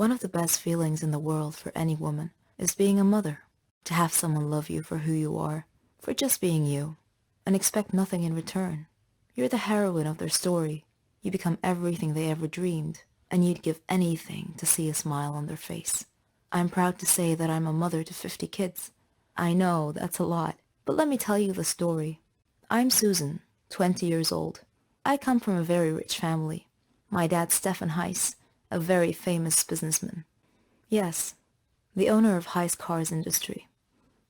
One of the best feelings in the world for any woman is being a mother, to have someone love you for who you are, for just being you, and expect nothing in return. You're the heroine of their story. You become everything they ever dreamed, and you'd give anything to see a smile on their face. I'm proud to say that I'm a mother to 50 kids. I know, that's a lot, but let me tell you the story. I'm Susan, 20 years old. I come from a very rich family. My dad's Stefan Heiss, a very famous businessman. Yes, the owner of Heiss Cars Industry.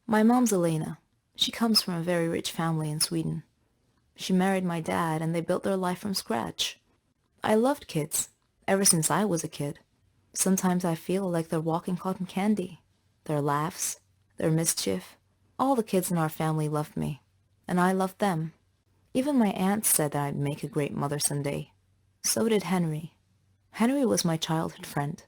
My mom's Elena. She comes from a very rich family in Sweden. She married my dad and they built their life from scratch. I loved kids, ever since I was a kid. Sometimes I feel like they're walking cotton candy. Their laughs, their mischief. All the kids in our family loved me, and I loved them. Even my aunt said that I'd make a great mother someday. So did Henry. Henry was my childhood friend.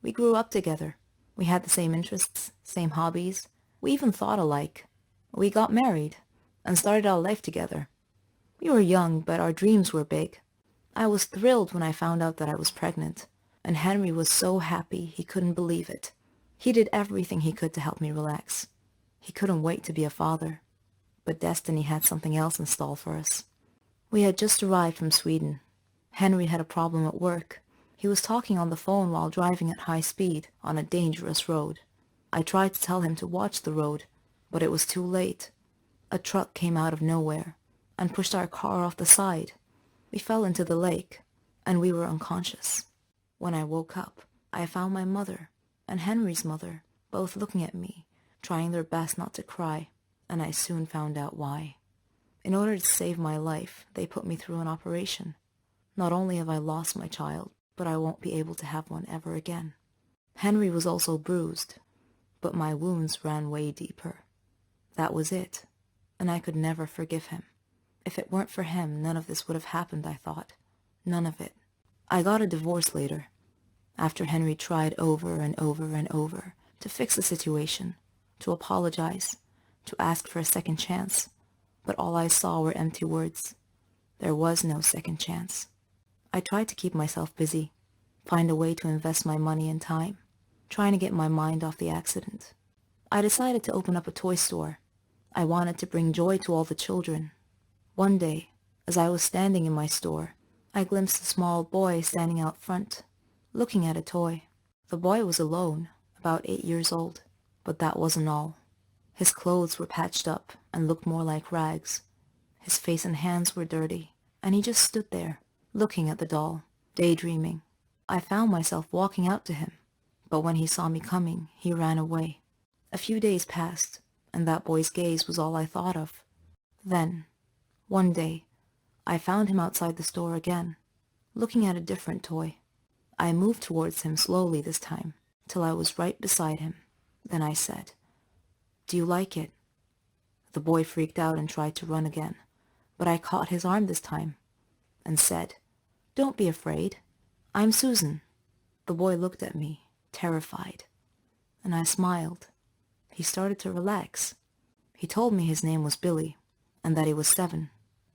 We grew up together. We had the same interests, same hobbies. We even thought alike. We got married and started our life together. We were young, but our dreams were big. I was thrilled when I found out that I was pregnant, and Henry was so happy he couldn't believe it. He did everything he could to help me relax. He couldn't wait to be a father. But destiny had something else in store for us. We had just arrived from Sweden. Henry had a problem at work. He was talking on the phone while driving at high speed on a dangerous road. I tried to tell him to watch the road, but it was too late. A truck came out of nowhere and pushed our car off the side. We fell into the lake, and we were unconscious. When I woke up, I found my mother and Henry's mother both looking at me, trying their best not to cry, and I soon found out why. In order to save my life, they put me through an operation. Not only have I lost my child, but I won't be able to have one ever again. Henry was also bruised, but my wounds ran way deeper. That was it, and I could never forgive him. If it weren't for him, none of this would have happened, I thought. None of it. I got a divorce later, after Henry tried over and over and over to fix the situation, to apologize, to ask for a second chance, but all I saw were empty words. There was no second chance. I tried to keep myself busy, find a way to invest my money and time, trying to get my mind off the accident. I decided to open up a toy store. I wanted to bring joy to all the children. One day, as I was standing in my store, I glimpsed a small boy standing out front, looking at a toy. The boy was alone, about 8 years old, but that wasn't all. His clothes were patched up and looked more like rags. His face and hands were dirty, and he just stood there, looking at the doll, daydreaming. I found myself walking out to him, but when he saw me coming, he ran away. A few days passed, and that boy's gaze was all I thought of. Then, one day, I found him outside the store again, looking at a different toy. I moved towards him slowly this time, till I was right beside him. Then I said, "Do you like it?" The boy freaked out and tried to run again, but I caught his arm this time and said, "Don't be afraid. I'm Susan." The boy looked at me, terrified, and I smiled. He started to relax. He told me his name was Billy, and that he was 7,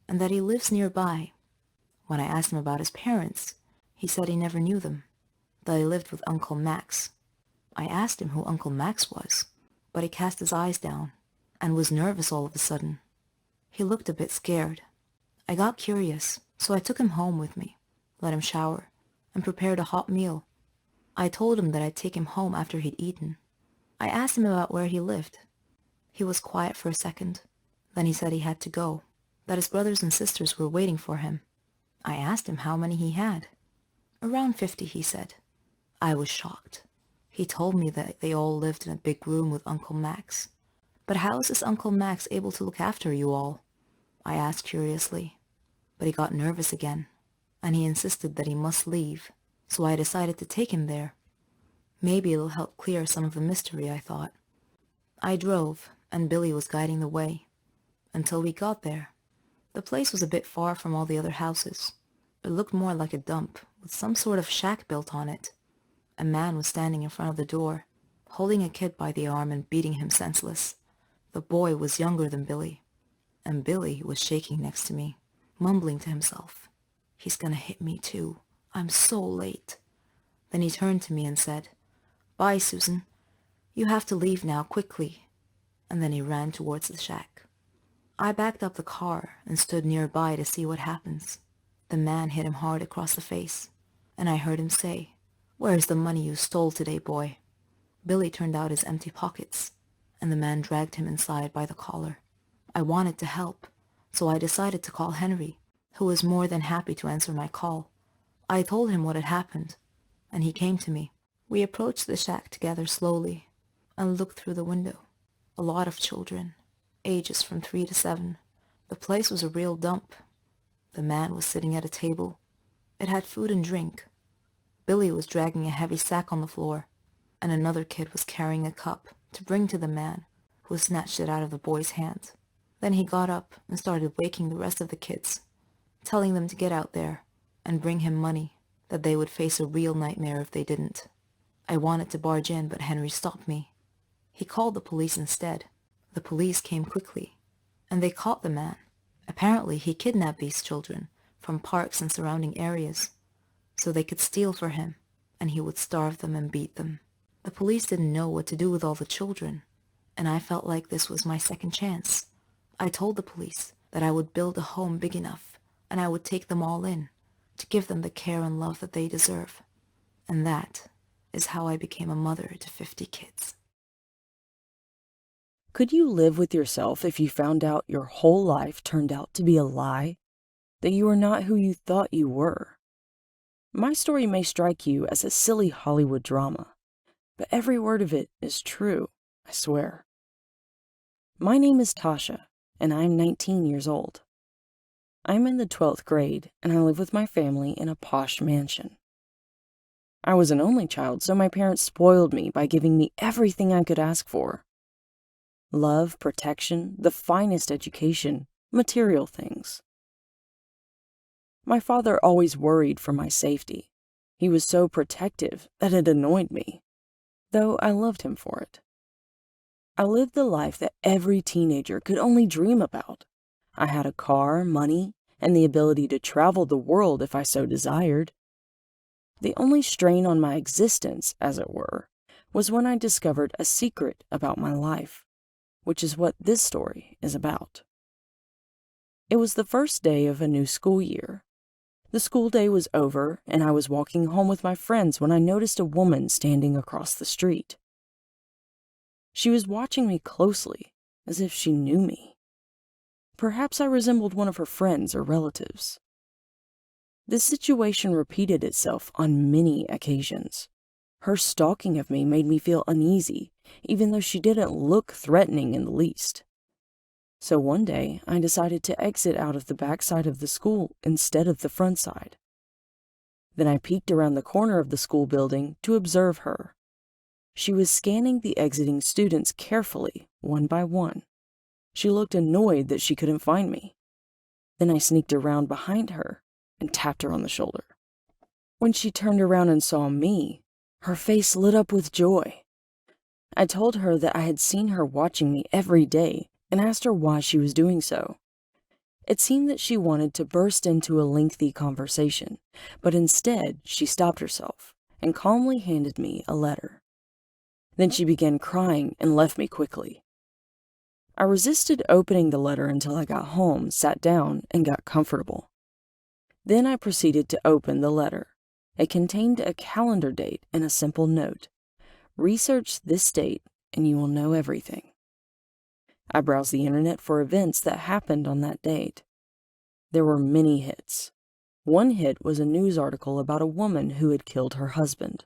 and that he lives nearby. When I asked him about his parents, he said he never knew them, that he lived with Uncle Max. I asked him who Uncle Max was, but he cast his eyes down and was nervous all of a sudden. He looked a bit scared. I got curious, so I took him home with me, let him shower, and prepared a hot meal. I told him that I'd take him home after he'd eaten. I asked him about where he lived. He was quiet for a second. Then he said he had to go, that his brothers and sisters were waiting for him. I asked him how many he had. "Around 50, he said. I was shocked. He told me that they all lived in a big room with Uncle Max. But how is this Uncle Max able to look after you all? I asked curiously. But he got nervous again, and he insisted that he must leave, so I decided to take him there. Maybe it'll help clear some of the mystery, I thought. I drove, and Billy was guiding the way, until we got there. The place was a bit far from all the other houses. It looked more like a dump, with some sort of shack built on it. A man was standing in front of the door, holding a kid by the arm and beating him senseless. The boy was younger than Billy, and Billy was shaking next to me, mumbling to himself, "He's gonna hit me too. I'm so late." Then he turned to me and said, "Bye, Susan. You have to leave now, quickly." And then he ran towards the shack. I backed up the car and stood nearby to see what happens. The man hit him hard across the face, and I heard him say, "Where's the money you stole today, boy?" Billy turned out his empty pockets, and the man dragged him inside by the collar. I wanted to help, so I decided to call Henry, who was more than happy to answer my call. I told him what had happened, and he came to me. We approached the shack together slowly and looked through the window. A lot of children, ages from 3 to 7. The place was a real dump. The man was sitting at a table. It had food and drink. Billy was dragging a heavy sack on the floor, and another kid was carrying a cup to bring to the man, who snatched it out of the boy's hand. Then he got up and started waking the rest of the kids, telling them to get out there and bring him money, that they would face a real nightmare if they didn't. I wanted to barge in, but Henry stopped me. He called the police instead. The police came quickly, and they caught the man. Apparently, he kidnapped these children from parks and surrounding areas, so they could steal for him, and he would starve them and beat them. The police didn't know what to do with all the children, and I felt like this was my second chance. I told the police that I would build a home big enough, and I would take them all in, to give them the care and love that they deserve. And that is how I became a mother to 50 kids. Could you live with yourself if you found out your whole life turned out to be a lie? That you are not who you thought you were? My story may strike you as a silly Hollywood drama, but every word of it is true, I swear. My name is Tasha, and I'm 19 years old. I'm in the 12th grade, and I live with my family in a posh mansion. I was an only child, so my parents spoiled me by giving me everything I could ask for. Love, protection, the finest education, material things. My father always worried for my safety. He was so protective that it annoyed me, though I loved him for it. I lived the life that every teenager could only dream about. I had a car, money, and the ability to travel the world if I so desired. The only strain on my existence, as it were, was when I discovered a secret about my life, which is what this story is about. It was the first day of a new school year. The school day was over, and I was walking home with my friends when I noticed a woman standing across the street. She was watching me closely, as if she knew me. Perhaps I resembled one of her friends or relatives. This situation repeated itself on many occasions. Her stalking of me made me feel uneasy, even though she didn't look threatening in the least. So one day, I decided to exit out of the back side of the school instead of the front side. Then I peeked around the corner of the school building to observe her. She was scanning the exiting students carefully, one by one. She looked annoyed that she couldn't find me. Then I sneaked around behind her and tapped her on the shoulder. When she turned around and saw me, her face lit up with joy. I told her that I had seen her watching me every day and asked her why she was doing so. It seemed that she wanted to burst into a lengthy conversation, but instead she stopped herself and calmly handed me a letter. Then she began crying and left me quickly. I resisted opening the letter until I got home, sat down, and got comfortable. Then I proceeded to open the letter. It contained a calendar date and a simple note. Research this date and you will know everything. I browsed the internet for events that happened on that date. There were many hits. One hit was a news article about a woman who had killed her husband.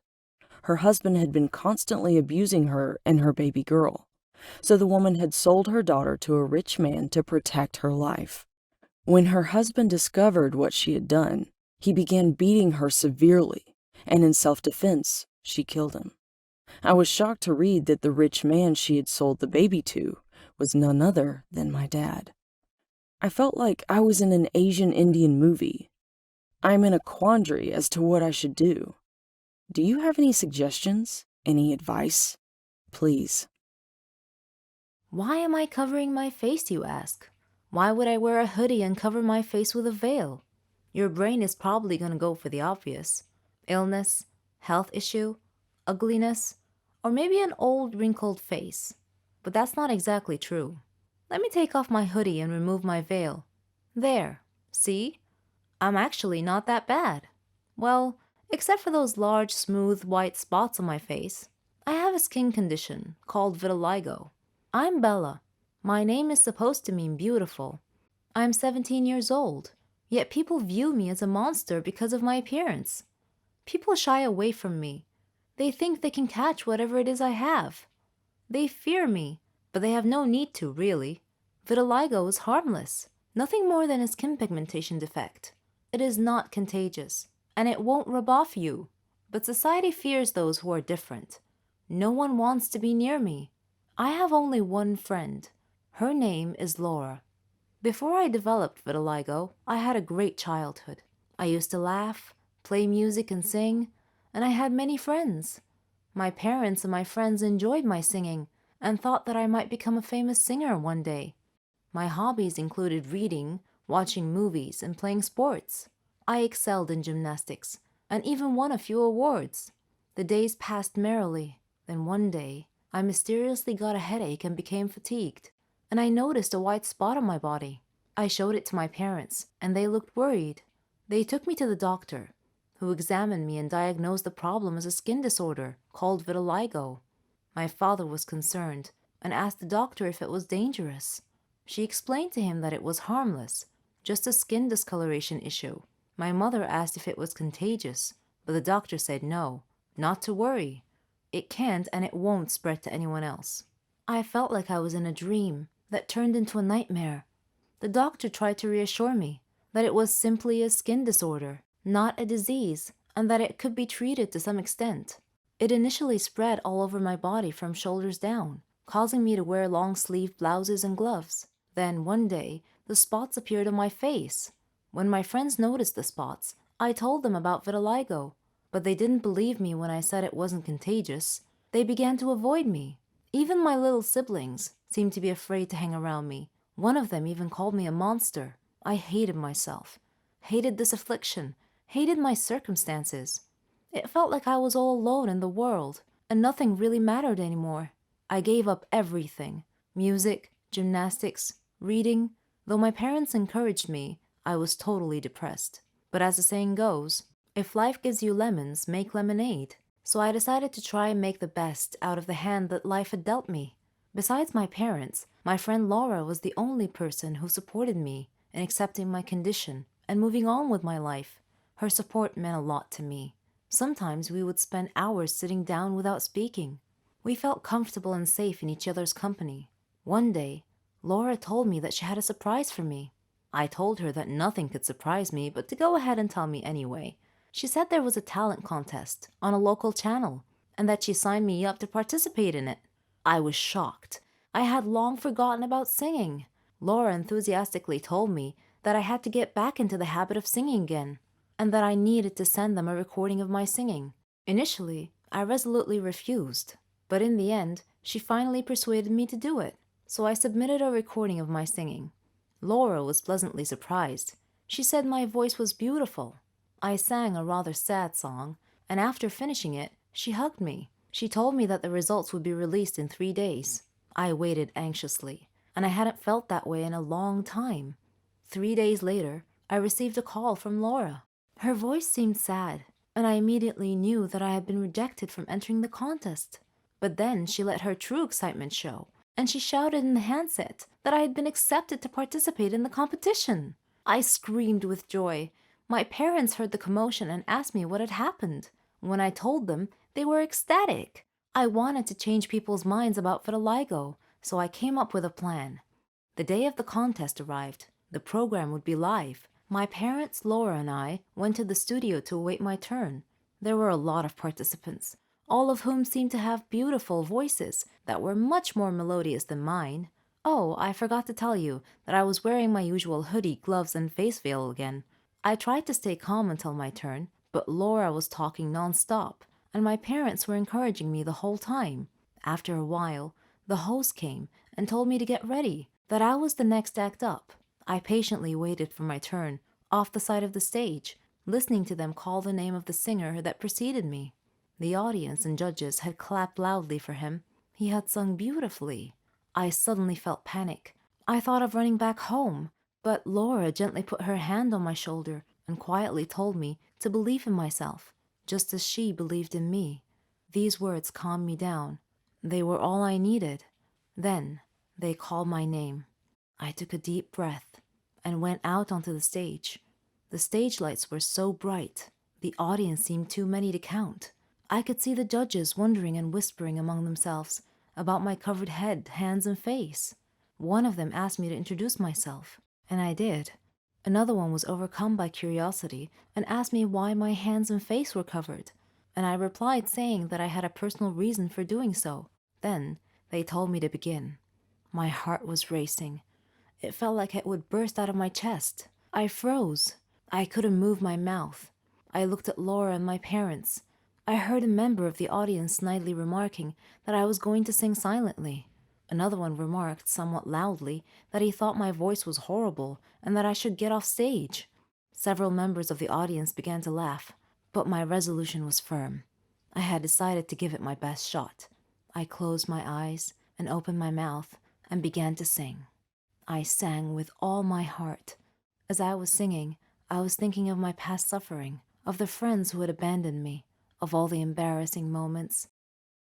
Her husband had been constantly abusing her and her baby girl, so the woman had sold her daughter to a rich man to protect her life. When her husband discovered what she had done, he began beating her severely, and in self-defense, she killed him. I was shocked to read that the rich man she had sold the baby to was none other than my dad. I felt like I was in an Asian Indian movie. I'm in a quandary as to what I should do. Do you have any suggestions? Any advice? Please. Why am I covering my face, you ask? Why would I wear a hoodie and cover my face with a veil? Your brain is probably going to go for the obvious. Illness, health issue, ugliness, or maybe an old wrinkled face. But that's not exactly true. Let me take off my hoodie and remove my veil. There, see? I'm actually not that bad. Well, except for those large, smooth, white spots on my face. I have a skin condition called vitiligo. I'm Bella. My name is supposed to mean beautiful. I'm 17 years old, yet people view me as a monster because of my appearance. People shy away from me. They think they can catch whatever it is I have. They fear me, but they have no need to, really. Vitiligo is harmless, nothing more than a skin pigmentation defect. It is not contagious, and it won't rub off you. But society fears those who are different. No one wants to be near me. I have only one friend. Her name is Laura. Before I developed vitiligo, I had a great childhood. I used to laugh, play music and sing, and I had many friends. My parents and my friends enjoyed my singing and thought that I might become a famous singer one day. My hobbies included reading, watching movies, and playing sports. I excelled in gymnastics and even won a few awards. The days passed merrily. Then one day, I mysteriously got a headache and became fatigued, and I noticed a white spot on my body. I showed it to my parents, and they looked worried. They took me to the doctor, who examined me and diagnosed the problem as a skin disorder called vitiligo. My father was concerned and asked the doctor if it was dangerous. She explained to him that it was harmless, just a skin discoloration issue. My mother asked if it was contagious, but the doctor said no, not to worry. It can't and it won't spread to anyone else. I felt like I was in a dream that turned into a nightmare. The doctor tried to reassure me that it was simply a skin disorder, not a disease, and that it could be treated to some extent. It initially spread all over my body from shoulders down, causing me to wear long-sleeved blouses and gloves. Then, one day, the spots appeared on my face. When my friends noticed the spots, I told them about vitiligo, but they didn't believe me when I said it wasn't contagious. They began to avoid me. Even my little siblings seemed to be afraid to hang around me. One of them even called me a monster. I hated myself, hated this affliction, hated my circumstances. It felt like I was all alone in the world, and nothing really mattered anymore. I gave up everything: music, gymnastics, reading. Though my parents encouraged me, I was totally depressed. But as the saying goes, if life gives you lemons, make lemonade. So I decided to try and make the best out of the hand that life had dealt me. Besides my parents, my friend Laura was the only person who supported me in accepting my condition and moving on with my life. Her support meant a lot to me. Sometimes we would spend hours sitting down without speaking. We felt comfortable and safe in each other's company. One day, Laura told me that she had a surprise for me. I told her that nothing could surprise me but to go ahead and tell me anyway. She said there was a talent contest on a local channel and that she signed me up to participate in it. I was shocked. I had long forgotten about singing. Laura enthusiastically told me that I had to get back into the habit of singing again, and that I needed to send them a recording of my singing. Initially, I resolutely refused, but in the end, she finally persuaded me to do it, so I submitted a recording of my singing. Laura was pleasantly surprised. She said my voice was beautiful. I sang a rather sad song, and after finishing it, she hugged me. She told me that the results would be released in 3 days. I waited anxiously, and I hadn't felt that way in a long time. 3 days later, I received a call from Laura. Her voice seemed sad, and I immediately knew that I had been rejected from entering the contest. But then she let her true excitement show, and she shouted in the handset that I had been accepted to participate in the competition. I screamed with joy. My parents heard the commotion and asked me what had happened. When I told them, they were ecstatic. I wanted to change people's minds about vitiligo, so I came up with a plan. The day of the contest arrived. The program would be live. My parents, Laura, and I went to the studio to await my turn. There were a lot of participants, all of whom seemed to have beautiful voices that were much more melodious than mine. Oh, I forgot to tell you that I was wearing my usual hoodie, gloves, and face veil again. I tried to stay calm until my turn, but Laura was talking non-stop, and my parents were encouraging me the whole time. After a while, the host came and told me to get ready, that I was the next act up. I patiently waited for my turn, off the side of the stage, listening to them call the name of the singer that preceded me. The audience and judges had clapped loudly for him. He had sung beautifully. I suddenly felt panic. I thought of running back home, but Laura gently put her hand on my shoulder and quietly told me to believe in myself, just as she believed in me. These words calmed me down. They were all I needed. Then they called my name. I took a deep breath and went out onto the stage. The stage lights were so bright, the audience seemed too many to count. I could see the judges wondering and whispering among themselves about my covered head, hands, and face. One of them asked me to introduce myself, and I did. Another one was overcome by curiosity and asked me why my hands and face were covered, and I replied saying that I had a personal reason for doing so. Then they told me to begin. My heart was racing. It felt like it would burst out of my chest. I froze. I couldn't move my mouth. I looked at Laura and my parents. I heard a member of the audience snidely remarking that I was going to sing silently. Another one remarked, somewhat loudly, that he thought my voice was horrible and that I should get off stage. Several members of the audience began to laugh, but my resolution was firm. I had decided to give it my best shot. I closed my eyes and opened my mouth and began to sing. I sang with all my heart. As I was singing, I was thinking of my past suffering, of the friends who had abandoned me, of all the embarrassing moments.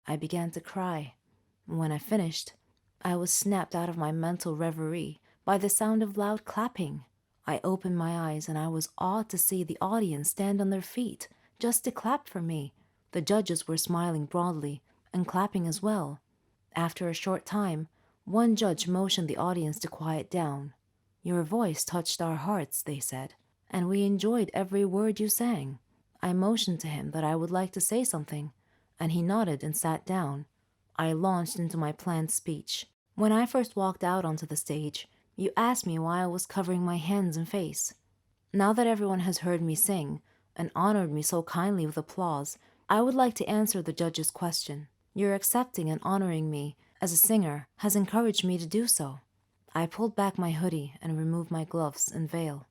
I began to cry. When I finished, I was snapped out of my mental reverie by the sound of loud clapping. I opened my eyes and I was awed to see the audience stand on their feet just to clap for me. The judges were smiling broadly and clapping as well. After a short time, one judge motioned the audience to quiet down. "Your voice touched our hearts," they said, "and we enjoyed every word you sang." I motioned to him that I would like to say something, and he nodded and sat down. I launched into my planned speech. When I first walked out onto the stage, you asked me why I was covering my hands and face. Now that everyone has heard me sing and honored me so kindly with applause, I would like to answer the judge's question. Your accepting and honoring me as a singer has encouraged me to do so. I pulled back my hoodie and removed my gloves and veil.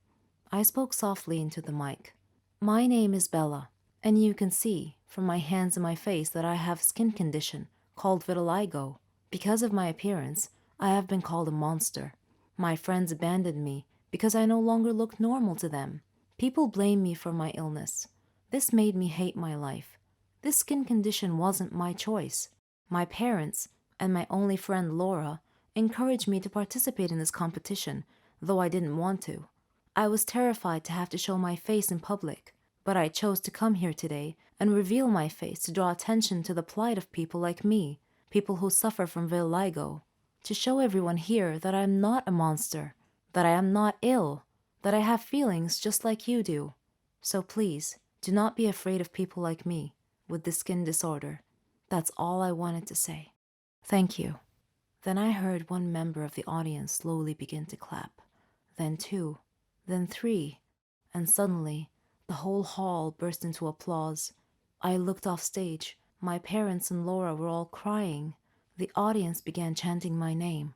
I spoke softly into the mic. My name is Bella, and you can see from my hands and my face that I have a skin condition called vitiligo. Because of my appearance, I have been called a monster. My friends abandoned me because I no longer looked normal to them. People blame me for my illness. This made me hate my life. This skin condition wasn't my choice. My parents and my only friend Laura encouraged me to participate in this competition, though I didn't want to. I was terrified to have to show my face in public, but I chose to come here today and reveal my face to draw attention to the plight of people like me, people who suffer from vitiligo, to show everyone here that I am not a monster, that I am not ill, that I have feelings just like you do. So please, do not be afraid of people like me with the skin disorder. That's all I wanted to say. Thank you. Then I heard one member of the audience slowly begin to clap, then two, then three, and suddenly the whole hall burst into applause. I looked off stage. My parents and Laura were all crying. The audience began chanting my name.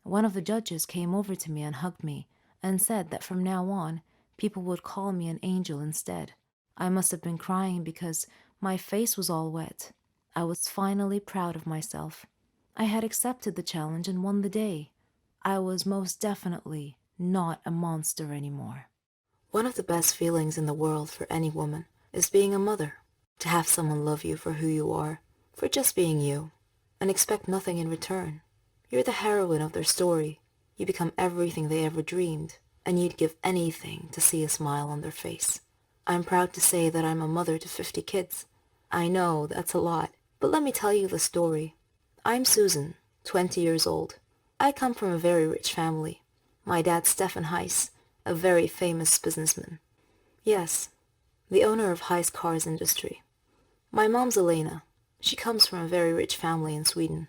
One of the judges came over to me and hugged me and said that from now on, people would call me an angel instead. I must have been crying because my face was all wet. I was finally proud of myself. I had accepted the challenge and won the day. I was most definitely not a monster anymore. One of the best feelings in the world for any woman is being a mother. To have someone love you for who you are, for just being you, and expect nothing in return. You're the heroine of their story. You become everything they ever dreamed, and you'd give anything to see a smile on their face. I'm proud to say that I'm a mother to 50 kids. I know that's a lot, but let me tell you the story. I'm Susan, 20 years old. I come from a very rich family. My dad's Stefan Heiss, a very famous businessman. Yes, the owner of Heiss Cars Industry. My mom's Elena. She comes from a very rich family in Sweden.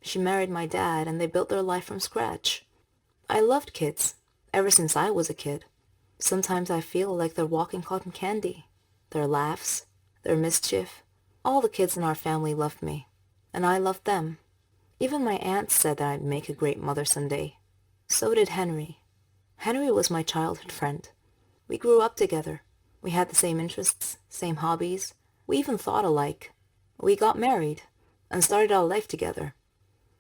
She married my dad and they built their life from scratch. I loved kids, ever since I was a kid. Sometimes I feel like they're walking cotton candy. Their laughs, their mischief. All the kids in our family loved me, and I loved them. Even my aunt said that I'd make a great mother someday. So did Henry. Henry was my childhood friend. We grew up together. We had the same interests, same hobbies. We even thought alike. We got married and started our life together.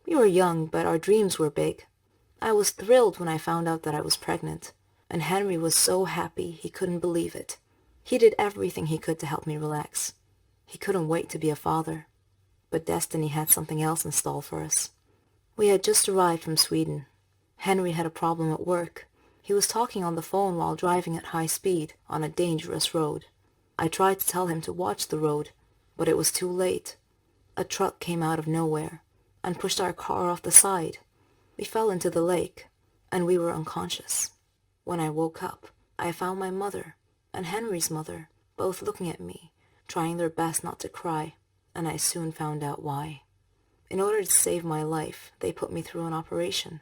We were young, but our dreams were big. I was thrilled when I found out that I was pregnant, and Henry was so happy he couldn't believe it. He did everything he could to help me relax. He couldn't wait to be a father, but destiny had something else in store for us. We had just arrived from Sweden. Henry had a problem at work. He was talking on the phone while driving at high speed on a dangerous road. I tried to tell him to watch the road, but it was too late. A truck came out of nowhere and pushed our car off the side. We fell into the lake, and we were unconscious. When I woke up, I found my mother and Henry's mother both looking at me, trying their best not to cry, and I soon found out why. In order to save my life, they put me through an operation.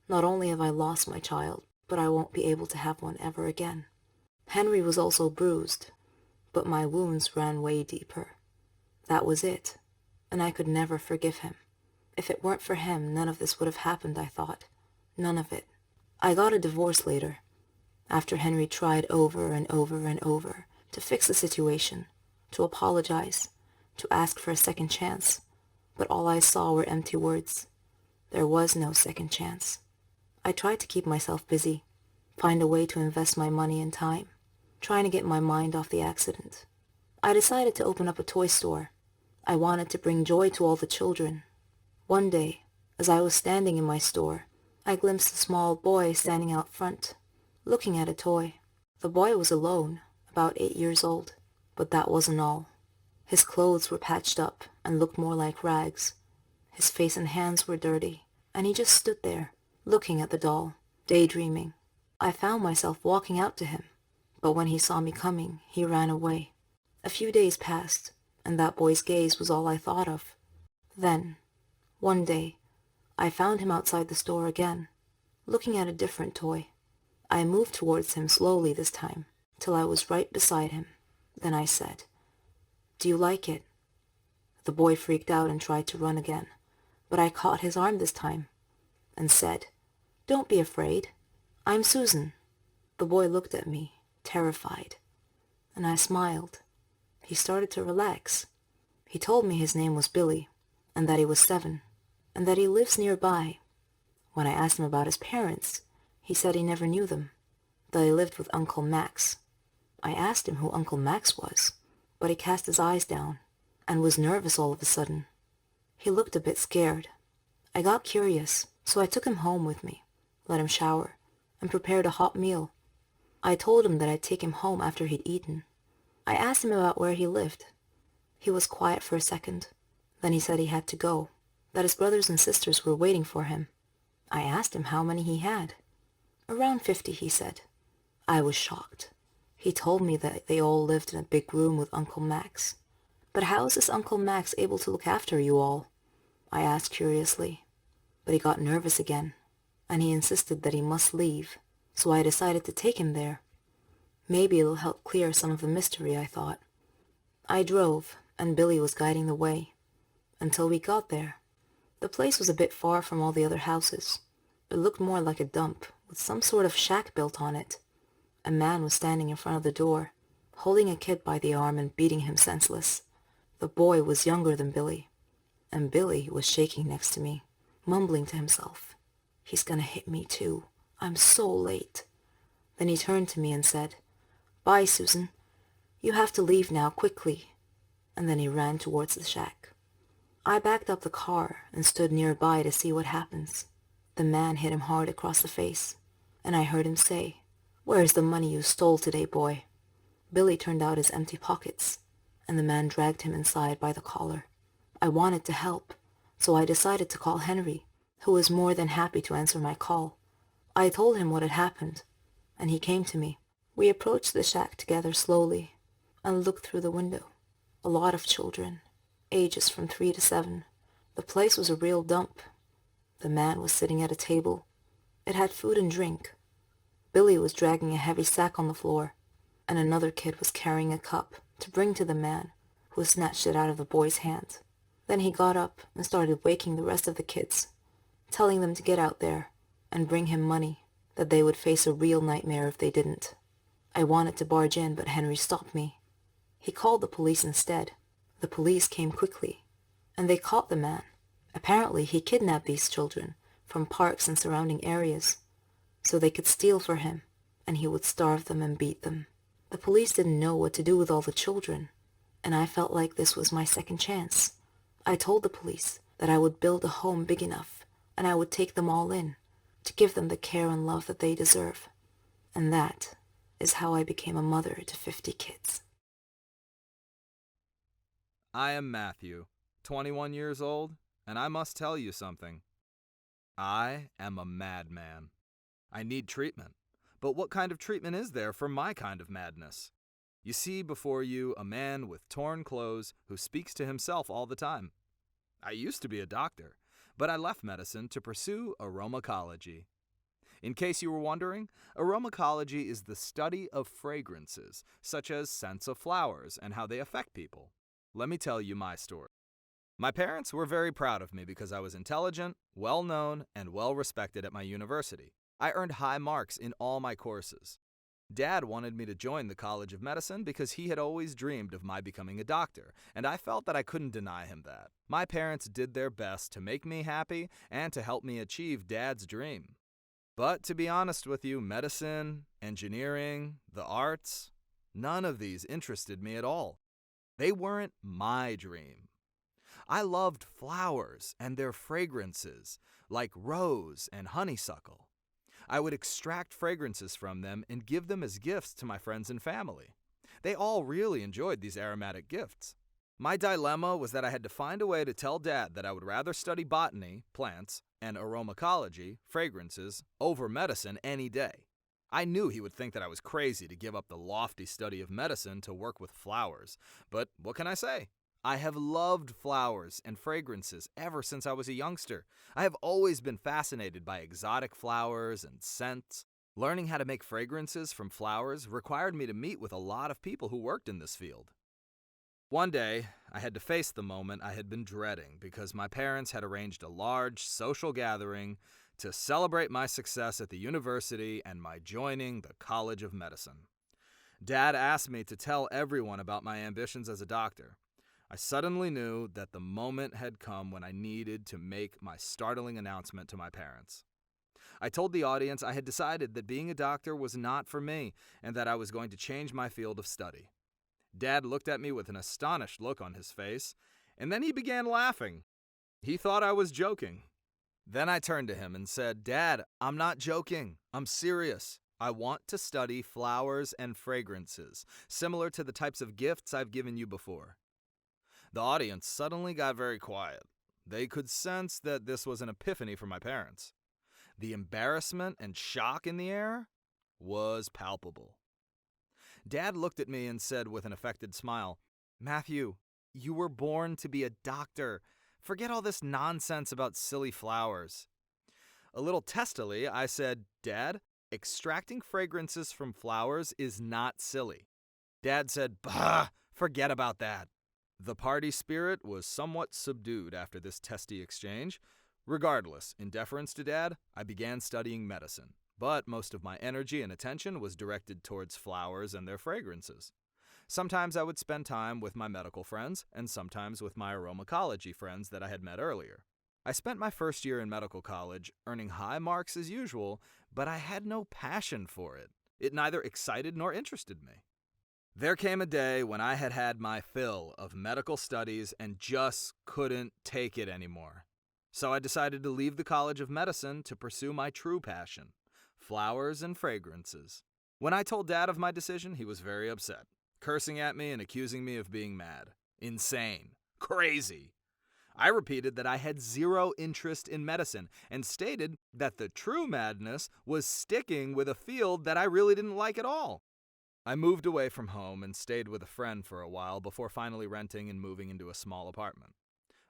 Not only have I lost my child, but I won't be able to have one ever again. Henry was also bruised, but my wounds ran way deeper. That was it, and I could never forgive him. If it weren't for him, none of this would have happened, I thought. None of it. I got a divorce later, after Henry tried over and over and over to fix the situation, to apologize, to ask for a second chance, but all I saw were empty words. There was no second chance. I tried to keep myself busy, find a way to invest my money and time, trying to get my mind off the accident. I decided to open up a toy store. I wanted to bring joy to all the children. One day, as I was standing in my store, I glimpsed a small boy standing out front, looking at a toy. The boy was alone, about 8 years old, but that wasn't all. His clothes were patched up and looked more like rags. His face and hands were dirty, and he just stood there, looking at the doll, daydreaming. I found myself walking out to him, but when he saw me coming, he ran away. A few days passed, and that boy's gaze was all I thought of. Then, one day, I found him outside the store again, looking at a different toy. I moved towards him slowly this time, till I was right beside him. Then I said, "Do you like it?" The boy freaked out and tried to run again, but I caught his arm this time and said, "Don't be afraid. I'm Susan." The boy looked at me, terrified, and I smiled. He started to relax. He told me his name was Billy, and that he was 7, and that he lives nearby. When I asked him about his parents, he said he never knew them, that he lived with Uncle Max. I asked him who Uncle Max was, but he cast his eyes down and was nervous all of a sudden. He looked a bit scared. I got curious, so I took him home with me, let him shower, and prepared a hot meal. I told him that I'd take him home after he'd eaten. I asked him about where he lived. He was quiet for a second. Then he said he had to go, that his brothers and sisters were waiting for him. I asked him how many he had. "Around 50, he said. I was shocked. He told me that they all lived in a big room with Uncle Max. "But how is this Uncle Max able to look after you all?" I asked curiously. But he got nervous again, and he insisted that he must leave, so I decided to take him there. Maybe it'll help clear some of the mystery, I thought. I drove, and Billy was guiding the way, until we got there. The place was a bit far from all the other houses. It looked more like a dump, with some sort of shack built on it. A man was standing in front of the door, holding a kid by the arm and beating him senseless. The boy was younger than Billy, and Billy was shaking next to me, mumbling to himself, "He's gonna hit me too. I'm so late." Then he turned to me and said, "Bye, Susan. You have to leave now, quickly." And then he ran towards the shack. I backed up the car and stood nearby to see what happens. The man hit him hard across the face, and I heard him say, "Where's the money you stole today, boy?" Billy turned out his empty pockets, and the man dragged him inside by the collar. I wanted to help, so I decided to call Henry, who was more than happy to answer my call. I told him what had happened, and he came to me. We approached the shack together slowly and looked through the window. A lot of children, ages from 3 to 7. The place was a real dump. The man was sitting at a table. It had food and drink. Billy was dragging a heavy sack on the floor, and another kid was carrying a cup to bring to the man, who snatched it out of the boy's hand. Then he got up and started waking the rest of the kids, telling them to get out there and bring him money, that they would face a real nightmare if they didn't. I wanted to barge in, but Henry stopped me. He called the police instead. The police came quickly, and they caught the man. Apparently, he kidnapped these children from parks and surrounding areas so they could steal for him, and he would starve them and beat them. The police didn't know what to do with all the children, and I felt like this was my second chance. I told the police that I would build a home big enough, and I would take them all in to give them the care and love that they deserve. And that is how I became a mother to 50 kids. I am Matthew, 21 years old, and I must tell you something. I am a madman. I need treatment. But what kind of treatment is there for my kind of madness? You see before you a man with torn clothes who speaks to himself all the time. I used to be a doctor, but I left medicine to pursue aromatology. In case you were wondering, aromatology is the study of fragrances, such as scents of flowers and how they affect people. Let me tell you my story. My parents were very proud of me because I was intelligent, well-known, and well-respected at my university. I earned high marks in all my courses. Dad wanted me to join the College of Medicine because he had always dreamed of my becoming a doctor, and I felt that I couldn't deny him that. My parents did their best to make me happy and to help me achieve Dad's dream. But to be honest with you, medicine, engineering, the arts, none of these interested me at all. They weren't my dream. I loved flowers and their fragrances, like rose and honeysuckle. I would extract fragrances from them and give them as gifts to my friends and family. They all really enjoyed these aromatic gifts. My dilemma was that I had to find a way to tell Dad that I would rather study botany, plants, and aromatology, fragrances, over medicine any day. I knew he would think that I was crazy to give up the lofty study of medicine to work with flowers, but what can I say? I have loved flowers and fragrances ever since I was a youngster. I have always been fascinated by exotic flowers and scents. Learning how to make fragrances from flowers required me to meet with a lot of people who worked in this field. One day, I had to face the moment I had been dreading because my parents had arranged a large social gathering to celebrate my success at the university and my joining the College of Medicine. Dad asked me to tell everyone about my ambitions as a doctor. I suddenly knew that the moment had come when I needed to make my startling announcement to my parents. I told the audience I had decided that being a doctor was not for me and that I was going to change my field of study. Dad looked at me with an astonished look on his face, and then he began laughing. He thought I was joking. Then I turned to him and said, "Dad, I'm not joking. I'm serious. I want to study flowers and fragrances, similar to the types of gifts I've given you before." The audience suddenly got very quiet. They could sense that this was an epiphany for my parents. The embarrassment and shock in the air was palpable. Dad looked at me and said with an affected smile, "Matthew, you were born to be a doctor. Forget all this nonsense about silly flowers." A little testily, I said, "Dad, extracting fragrances from flowers is not silly." Dad said, "Bah, forget about that." The party spirit was somewhat subdued after this testy exchange. Regardless, in deference to Dad, I began studying medicine, but most of my energy and attention was directed towards flowers and their fragrances. Sometimes I would spend time with my medical friends, and sometimes with my aromatology friends that I had met earlier. I spent my first year in medical college earning high marks as usual, but I had no passion for it. It neither excited nor interested me. There came a day when I had had my fill of medical studies and just couldn't take it anymore. So I decided to leave the College of Medicine to pursue my true passion, flowers and fragrances. When I told Dad of my decision, he was very upset, cursing at me and accusing me of being mad, insane, crazy. I repeated that I had zero interest in medicine and stated that the true madness was sticking with a field that I really didn't like at all. I moved away from home and stayed with a friend for a while before finally renting and moving into a small apartment.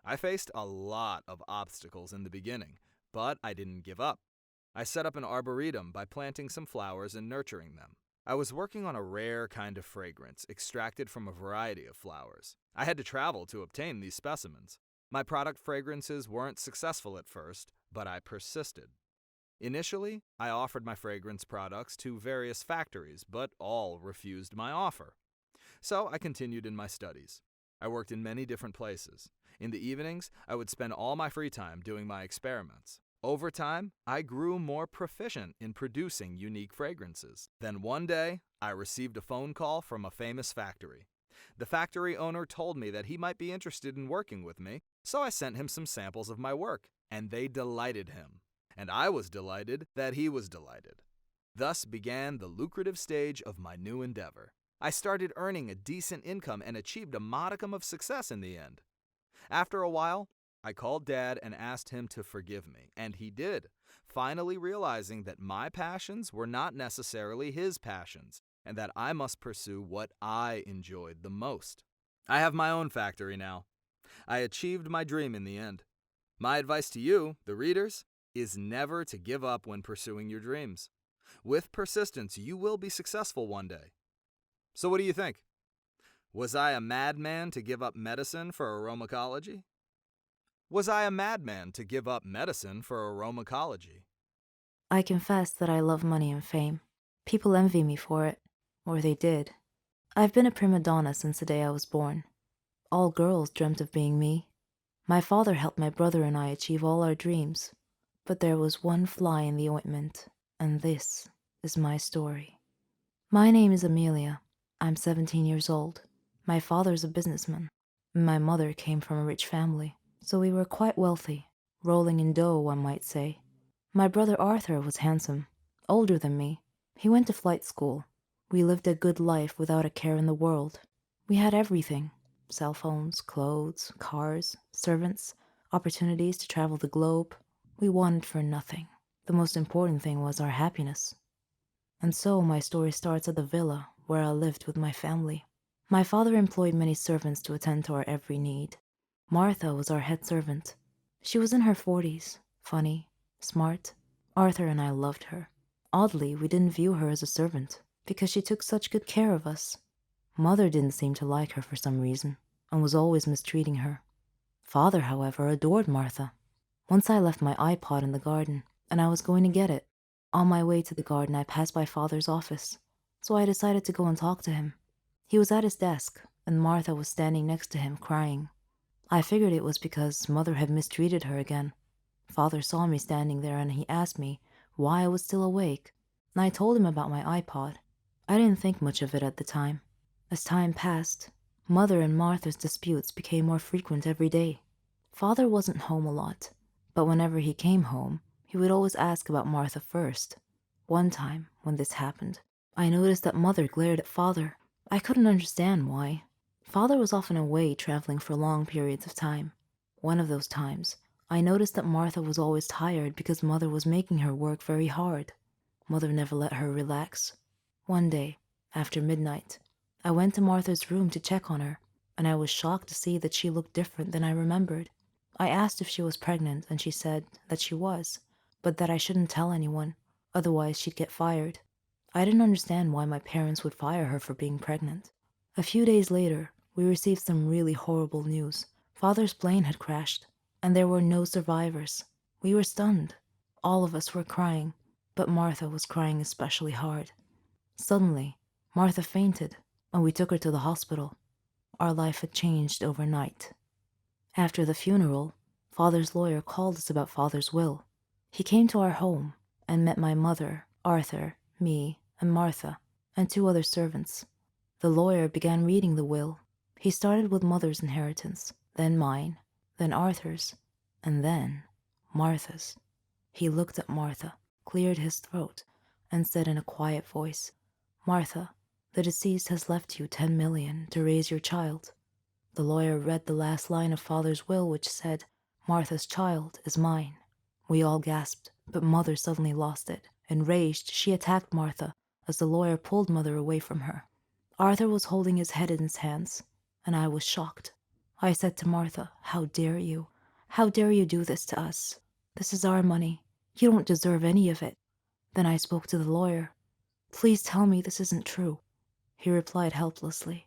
I faced a lot of obstacles in the beginning, but I didn't give up. I set up an arboretum by planting some flowers and nurturing them. I was working on a rare kind of fragrance extracted from a variety of flowers. I had to travel to obtain these specimens. My product fragrances weren't successful at first, but I persisted. Initially, I offered my fragrance products to various factories, but all refused my offer. So I continued in my studies. I worked in many different places. In the evenings, I would spend all my free time doing my experiments. Over time, I grew more proficient in producing unique fragrances. Then one day, I received a phone call from a famous factory. The factory owner told me that he might be interested in working with me, so I sent him some samples of my work, and they delighted him. And I was delighted that he was delighted. Thus began the lucrative stage of my new endeavor. I started earning a decent income and achieved a modicum of success in the end. After a while, I called Dad and asked him to forgive me, and he did, finally realizing that my passions were not necessarily his passions, and that I must pursue what I enjoyed the most. I have my own factory now. I achieved my dream in the end. My advice to you, the readers, is never to give up when pursuing your dreams. With persistence, you will be successful one day. So what do you think? Was I a madman to give up medicine for aromacology? Was I a madman to give up medicine for aromacology? I confess that I love money and fame. People envy me for it, or they did. I've been a prima donna since the day I was born. All girls dreamt of being me. My father helped my brother and I achieve all our dreams. But there was one fly in the ointment, and this is my story. My name is Amelia. I'm 17 years old. My father's a businessman. My mother came from a rich family, so we were quite wealthy, rolling in dough, one might say. My brother Arthur was handsome, older than me. He went to flight school. We lived a good life without a care in the world. We had everything: cell phones, clothes, cars, servants, opportunities to travel the globe. We wanted for nothing. The most important thing was our happiness. And so my story starts at the villa where I lived with my family. My father employed many servants to attend to our every need. Martha was our head servant. She was in her 40s, funny, smart. Arthur and I loved her. Oddly, we didn't view her as a servant because she took such good care of us. Mother didn't seem to like her for some reason and was always mistreating her. Father, however, adored Martha. Once I left my iPod in the garden, and I was going to get it. On my way to the garden, I passed by Father's office, so I decided to go and talk to him. He was at his desk, and Martha was standing next to him, crying. I figured it was because Mother had mistreated her again. Father saw me standing there, and he asked me why I was still awake, and I told him about my iPod. I didn't think much of it at the time. As time passed, Mother and Martha's disputes became more frequent every day. Father wasn't home a lot, but whenever he came home, he would always ask about Martha first. One time, when this happened, I noticed that Mother glared at Father. I couldn't understand why. Father was often away traveling for long periods of time. One of those times, I noticed that Martha was always tired because Mother was making her work very hard. Mother never let her relax. One day, after midnight, I went to Martha's room to check on her, and I was shocked to see that she looked different than I remembered. I asked if she was pregnant, and she said that she was, but that I shouldn't tell anyone, otherwise she'd get fired. I didn't understand why my parents would fire her for being pregnant. A few days later, we received some really horrible news. Father's plane had crashed, and there were no survivors. We were stunned. All of us were crying, but Martha was crying especially hard. Suddenly, Martha fainted, and we took her to the hospital. Our life had changed overnight. After the funeral, Father's lawyer called us about Father's will. He came to our home and met my mother, Arthur, me, and Martha, and 2 other servants. The lawyer began reading the will. He started with Mother's inheritance, then mine, then Arthur's, and then Martha's. He looked at Martha, cleared his throat, and said in a quiet voice, "Martha, the deceased has left you 10 million to raise your child." The lawyer read the last line of Father's will, which said, "Martha's child is mine." We all gasped, but Mother suddenly lost it. Enraged, she attacked Martha as the lawyer pulled Mother away from her. Arthur was holding his head in his hands, and I was shocked. I said to Martha, "How dare you? How dare you do this to us? This is our money. You don't deserve any of it." Then I spoke to the lawyer. "Please tell me this isn't true." He replied helplessly,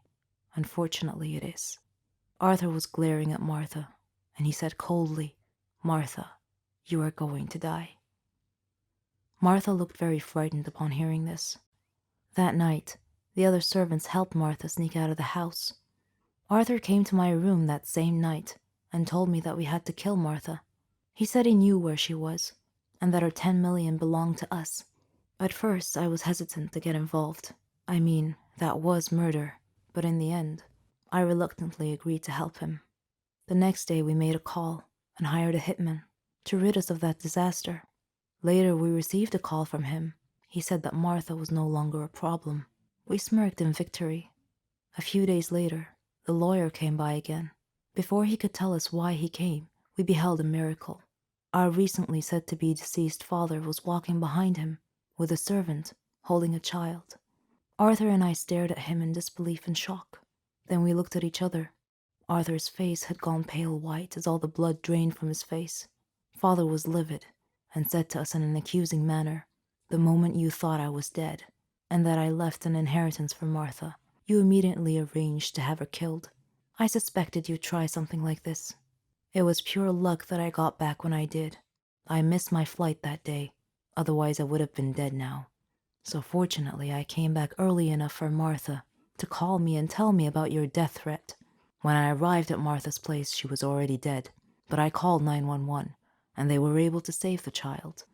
"Unfortunately, it is." Arthur was glaring at Martha, and he said coldly, "Martha, you are going to die." Martha looked very frightened upon hearing this. That night, the other servants helped Martha sneak out of the house. Arthur came to my room that same night and told me that we had to kill Martha. He said he knew where she was and that her 10 million belonged to us. At first, I was hesitant to get involved. I mean, that was murder, but in the end, I reluctantly agreed to help him. The next day, we made a call and hired a hitman to rid us of that disaster. Later, we received a call from him. He said that Martha was no longer a problem. We smirked in victory. A few days later, the lawyer came by again. Before he could tell us why he came, we beheld a miracle. Our recently said-to-be deceased father was walking behind him with a servant holding a child. Arthur and I stared at him in disbelief and shock. Then we looked at each other. Arthur's face had gone pale white as all the blood drained from his face. Father was livid and said to us in an accusing manner, "The moment you thought I was dead and that I left an inheritance for Martha, you immediately arranged to have her killed. I suspected you'd try something like this. It was pure luck that I got back when I did. I missed my flight that day, otherwise I would have been dead now. So fortunately I came back early enough for Martha to call me and tell me about your death threat. When I arrived at Martha's place, she was already dead, but I called 911, and they were able to save the child.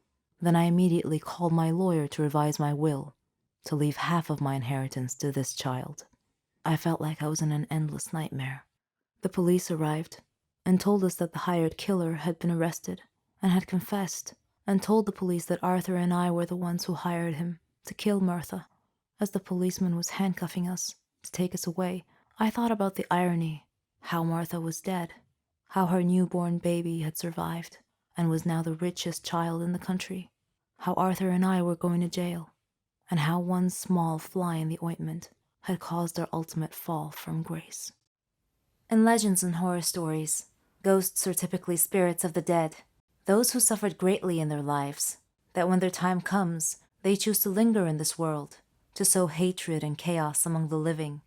Then I immediately called my lawyer to revise my will, to leave half of my inheritance to this child. I felt like I was in an endless nightmare. The police arrived and told us that the hired killer had been arrested and had confessed and told the police that Arthur and I were the ones who hired him to kill Martha. As the policeman was handcuffing us to take us away, I thought about the irony, how Martha was dead, how her newborn baby had survived and was now the richest child in the country, how Arthur and I were going to jail, and how one small fly in the ointment had caused our ultimate fall from grace. In legends and horror stories, ghosts are typically spirits of the dead, those who suffered greatly in their lives, that when their time comes, they choose to linger in this world, to sow hatred and chaos among the living.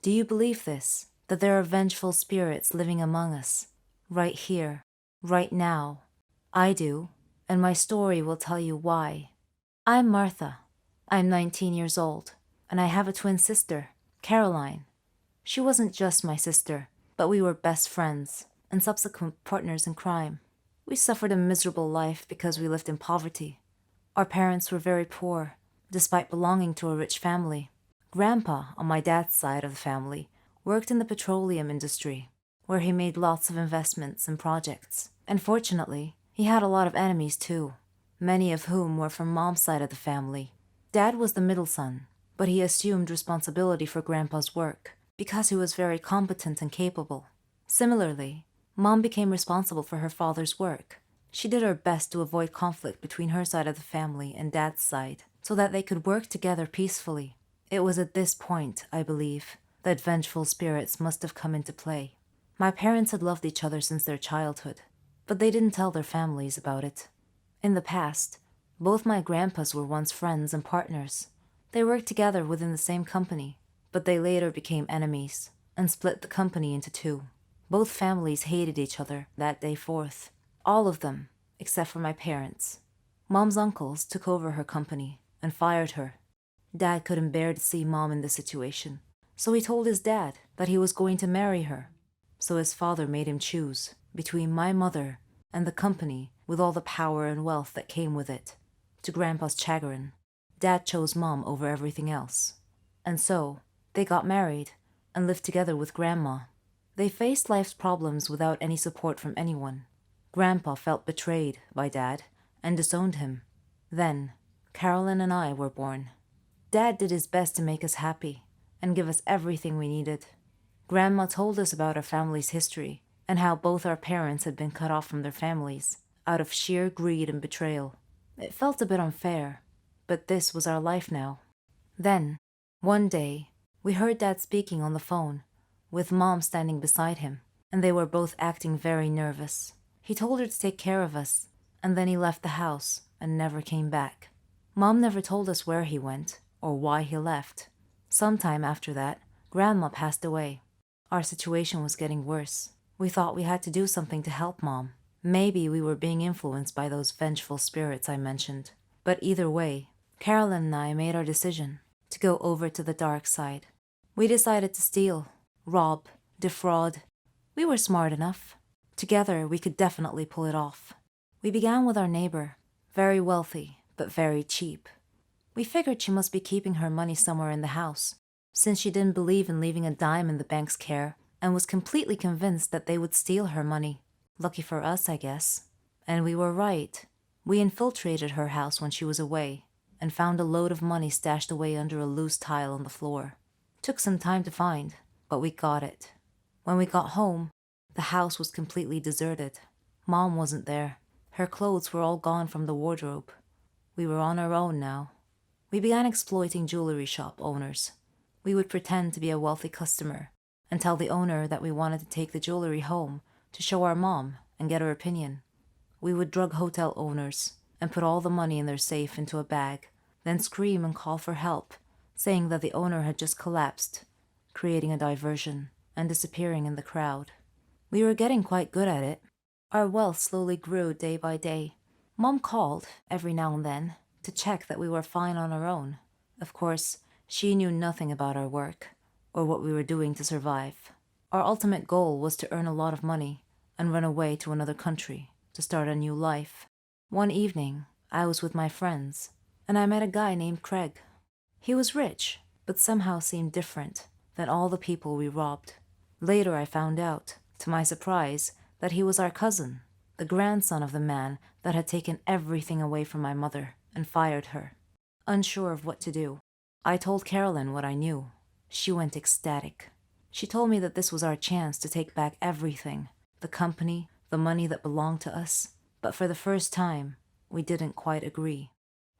Do you believe this, that there are vengeful spirits living among us, right here, right now? I do, and my story will tell you why. I'm Martha. I'm 19 years old, and I have a twin sister, Caroline. She wasn't just my sister, but we were best friends and subsequent partners in crime. We suffered a miserable life because we lived in poverty. Our parents were very poor, despite belonging to a rich family. Grandpa, on my dad's side of the family, worked in the petroleum industry, where he made lots of investments and projects. And fortunately, he had a lot of enemies too, many of whom were from Mom's side of the family. Dad was the middle son, but he assumed responsibility for Grandpa's work because he was very competent and capable. Similarly, Mom became responsible for her father's work. She did her best to avoid conflict between her side of the family and Dad's side, so that they could work together peacefully. It was at this point, I believe, that vengeful spirits must have come into play. My parents had loved each other since their childhood, but they didn't tell their families about it. In the past, both my grandpas were once friends and partners. They worked together within the same company, but they later became enemies and split the company into two. Both families hated each other that day forth. All of them, except for my parents. Mom's uncles took over her company and fired her. Dad couldn't bear to see Mom in this situation, so he told his dad that he was going to marry her. So his father made him choose between my mother and the company with all the power and wealth that came with it. To Grandpa's chagrin, Dad chose Mom over everything else. And so, they got married and lived together with Grandma. They faced life's problems without any support from anyone. Grandpa felt betrayed by Dad and disowned him. Then, Carolyn and I were born. Dad did his best to make us happy and give us everything we needed. Grandma told us about our family's history and how both our parents had been cut off from their families out of sheer greed and betrayal. It felt a bit unfair, but this was our life now. Then, one day, we heard Dad speaking on the phone, with Mom standing beside him, and they were both acting very nervous. He told her to take care of us, and then he left the house and never came back. Mom never told us where he went or why he left. Sometime after that, Grandma passed away. Our situation was getting worse. We thought we had to do something to help Mom. Maybe we were being influenced by those vengeful spirits I mentioned. But either way, Carolyn and I made our decision to go over to the dark side. We decided to steal, rob, defraud. We were smart enough. Together, we could definitely pull it off. We began with our neighbor, very wealthy, but very cheap. We figured she must be keeping her money somewhere in the house, since she didn't believe in leaving a dime in the bank's care and was completely convinced that they would steal her money. Lucky for us, I guess. And we were right. We infiltrated her house when she was away and found a load of money stashed away under a loose tile on the floor. Took some time to find, but we got it. When we got home, the house was completely deserted. Mom wasn't there. Her clothes were all gone from the wardrobe. We were on our own now. We began exploiting jewelry shop owners. We would pretend to be a wealthy customer and tell the owner that we wanted to take the jewelry home to show our mom and get her opinion. We would drug hotel owners and put all the money in their safe into a bag, then scream and call for help, saying that the owner had just collapsed, creating a diversion and disappearing in the crowd. We were getting quite good at it. Our wealth slowly grew day by day. Mom called, every now and then, to check that we were fine on our own. Of course, she knew nothing about our work, or what we were doing to survive. Our ultimate goal was to earn a lot of money and run away to another country to start a new life. One evening, I was with my friends, and I met a guy named Craig. He was rich, but somehow seemed different than all the people we robbed. Later I found out, to my surprise, that he was our cousin, the grandson of the man that had taken everything away from my mother and fired her. Unsure of what to do, I told Carolyn what I knew. She went ecstatic. She told me that this was our chance to take back everything, the company, the money that belonged to us. But for the first time, we didn't quite agree.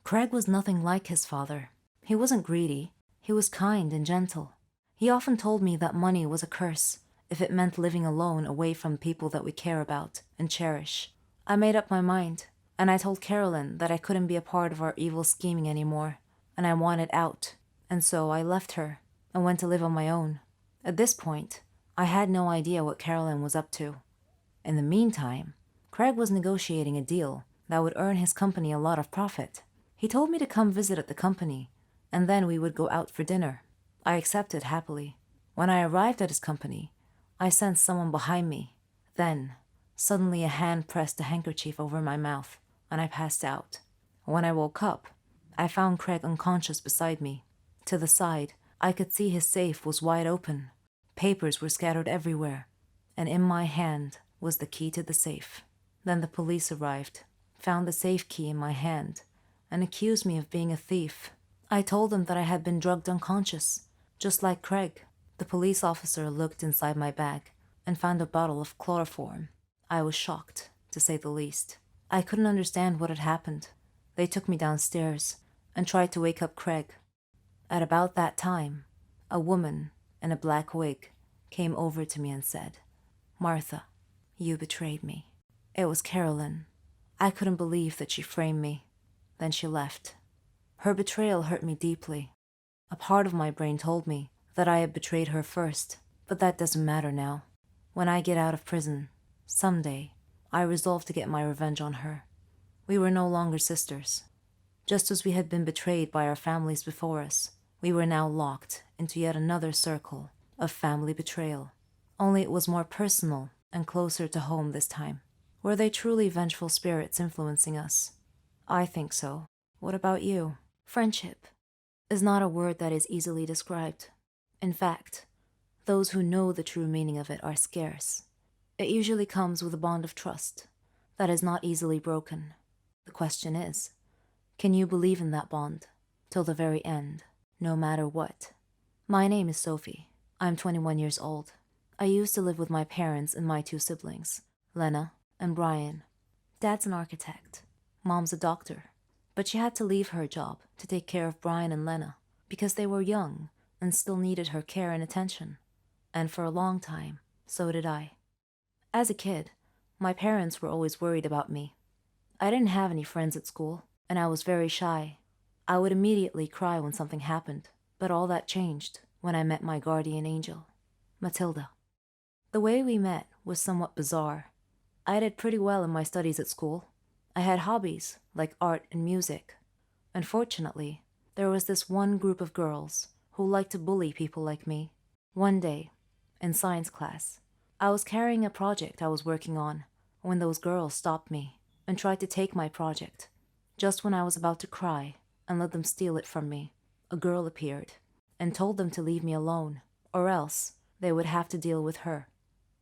Craig was nothing like his father. He wasn't greedy. He was kind and gentle. He often told me that money was a curse if it meant living alone away from people that we care about and cherish. I made up my mind, and I told Carolyn that I couldn't be a part of our evil scheming anymore, and I wanted out. And so I left her and went to live on my own. At this point, I had no idea what Carolyn was up to. In the meantime, Craig was negotiating a deal that would earn his company a lot of profit. He told me to come visit at the company, and then we would go out for dinner. I accepted happily. When I arrived at his company, I sensed someone behind me. Then, suddenly a hand pressed a handkerchief over my mouth, and I passed out. When I woke up, I found Craig unconscious beside me. To the side, I could see his safe was wide open. Papers were scattered everywhere, and in my hand was the key to the safe. Then the police arrived, found the safe key in my hand, and accused me of being a thief. I told them that I had been drugged unconscious, just like Craig. The police officer looked inside my bag and found a bottle of chloroform. I was shocked, to say the least. I couldn't understand what had happened. They took me downstairs and tried to wake up Craig. At about that time, a woman in a black wig came over to me and said, "Martha, you betrayed me." It was Carolyn. I couldn't believe that she framed me. Then she left. Her betrayal hurt me deeply. A part of my brain told me that I had betrayed her first, but that doesn't matter now. When I get out of prison, someday, I resolved to get my revenge on her. We were no longer sisters. Just as we had been betrayed by our families before us, we were now locked into yet another circle of family betrayal. Only it was more personal and closer to home this time. Were they truly vengeful spirits influencing us? I think so. What about you? Friendship is not a word that is easily described. In fact, those who know the true meaning of it are scarce. It usually comes with a bond of trust that is not easily broken. The question is, can you believe in that bond till the very end, no matter what? My name is Sophie. I'm 21 years old. I used to live with my parents and my two siblings, Lena and Brian. Dad's an architect. Mom's a doctor. But she had to leave her job to take care of Brian and Lena because they were young and still needed her care and attention. And for a long time, so did I. As a kid, my parents were always worried about me. I didn't have any friends at school, and I was very shy. I would immediately cry when something happened, but all that changed when I met my guardian angel, Matilda. The way we met was somewhat bizarre. I did pretty well in my studies at school. I had hobbies like art and music. Unfortunately, there was this one group of girls who liked to bully people like me. One day, in science class. I was carrying a project I was working on when those girls stopped me and tried to take my project. Just when I was about to cry and let them steal it from me, a girl appeared and told them to leave me alone, or else they would have to deal with her.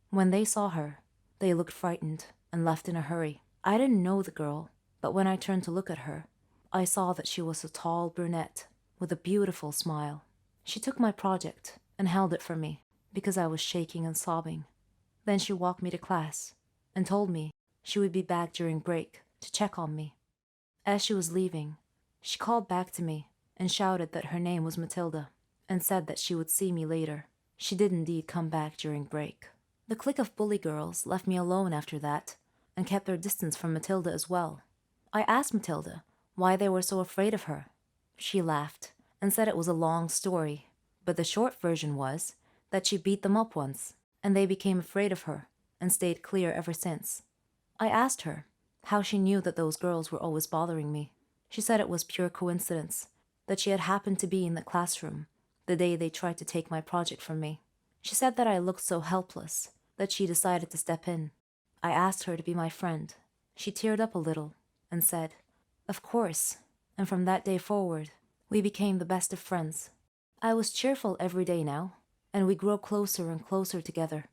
When they saw her, they looked frightened and left in a hurry. I didn't know the girl, but when I turned to look at her, I saw that she was a tall brunette with a beautiful smile. She took my project and held it for me because I was shaking and sobbing. Then she walked me to class and told me she would be back during break to check on me. As she was leaving, she called back to me and shouted that her name was Matilda and said that she would see me later. She did indeed come back during break. The clique of bully girls left me alone after that and kept their distance from Matilda as well. I asked Matilda why they were so afraid of her. She laughed and said it was a long story, but the short version was that she beat them up once and they became afraid of her and stayed clear ever since. I asked her how she knew that those girls were always bothering me. She said it was pure coincidence, that she had happened to be in the classroom the day they tried to take my project from me. She said that I looked so helpless that she decided to step in. I asked her to be my friend. She teared up a little and said, "Of course," and from that day forward, we became the best of friends. I was cheerful every day now, and we grew closer and closer together.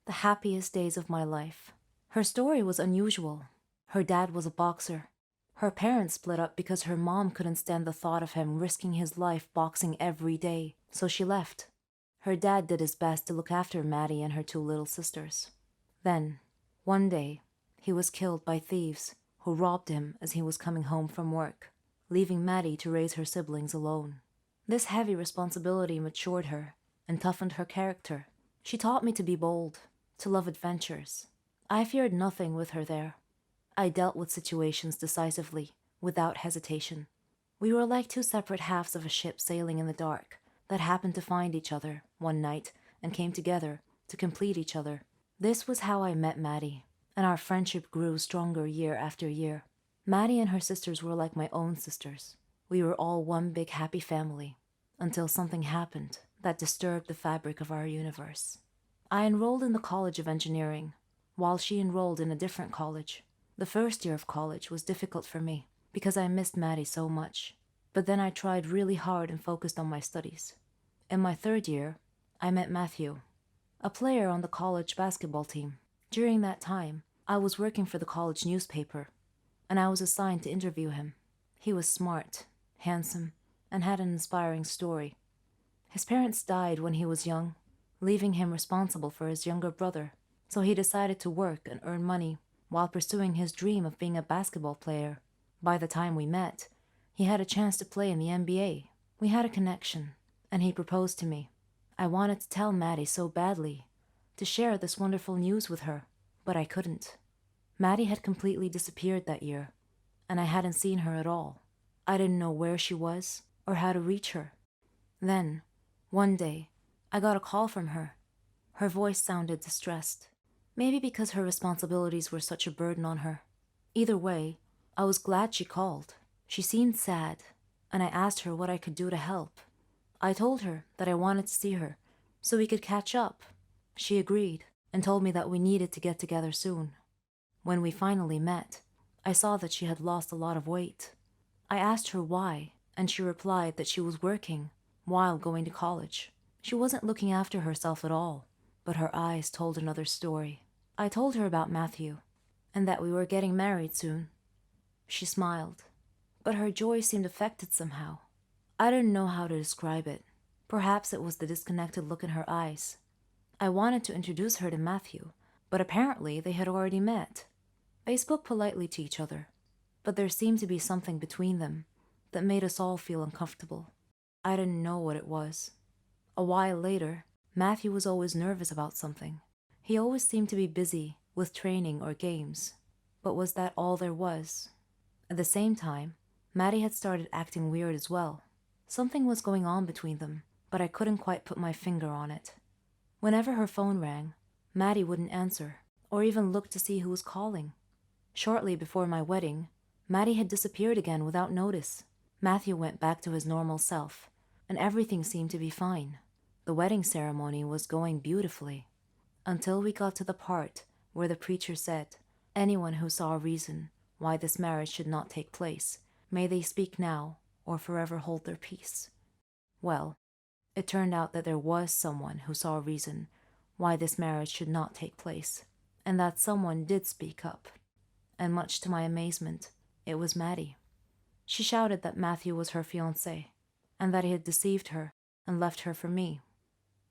The happiest days of my life. Her story was unusual. Her dad was a boxer. Her parents split up because her mom couldn't stand the thought of him risking his life boxing every day, so she left. Her dad did his best to look after Maddie and her two little sisters. Then, one day, he was killed by thieves who robbed him as he was coming home from work, leaving Maddie to raise her siblings alone. This heavy responsibility matured her and toughened her character. She taught me to be bold, to love adventures. I feared nothing with her there. I dealt with situations decisively, without hesitation. We were like two separate halves of a ship sailing in the dark that happened to find each other one night and came together to complete each other. This was how I met Maddie, and our friendship grew stronger year after year. Maddie and her sisters were like my own sisters. We were all one big happy family, until something happened that disturbed the fabric of our universe. I enrolled in the College of Engineering, while she enrolled in a different college. The first year of college was difficult for me, because I missed Maddie so much. But then I tried really hard and focused on my studies. In my third year, I met Matthew, a player on the college basketball team. During that time, I was working for the college newspaper, and I was assigned to interview him. He was smart, handsome, and had an inspiring story. His parents died when he was young, leaving him responsible for his younger brother, so he decided to work and earn money while pursuing his dream of being a basketball player. By the time we met, he had a chance to play in the NBA. We had a connection, and he proposed to me. I wanted to tell Maddie so badly, to share this wonderful news with her, but I couldn't. Maddie had completely disappeared that year, and I hadn't seen her at all. I didn't know where she was or how to reach her. Then, one day, I got a call from her. Her voice sounded distressed, maybe because her responsibilities were such a burden on her. Either way, I was glad she called. She seemed sad, and I asked her what I could do to help. I told her that I wanted to see her, so we could catch up. She agreed, and told me that we needed to get together soon. When we finally met, I saw that she had lost a lot of weight. I asked her why, and she replied that she was working while going to college. She wasn't looking after herself at all, but her eyes told another story. I told her about Matthew, and that we were getting married soon. She smiled, but her joy seemed affected somehow. I didn't know how to describe it. Perhaps it was the disconnected look in her eyes. I wanted to introduce her to Matthew, but apparently they had already met. They spoke politely to each other, but there seemed to be something between them that made us all feel uncomfortable. I didn't know what it was. A while later, Matthew was always nervous about something. He always seemed to be busy with training or games. But was that all there was? At the same time, Maddie had started acting weird as well. Something was going on between them, but I couldn't quite put my finger on it. Whenever her phone rang, Maddie wouldn't answer, or even look to see who was calling. Shortly before my wedding, Maddie had disappeared again without notice. Matthew went back to his normal self, and everything seemed to be fine. The wedding ceremony was going beautifully, until we got to the part where the preacher said, "Anyone who saw a reason why this marriage should not take place, may they speak now or forever hold their peace." Well, it turned out that there was someone who saw a reason why this marriage should not take place, and that someone did speak up. And much to my amazement, it was Maddie. She shouted that Matthew was her fiancé, and that he had deceived her and left her for me.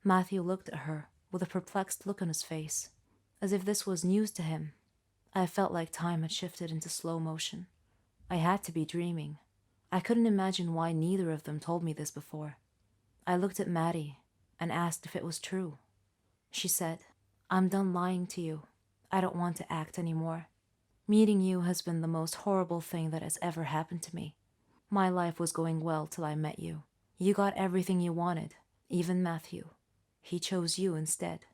Matthew looked at her with a perplexed look on his face, as if this was news to him. I felt like time had shifted into slow motion. I had to be dreaming. I couldn't imagine why neither of them told me this before. I looked at Maddie and asked if it was true. She said, "I'm done lying to you. I don't want to act anymore. Meeting you has been the most horrible thing that has ever happened to me. My life was going well till I met you. You got everything you wanted, even Matthew. He chose you instead."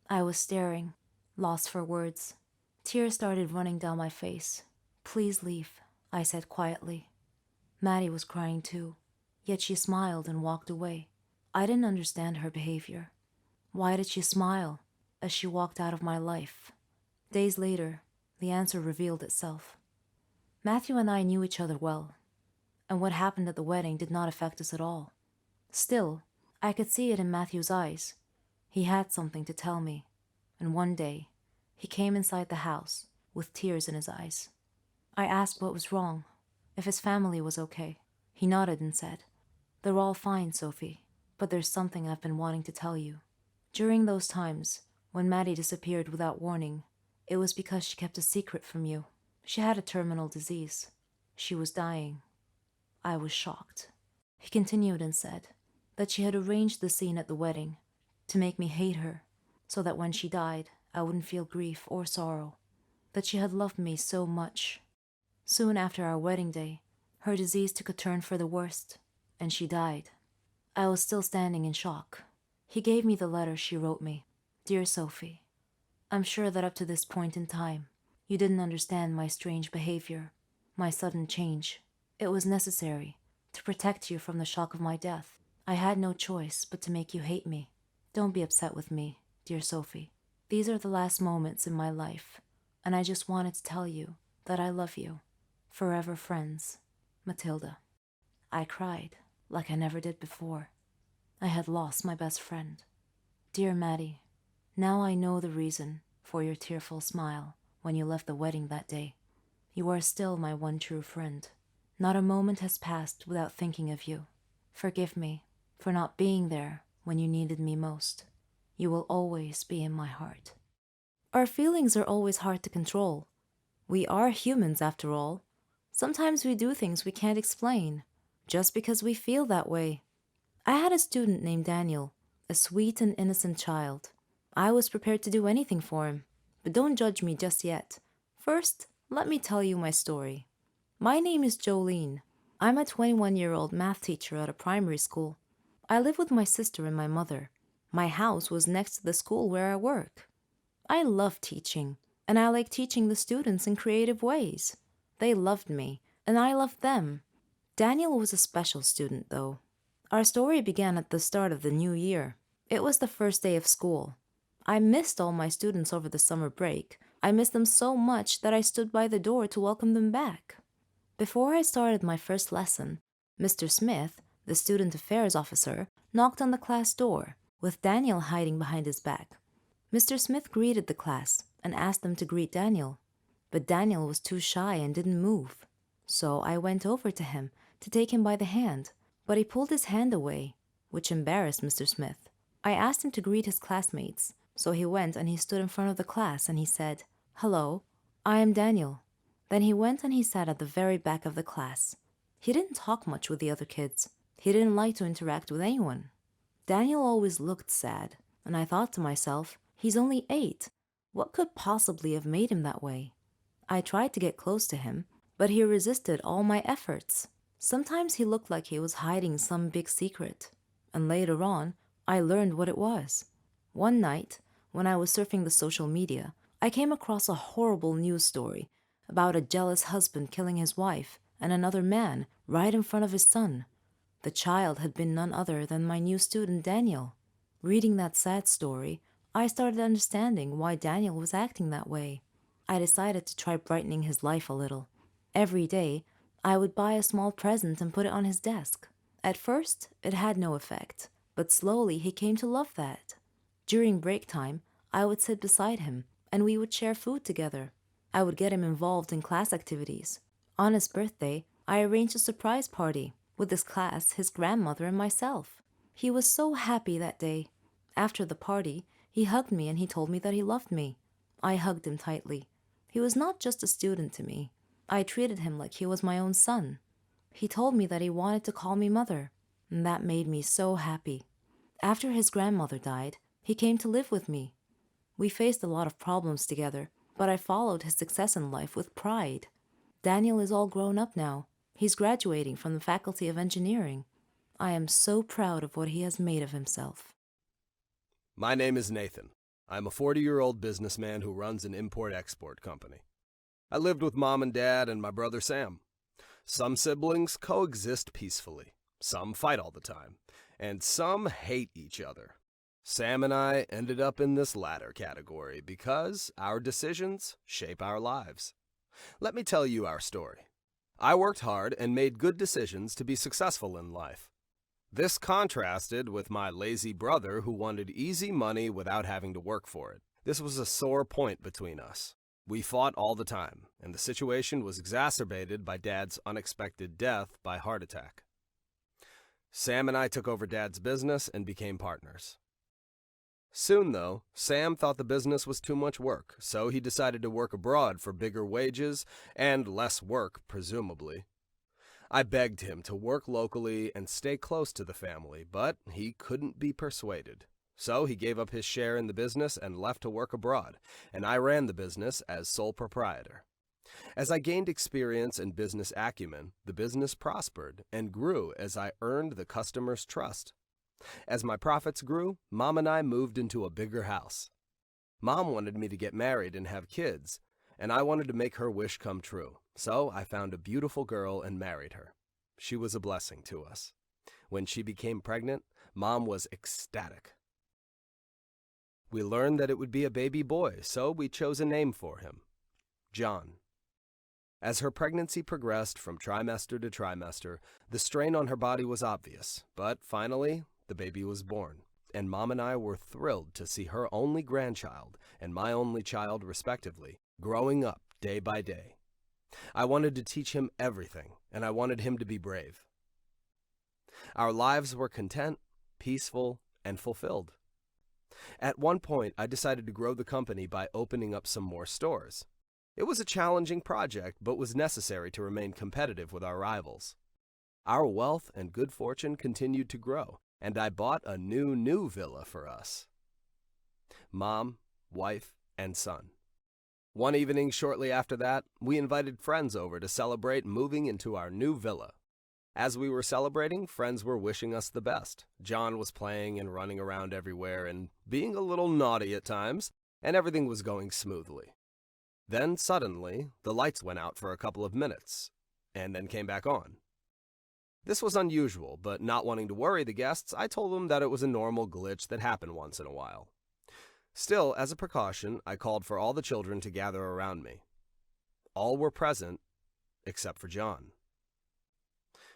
I was staring, lost for words. Tears started running down my face. "Please leave," I said quietly. Maddie was crying too, yet she smiled and walked away. I didn't understand her behavior. Why did she smile as she walked out of my life? Days later, the answer revealed itself. Matthew and I knew each other well, and what happened at the wedding did not affect us at all. Still, I could see it in Matthew's eyes. He had something to tell me, and one day, he came inside the house with tears in his eyes. I asked what was wrong, if his family was okay. He nodded and said, "They're all fine, Sophie, but there's something I've been wanting to tell you." During those times, when Maddie disappeared without warning, it was because she kept a secret from you. She had a terminal disease. She was dying. I was shocked. He continued and said that she had arranged the scene at the wedding to make me hate her, so that when she died, I wouldn't feel grief or sorrow. That she had loved me so much. Soon after our wedding day, her disease took a turn for the worst, and she died. I was still standing in shock. He gave me the letter she wrote me. "Dear Sophie, I'm sure that up to this point in time, you didn't understand my strange behavior, my sudden change. It was necessary to protect you from the shock of my death. I had no choice but to make you hate me. Don't be upset with me, dear Sophie. These are the last moments in my life, and I just wanted to tell you that I love you. Forever friends, Matilda." I cried like I never did before. I had lost my best friend. Dear Maddie, now I know the reason for your tearful smile when you left the wedding that day. You are still my one true friend. Not a moment has passed without thinking of you. Forgive me for not being there when you needed me most. You will always be in my heart. Our feelings are always hard to control. We are humans after all. Sometimes we do things we can't explain, just because we feel that way. I had a student named Daniel, a sweet and innocent child. I was prepared to do anything for him, but don't judge me just yet. First, let me tell you my story. My name is Jolene. I'm a 21-year-old math teacher at a primary school. I live with my sister and my mother. My house was next to the school where I work. I love teaching, and I like teaching the students in creative ways. They loved me, and I loved them. Daniel was a special student, though. Our story began at the start of the new year. It was the first day of school. I missed all my students over the summer break. I missed them so much that I stood by the door to welcome them back. Before I started my first lesson, Mr. Smith, the student affairs officer, knocked on the class door, with Daniel hiding behind his back. Mr. Smith greeted the class and asked them to greet Daniel, but Daniel was too shy and didn't move. So I went over to him to take him by the hand, but he pulled his hand away, which embarrassed Mr. Smith. I asked him to greet his classmates, so he went and he stood in front of the class and he said, "Hello, I am Daniel." Then he went and he sat at the very back of the class. He didn't talk much with the other kids. He didn't like to interact with anyone. Daniel always looked sad, and I thought to myself, he's only 8. What could possibly have made him that way? I tried to get close to him, but he resisted all my efforts. Sometimes he looked like he was hiding some big secret, and later on, I learned what it was. One night, when I was surfing the social media, I came across a horrible news story about a jealous husband killing his wife and another man right in front of his son. The child had been none other than my new student Daniel. Reading that sad story, I started understanding why Daniel was acting that way. I decided to try brightening his life a little. Every day, I would buy a small present and put it on his desk. At first, it had no effect, but slowly he came to love that. During break time, I would sit beside him and we would share food together. I would get him involved in class activities. On his birthday, I arranged a surprise party with his class, his grandmother, and myself. He was so happy that day. After the party, he hugged me and he told me that he loved me. I hugged him tightly. He was not just a student to me. I treated him like he was my own son. He told me that he wanted to call me mother, and that made me so happy. After his grandmother died, he came to live with me. We faced a lot of problems together, but I followed his success in life with pride. Daniel is all grown up now. He's graduating from the Faculty of Engineering. I am so proud of what he has made of himself. My name is Nathan. I'm a 40-year-old businessman who runs an import-export company. I lived with Mom and Dad and my brother Sam. Some siblings coexist peacefully, some fight all the time, and some hate each other. Sam and I ended up in this latter category because our decisions shape our lives. Let me tell you our story. I worked hard and made good decisions to be successful in life. This contrasted with my lazy brother who wanted easy money without having to work for it. This was a sore point between us. We fought all the time, and the situation was exacerbated by Dad's unexpected death by heart attack. Sam and I took over Dad's business and became partners. Soon, though, Sam thought the business was too much work, so he decided to work abroad for bigger wages and less work, presumably. I begged him to work locally and stay close to the family, but he couldn't be persuaded. So he gave up his share in the business and left to work abroad, and I ran the business as sole proprietor. As I gained experience and business acumen, the business prospered and grew as I earned the customer's trust. As my profits grew, Mom and I moved into a bigger house. Mom wanted me to get married and have kids, and I wanted to make her wish come true. So I found a beautiful girl and married her. She was a blessing to us. When she became pregnant, Mom was ecstatic. We learned that it would be a baby boy, so we chose a name for him, John. As her pregnancy progressed from trimester to trimester, the strain on her body was obvious, but finally, the baby was born, and Mom and I were thrilled to see her only grandchild and my only child, respectively, growing up day by day. I wanted to teach him everything, and I wanted him to be brave. Our lives were content, peaceful, and fulfilled. At one point, I decided to grow the company by opening up some more stores. It was a challenging project, but was necessary to remain competitive with our rivals. Our wealth and good fortune continued to grow, and I bought a new villa for us. Mom, wife, and son. One evening shortly after that, we invited friends over to celebrate moving into our new villa. As we were celebrating, friends were wishing us the best. John was playing and running around everywhere and being a little naughty at times, and everything was going smoothly. Then suddenly, the lights went out for a couple of minutes, and then came back on. This was unusual, but not wanting to worry the guests, I told them that it was a normal glitch that happened once in a while. Still, as a precaution, I called for all the children to gather around me. All were present, except for John.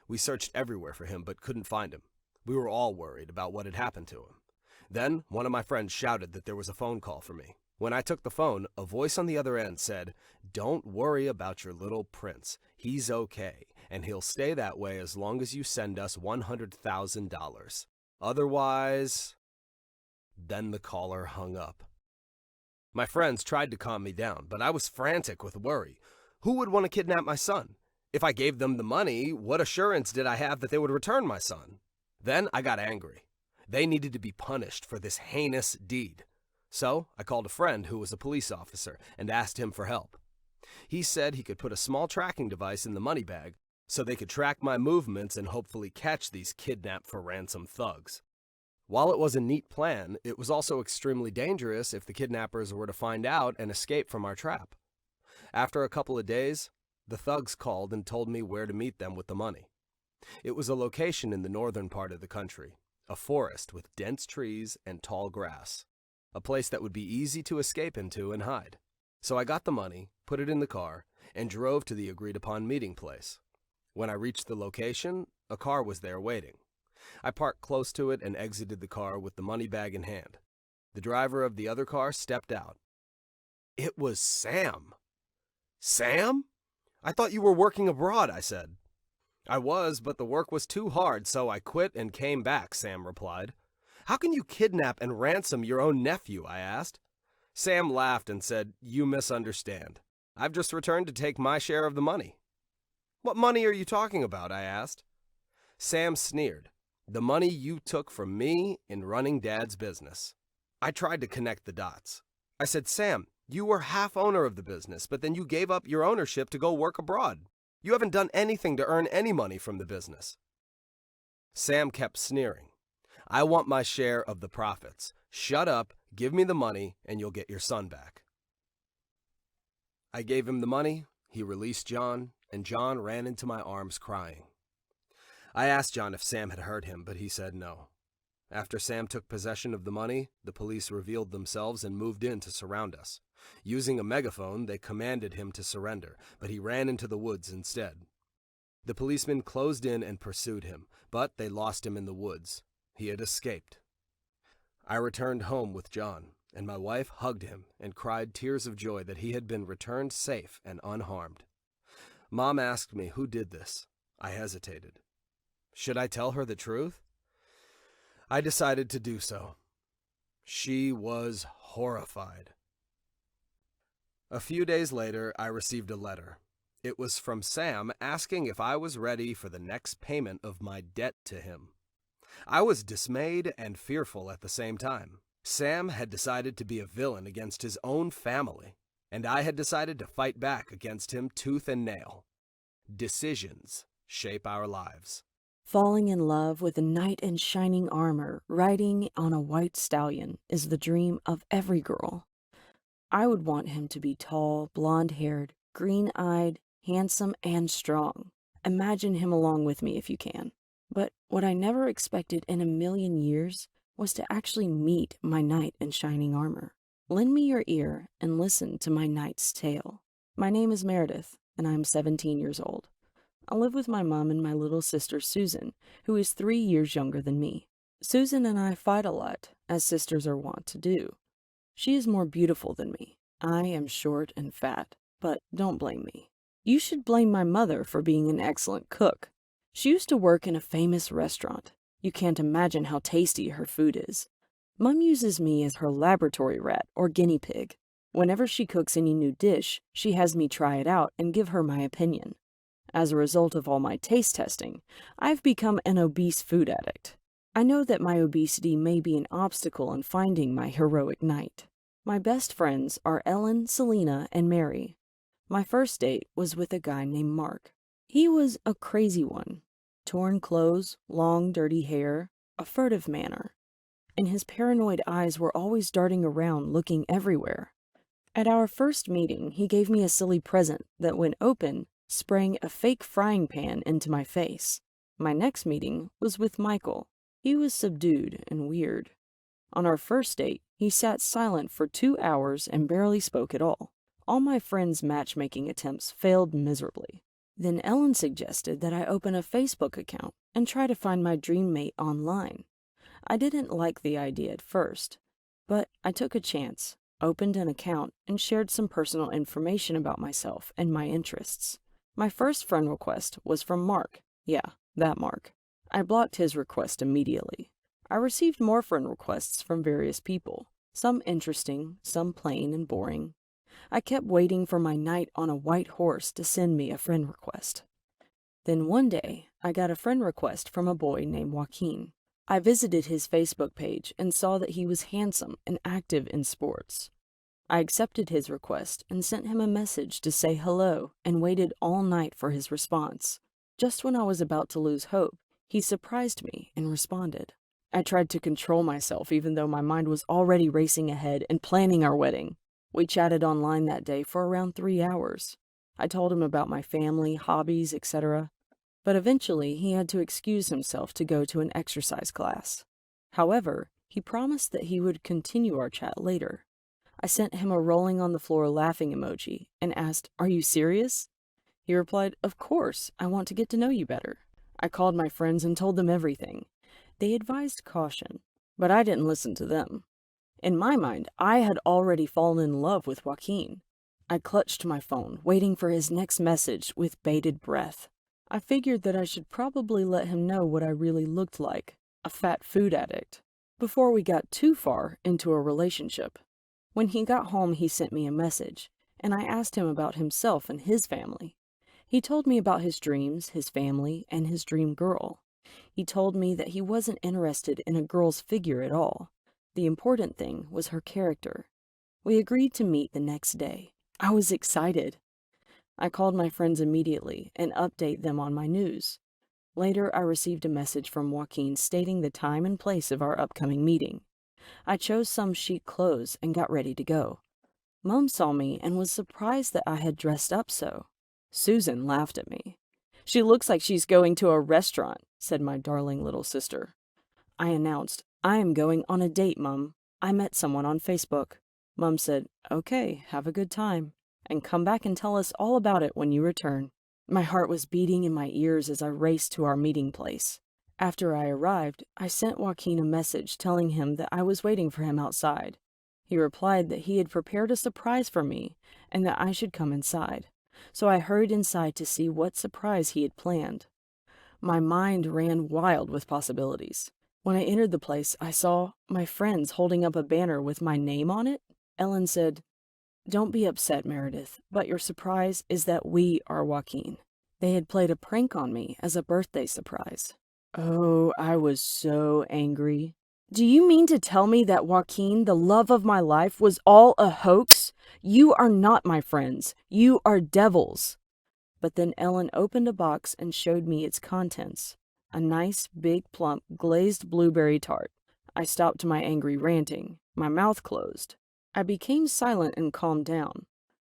We searched everywhere for him, but couldn't find him. We were all worried about what had happened to him. Then, one of my friends shouted that there was a phone call for me. When I took the phone, a voice on the other end said, "Don't worry about your little prince. He's okay, and he'll stay that way as long as you send us $100,000. Otherwise..." Then the caller hung up. My friends tried to calm me down, but I was frantic with worry. Who would want to kidnap my son? If I gave them the money, what assurance did I have that they would return my son? Then I got angry. They needed to be punished for this heinous deed. So I called a friend who was a police officer and asked him for help. He said he could put a small tracking device in the money bag so they could track my movements and hopefully catch these kidnapped for ransom thugs. While it was a neat plan, it was also extremely dangerous if the kidnappers were to find out and escape from our trap. After a couple of days, the thugs called and told me where to meet them with the money. It was a location in the northern part of the country. a forest with dense trees and tall grass, a place that would be easy to escape into and hide. So I got the money, put it in the car, and drove to the agreed-upon meeting place. When I reached the location, a car was there waiting. I parked close to it and exited the car with the money bag in hand. The driver of the other car stepped out. It was Sam. Sam? I thought you were working abroad, I said. I was, but the work was too hard, so I quit and came back, Sam replied. How can you kidnap and ransom your own nephew, I asked. Sam laughed and said, You misunderstand. I've just returned to take my share of the money. What money are you talking about, I asked. Sam sneered. The money you took from me in running Dad's business. I tried to connect the dots. I said, Sam, you were half owner of the business, but then you gave up your ownership to go work abroad. You haven't done anything to earn any money from the business. Sam kept sneering. I want my share of the profits. Shut up, give me the money, and you'll get your son back. I gave him the money, he released John, and John ran into my arms crying. I asked John if Sam had hurt him, but he said no. After Sam took possession of the money, the police revealed themselves and moved in to surround us. Using a megaphone, they commanded him to surrender, but he ran into the woods instead. The policemen closed in and pursued him, but they lost him in the woods. He had escaped. I returned home with John, and my wife hugged him and cried tears of joy that he had been returned safe and unharmed. Mom asked me who did this. I hesitated. Should I tell her the truth? I decided to do so. She was horrified. A few days later, I received a letter. It was from Sam asking if I was ready for the next payment of my debt to him. I was dismayed and fearful at the same time. Sam had decided to be a villain against his own family, and I had decided to fight back against him tooth and nail. Decisions shape our lives. Falling in love with a knight in shining armor riding on a white stallion is the dream of every girl. I would want him to be tall, blonde-haired, green-eyed, handsome, and strong. Imagine him along with me if you can. But what I never expected in a million years was to actually meet my knight in shining armor. Lend me your ear and listen to my knight's tale. My name is Meredith, and I am 17 years old. I live with my mom and my little sister Susan, who is 3 years younger than me. Susan and I fight a lot, as sisters are wont to do. She is more beautiful than me. I am short and fat, but don't blame me. You should blame my mother for being an excellent cook. She used to work in a famous restaurant. You can't imagine how tasty her food is. Mom uses me as her laboratory rat or guinea pig. Whenever she cooks any new dish, she has me try it out and give her my opinion. As a result of all my taste testing, I've become an obese food addict. I know that my obesity may be an obstacle in finding my heroic knight. My best friends are Ellen, Selena, and Mary. My first date was with a guy named Mark. He was a crazy one. Torn clothes, long, dirty hair, a furtive manner. And his paranoid eyes were always darting around, looking everywhere. At our first meeting, he gave me a silly present that, when open, sprang a fake frying pan into my face. My next meeting was with Michael. He was subdued and weird. On our first date, he sat silent for 2 hours and barely spoke at all. All my friends' matchmaking attempts failed miserably. Then Ellen suggested that I open a Facebook account and try to find my dream mate online. I didn't like the idea at first, but I took a chance, opened an account, and shared some personal information about myself and my interests. My first friend request was from Mark. Yeah, that Mark. I blocked his request immediately. I received more friend requests from various people, some interesting, some plain and boring. I kept waiting for my knight on a white horse to send me a friend request. Then one day, I got a friend request from a boy named Joaquin. I visited his Facebook page and saw that he was handsome and active in sports. I accepted his request and sent him a message to say hello and waited all night for his response. Just when I was about to lose hope, he surprised me and responded. I tried to control myself even though my mind was already racing ahead and planning our wedding. We chatted online that day for around 3 hours. I told him about my family, hobbies, etc. But eventually he had to excuse himself to go to an exercise class. However, he promised that he would continue our chat later. I sent him a rolling on the floor laughing emoji and asked, "Are you serious?" He replied, "Of course, I want to get to know you better." I called my friends and told them everything. They advised caution, but I didn't listen to them. In my mind, I had already fallen in love with Joaquin. I clutched my phone, waiting for his next message with bated breath. I figured that I should probably let him know what I really looked like, a fat food addict, before we got too far into a relationship. When he got home, he sent me a message, and I asked him about himself and his family. He told me about his dreams, his family, and his dream girl. He told me that he wasn't interested in a girl's figure at all. The important thing was her character. We agreed to meet the next day. I was excited. I called my friends immediately and updated them on my news. Later, I received a message from Joaquin stating the time and place of our upcoming meeting. I chose some chic clothes and got ready to go. Mom saw me and was surprised that I had dressed up so. Susan laughed at me. "She looks like she's going to a restaurant," said my darling little sister. I announced, "I am going on a date, Mum. I met someone on Facebook." Mum said, "Okay, have a good time, and come back and tell us all about it when you return." My heart was beating in my ears as I raced to our meeting place. After I arrived, I sent Joaquin a message telling him that I was waiting for him outside. He replied that he had prepared a surprise for me and that I should come inside. So I hurried inside to see what surprise he had planned. My mind ran wild with possibilities. When I entered the place, I saw my friends holding up a banner with my name on it. Ellen said, "Don't be upset, Meredith, but your surprise is that we are Joaquin." They had played a prank on me as a birthday surprise. Oh, I was so angry. "Do you mean to tell me that Joaquin, the love of my life, was all a hoax? You are not my friends. You are devils." But then Ellen opened a box and showed me its contents. A nice, big, plump, glazed blueberry tart. I stopped my angry ranting. My mouth closed. I became silent and calmed down.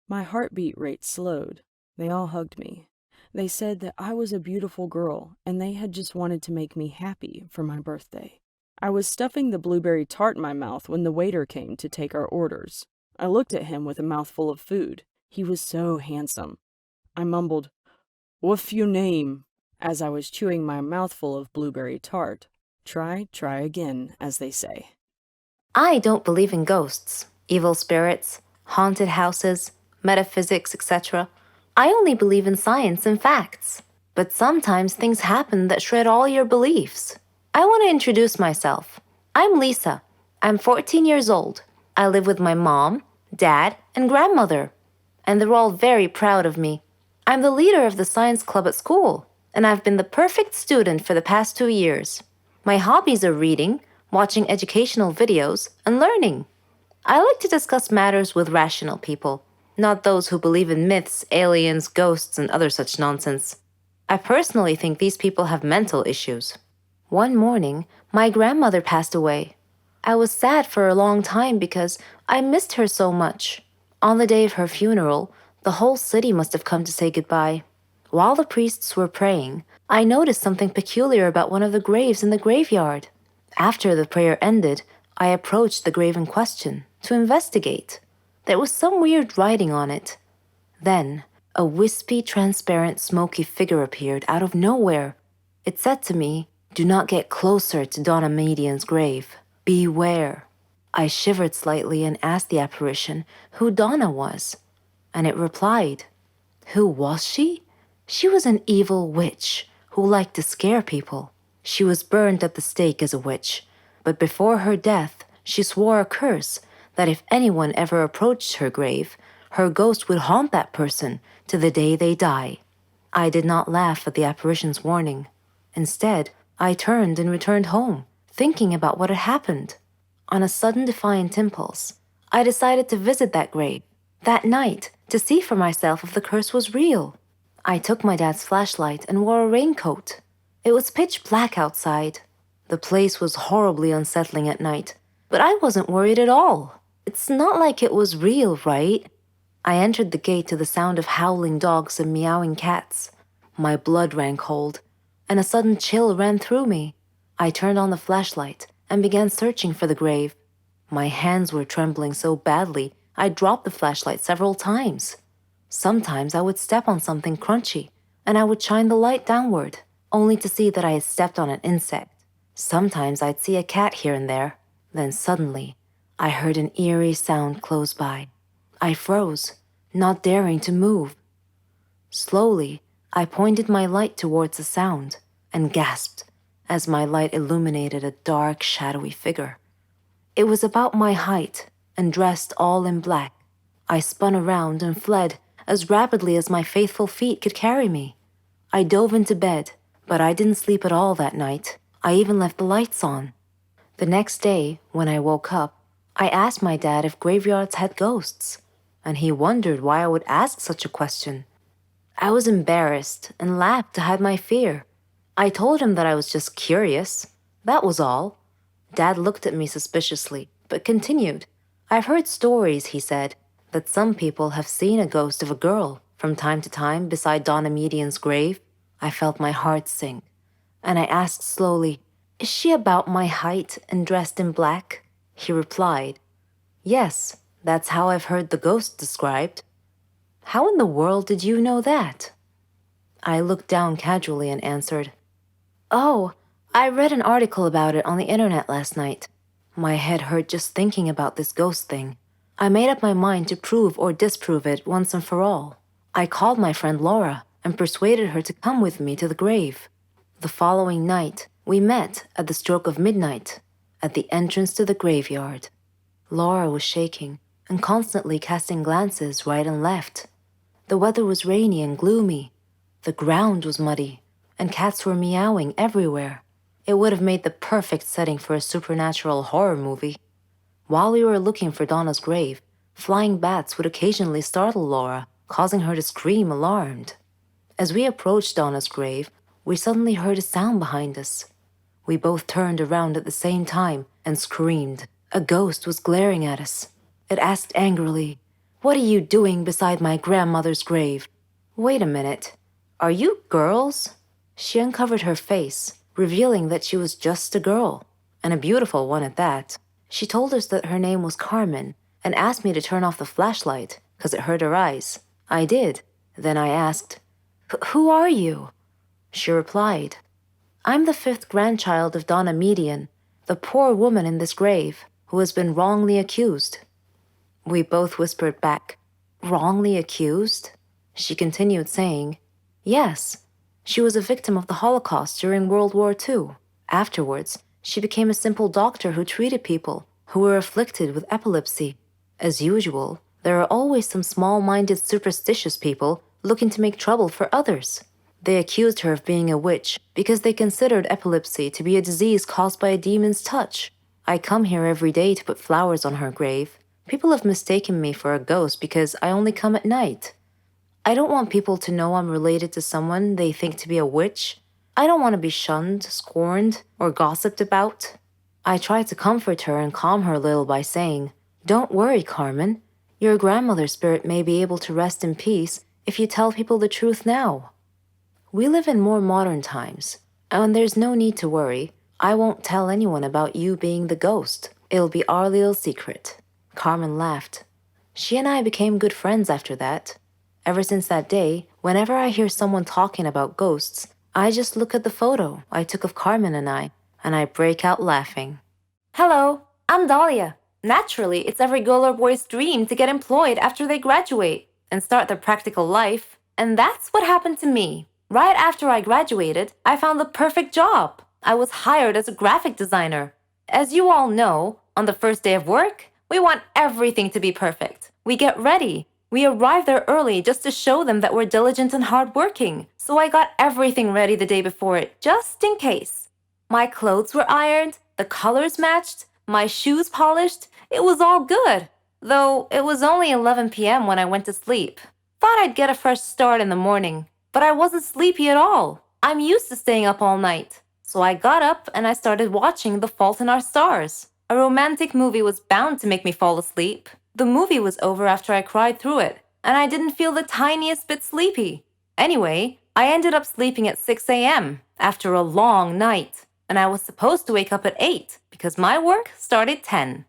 My heartbeat rate slowed. They all hugged me. They said that I was a beautiful girl, and they had just wanted to make me happy for my birthday. I was stuffing the blueberry tart in my mouth when the waiter came to take our orders. I looked at him with a mouthful of food. He was so handsome. I mumbled, "What's your name?" as I was chewing my mouthful of blueberry tart. Try again, as they say. I don't believe in ghosts, evil spirits, haunted houses, metaphysics, etc. I only believe in science and facts. But sometimes things happen that shred all your beliefs. I want to introduce myself. I'm Lisa. I'm 14 years old. I live with my mom, dad, and grandmother. And they're all very proud of me. I'm the leader of the science club at school, and I've been the perfect student for the past 2 years. My hobbies are reading, watching educational videos, and learning. I like to discuss matters with rational people, not those who believe in myths, aliens, ghosts, and other such nonsense. I personally think these people have mental issues. One morning, my grandmother passed away. I was sad for a long time because I missed her so much. On the day of her funeral, the whole city must have come to say goodbye. While the priests were praying, I noticed something peculiar about one of the graves in the graveyard. After the prayer ended, I approached the grave in question to investigate. There was some weird writing on it. Then, a wispy, transparent, smoky figure appeared out of nowhere. It said to me, "Do not get closer to Donna Median's grave. Beware." I shivered slightly and asked the apparition who Donna was. And it replied, "Who was she? She was an evil witch who liked to scare people. She was burned at the stake as a witch, but before her death, she swore a curse that if anyone ever approached her grave, her ghost would haunt that person to the day they die." I did not laugh at the apparition's warning. Instead, I turned and returned home, thinking about what had happened. On a sudden defiant impulse, I decided to visit that grave that night to see for myself if the curse was real. I took my dad's flashlight and wore a raincoat. It was pitch black outside. The place was horribly unsettling at night, but I wasn't worried at all. It's not like it was real, right? I entered the gate to the sound of howling dogs and meowing cats. My blood ran cold, and a sudden chill ran through me. I turned on the flashlight and began searching for the grave. My hands were trembling so badly, I dropped the flashlight several times. Sometimes I would step on something crunchy, and I would shine the light downward, only to see that I had stepped on an insect. Sometimes I'd see a cat here and there. Then suddenly, I heard an eerie sound close by. I froze, not daring to move. Slowly, I pointed my light towards the sound and gasped as my light illuminated a dark, shadowy figure. It was about my height and dressed all in black. I spun around and fled as rapidly as my faithful feet could carry me. I dove into bed, but I didn't sleep at all that night. I even left the lights on. The next day, when I woke up, I asked my dad if graveyards had ghosts, and he wondered why I would ask such a question. I was embarrassed and laughed to hide my fear. I told him that I was just curious. That was all. Dad looked at me suspiciously, but continued. I've heard stories, he said, that some people have seen a ghost of a girl from time to time beside Donna Median's grave. I felt my heart sink, and I asked slowly, "Is she about my height and dressed in black?" He replied, "Yes, that's how I've heard the ghost described." "How in the world did you know that?" I looked down casually and answered, "Oh, I read an article about it on the internet last night." My head hurt just thinking about this ghost thing. I made up my mind to prove or disprove it once and for all. I called my friend Laura and persuaded her to come with me to the grave. The following night, we met at the stroke of midnight at the entrance to the graveyard. Laura was shaking and constantly casting glances right and left. The weather was rainy and gloomy. The ground was muddy, and cats were meowing everywhere. It would have made the perfect setting for a supernatural horror movie. While we were looking for Donna's grave, flying bats would occasionally startle Laura, causing her to scream alarmed. As we approached Donna's grave, we suddenly heard a sound behind us. We both turned around at the same time and screamed. A ghost was glaring at us. It asked angrily, "What are you doing beside my grandmother's grave?" "Wait a minute. Are you girls?" She uncovered her face, revealing that she was just a girl, and a beautiful one at that. She told us that her name was Carmen and asked me to turn off the flashlight because it hurt her eyes. I did. Then I asked, "Who are you?" She replied, "I'm the 5th grandchild of Donna Median, the poor woman in this grave who has been wrongly accused." We both whispered back, "Wrongly accused?" She continued saying, "Yes, she was a victim of the Holocaust during World War II. Afterwards, she became a simple doctor who treated people who were afflicted with epilepsy. As usual, there are always some small-minded, superstitious people looking to make trouble for others. They accused her of being a witch because they considered epilepsy to be a disease caused by a demon's touch. I come here every day to put flowers on her grave. People have mistaken me for a ghost because I only come at night. I don't want people to know I'm related to someone they think to be a witch. I don't want to be shunned, scorned, or gossiped about." I tried to comfort her and calm her a little by saying, "Don't worry, Carmen. Your grandmother's spirit may be able to rest in peace if you tell people the truth now. We live in more modern times, and there's no need to worry. I won't tell anyone about you being the ghost. It'll be our little secret." Carmen laughed. She and I became good friends after that. Ever since that day, whenever I hear someone talking about ghosts, I just look at the photo I took of Carmen and I break out laughing. Hello, I'm Dahlia. Naturally, it's every girl or boy's dream to get employed after they graduate and start their practical life. And that's what happened to me. Right after I graduated, I found the perfect job. I was hired as a graphic designer. As you all know, on the first day of work, we want everything to be perfect. We get ready. We arrive there early just to show them that we're diligent and hardworking. So I got everything ready the day before it, just in case. My clothes were ironed, the colors matched, my shoes polished. It was all good. Though it was only 11 p.m. when I went to sleep. Thought I'd get a fresh start in the morning. But I wasn't sleepy at all. I'm used to staying up all night. So I got up and I started watching The Fault in Our Stars. A romantic movie was bound to make me fall asleep. The movie was over after I cried through it, and I didn't feel the tiniest bit sleepy. Anyway, I ended up sleeping at 6 a.m. after a long night. and I was supposed to wake up at 8 because my work started 10.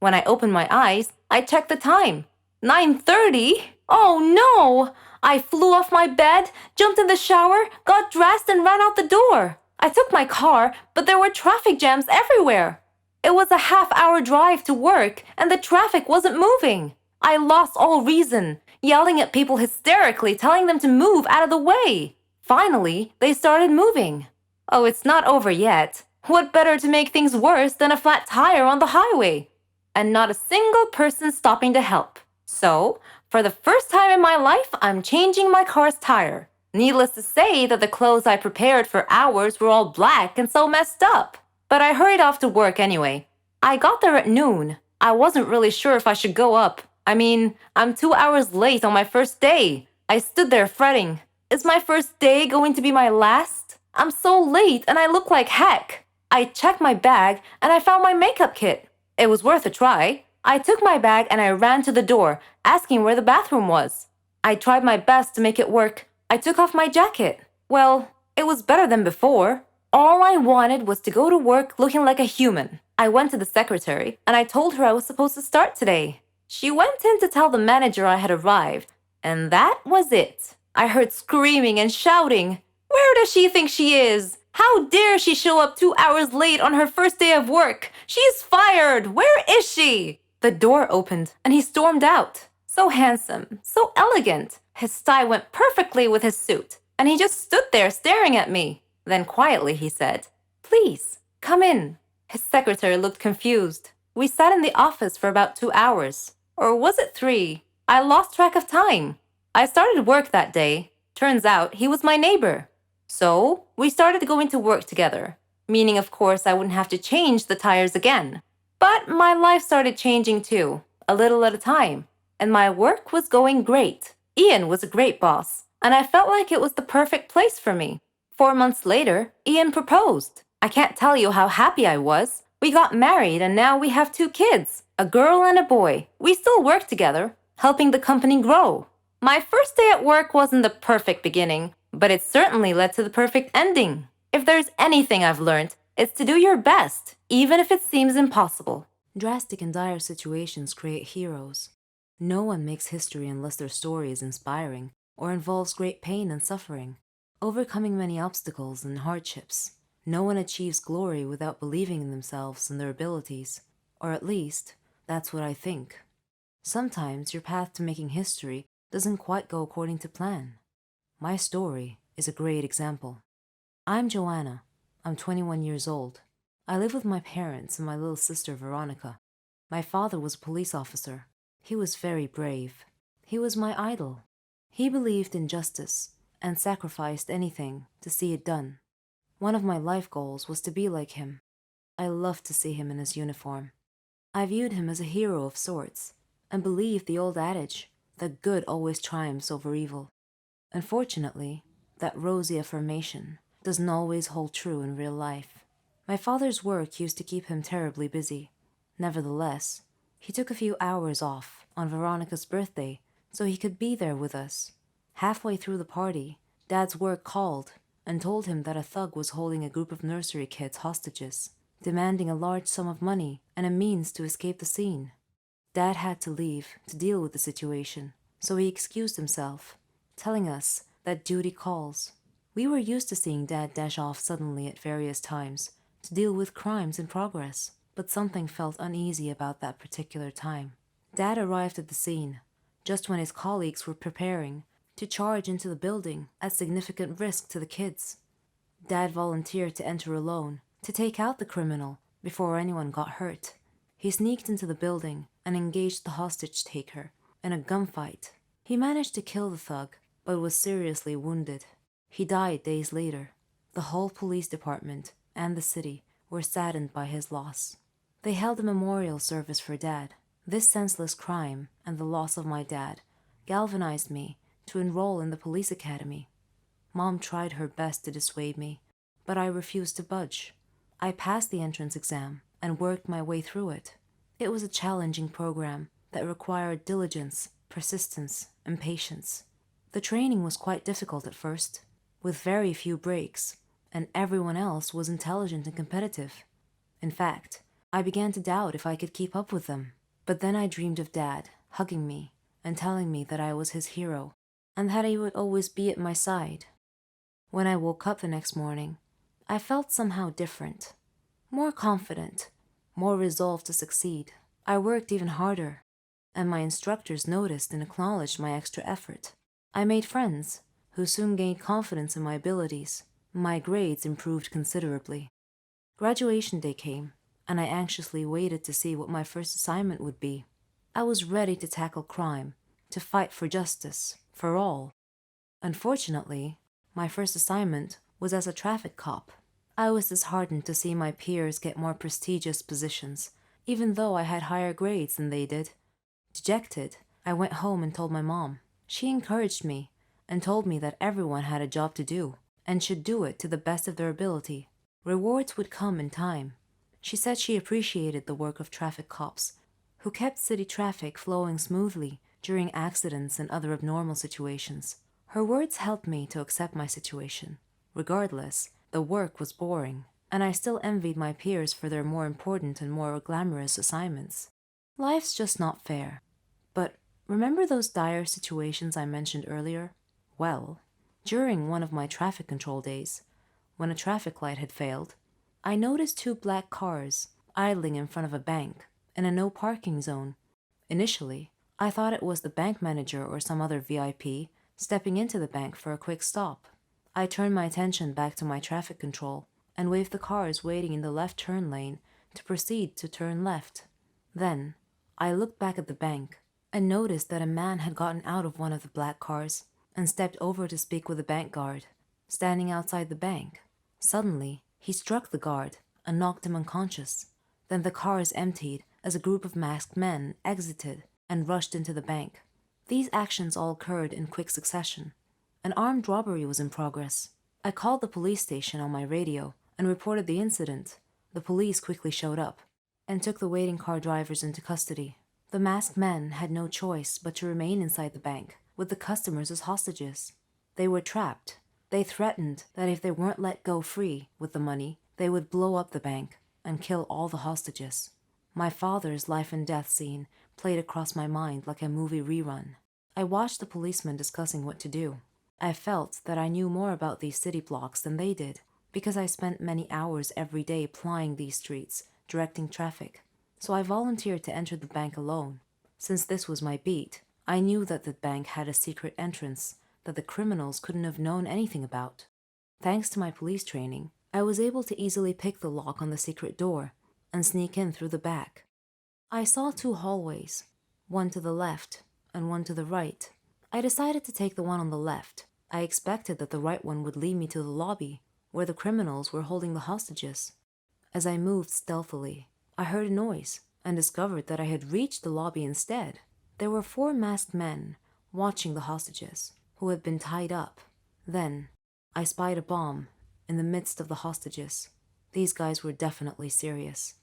When I opened my eyes, I checked the time. 9:30? Oh no! I flew off my bed, jumped in the shower, got dressed, and ran out the door. I took my car, but there were traffic jams everywhere. It was a half-hour drive to work, and the traffic wasn't moving. I lost all reason, yelling at people hysterically, telling them to move out of the way. Finally, they started moving. Oh, it's not over yet. What better to make things worse than a flat tire on the highway? And not a single person stopping to help. So, for the first time in my life, I'm changing my car's tire. Needless to say that the clothes I prepared for hours were all black and so messed up. But I hurried off to work anyway. I got there at noon. I wasn't really sure if I should go up. I mean, I'm 2 hours late on my first day. I stood there fretting. Is my first day going to be my last? I'm so late and I look like heck. I checked my bag and I found my makeup kit. It was worth a try. I took my bag and I ran to the door, asking where the bathroom was. I tried my best to make it work. I took off my jacket. Well, it was better than before. All I wanted was to go to work looking like a human. I went to the secretary and I told her I was supposed to start today. She went in to tell the manager I had arrived, and that was it. I heard screaming and shouting. Where does she think she is? How dare she show up 2 hours late on her first day of work? She's fired! Where is she? The door opened and he stormed out. So handsome, so elegant. His tie went perfectly with his suit, and he just stood there staring at me. Then quietly he said, "Please, come in." His secretary looked confused. We sat in the office for about 2 hours. Or was it 3? I lost track of time. I started work that day. Turns out he was my neighbor. So we started going to work together, meaning of course I wouldn't have to change the tires again. But my life started changing too, a little at a time, and my work was going great. Ian was a great boss, and I felt like it was the perfect place for me. 4 months later, Ian proposed. I can't tell you how happy I was. We got married and now we have 2 kids, a girl and a boy. We still work together, helping the company grow. My first day at work wasn't the perfect beginning, but it certainly led to the perfect ending. If there's anything I've learned, it's to do your best, even if it seems impossible. Drastic and dire situations create heroes. No one makes history unless their story is inspiring or involves great pain and suffering, overcoming many obstacles and hardships. No one achieves glory without believing in themselves and their abilities, or at least, that's what I think. Sometimes your path to making history doesn't quite go according to plan. My story is a great example. I'm Joanna. I'm 21 years old. I live with my parents and my little sister Veronica. My father was a police officer. He was very brave. He was my idol. He believed in justice and sacrificed anything to see it done. One of my life goals was to be like him. I loved to see him in his uniform. I viewed him as a hero of sorts and believed the old adage that good always triumphs over evil. Unfortunately, that rosy affirmation doesn't always hold true in real life. My father's work used to keep him terribly busy. Nevertheless, he took a few hours off on Veronica's birthday so he could be there with us. Halfway through the party, Dad's work called and told him that a thug was holding a group of nursery kids hostages, demanding a large sum of money and a means to escape the scene. Dad had to leave to deal with the situation, so he excused himself, telling us that duty calls. We were used to seeing Dad dash off suddenly at various times to deal with crimes in progress, but something felt uneasy about that particular time. Dad arrived at the scene just when his colleagues were preparing to charge into the building at significant risk to the kids. Dad volunteered to enter alone to take out the criminal before anyone got hurt. He sneaked into the building and engaged the hostage taker in a gunfight. He managed to kill the thug, but was seriously wounded. He died days later. The whole police department and the city were saddened by his loss. They held a memorial service for Dad. This senseless crime and the loss of my dad galvanized me to enroll in the police academy. Mom tried her best to dissuade me, but I refused to budge. I passed the entrance exam and worked my way through it. It was a challenging program that required diligence, persistence, and patience. The training was quite difficult at first, with very few breaks, and everyone else was intelligent and competitive. In fact, I began to doubt if I could keep up with them. But then I dreamed of Dad hugging me and telling me that I was his hero and that he would always be at my side. When I woke up the next morning, I felt somehow different, more confident, more resolved to succeed. I worked even harder, and my instructors noticed and acknowledged my extra effort. I made friends who soon gained confidence in my abilities. My grades improved considerably. Graduation day came, and I anxiously waited to see what my first assignment would be. I was ready to tackle crime, to fight for justice, for all. Unfortunately, my first assignment was as a traffic cop. I was disheartened to see my peers get more prestigious positions, even though I had higher grades than they did. Dejected, I went home and told my mom. She encouraged me and told me that everyone had a job to do and should do it to the best of their ability. Rewards would come in time. She said she appreciated the work of traffic cops, who kept city traffic flowing smoothly during accidents and other abnormal situations. Her words helped me to accept my situation. Regardless, the work was boring, and I still envied my peers for their more important and more glamorous assignments. Life's just not fair. But remember those dire situations I mentioned earlier? Well, during one of my traffic control days, when a traffic light had failed, I noticed two black cars idling in front of a bank in a no parking zone. Initially, I thought it was the bank manager or some other VIP stepping into the bank for a quick stop. I turned my attention back to my traffic control and waved the cars waiting in the left turn lane to proceed to turn left. Then, I looked back at the bank and noticed that a man had gotten out of one of the black cars and stepped over to speak with a bank guard, standing outside the bank. Suddenly, he struck the guard and knocked him unconscious. Then the cars emptied as a group of masked men exited and rushed into the bank. These actions all occurred in quick succession. An armed robbery was in progress. I called the police station on my radio and reported the incident. The police quickly showed up and took the waiting car drivers into custody. The masked men had no choice but to remain inside the bank with the customers as hostages. They were trapped. They threatened that if they weren't let go free with the money, they would blow up the bank and kill all the hostages. My father's life and death scene played across my mind like a movie rerun. I watched the policemen discussing what to do. I felt that I knew more about these city blocks than they did, because I spent many hours every day plying these streets, directing traffic. So I volunteered to enter the bank alone. Since this was my beat, I knew that the bank had a secret entrance that the criminals couldn't have known anything about. Thanks to my police training, I was able to easily pick the lock on the secret door and sneak in through the back. I saw two hallways, one to the left and one to the right. I decided to take the one on the left. I expected that the right one would lead me to the lobby, where the criminals were holding the hostages. As I moved stealthily, I heard a noise and discovered that I had reached the lobby instead. There were 4 masked men watching the hostages, who had been tied up. Then, I spied a bomb in the midst of the hostages. These guys were definitely serious.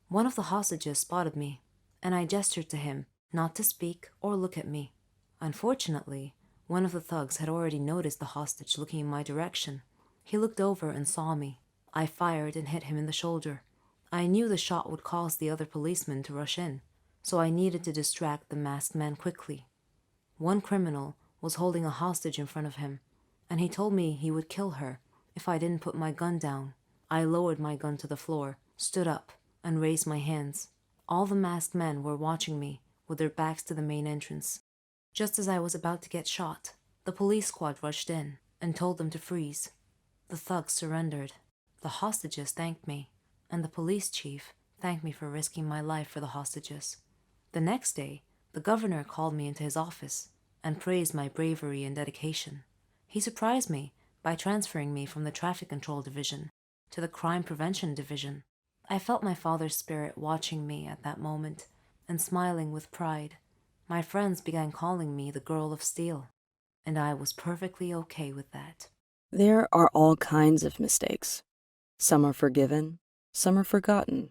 One of the hostages spotted me, and I gestured to him not to speak or look at me. Unfortunately, one of the thugs had already noticed the hostage looking in my direction. He looked over and saw me. I fired and hit him in the shoulder. I knew the shot would cause the other policemen to rush in, so I needed to distract the masked man quickly. One criminal was holding a hostage in front of him, and he told me he would kill her if I didn't put my gun down. I lowered my gun to the floor, stood up, and raised my hands. All the masked men were watching me with their backs to the main entrance. Just as I was about to get shot, the police squad rushed in and told them to freeze. The thugs surrendered. The hostages thanked me, and the police chief thanked me for risking my life for the hostages. The next day, the governor called me into his office and praised my bravery and dedication. He surprised me by transferring me from the traffic control division to the crime prevention division. I felt my father's spirit watching me at that moment and smiling with pride. My friends began calling me the Girl of Steel, and I was perfectly okay with that. There are all kinds of mistakes. Some are forgiven, some are forgotten.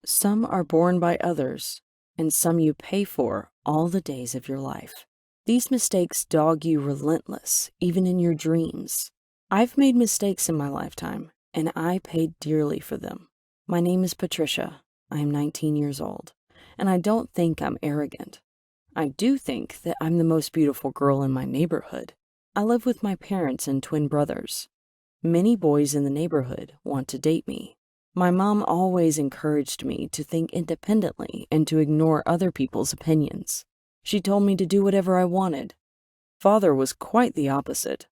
Some are borne by others, and some you pay for all the days of your life. These mistakes dog you relentless, even in your dreams. I've made mistakes in my lifetime, and I paid dearly for them. My name is Patricia. I am 19 years old, and I don't think I'm arrogant. I do think that I'm the most beautiful girl in my neighborhood. I live with my parents and twin brothers. Many boys in the neighborhood want to date me. My mom always encouraged me to think independently and to ignore other people's opinions. She told me to do whatever I wanted. Father was quite the opposite.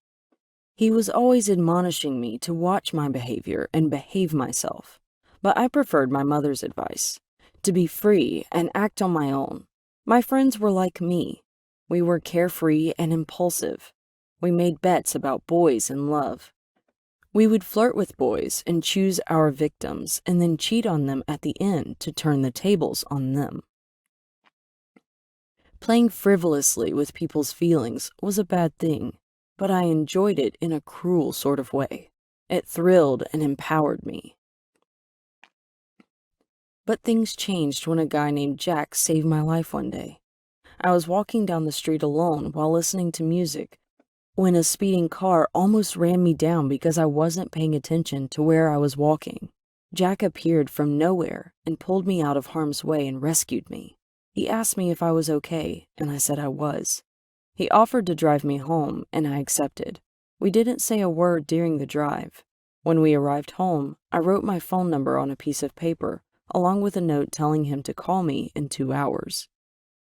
He was always admonishing me to watch my behavior and behave myself, but I preferred my mother's advice, to be free and act on my own. My friends were like me. We were carefree and impulsive. We made bets about boys and love. We would flirt with boys and choose our victims and then cheat on them at the end to turn the tables on them. Playing frivolously with people's feelings was a bad thing, but I enjoyed it in a cruel sort of way. It thrilled and empowered me. But things changed when a guy named Jack saved my life one day. I was walking down the street alone while listening to music when a speeding car almost ran me down because I wasn't paying attention to where I was walking. Jack appeared from nowhere and pulled me out of harm's way and rescued me. He asked me if I was okay, and I said I was. He offered to drive me home, and I accepted. We didn't say a word during the drive. When we arrived home, I wrote my phone number on a piece of paper, along with a note telling him to call me in 2 hours.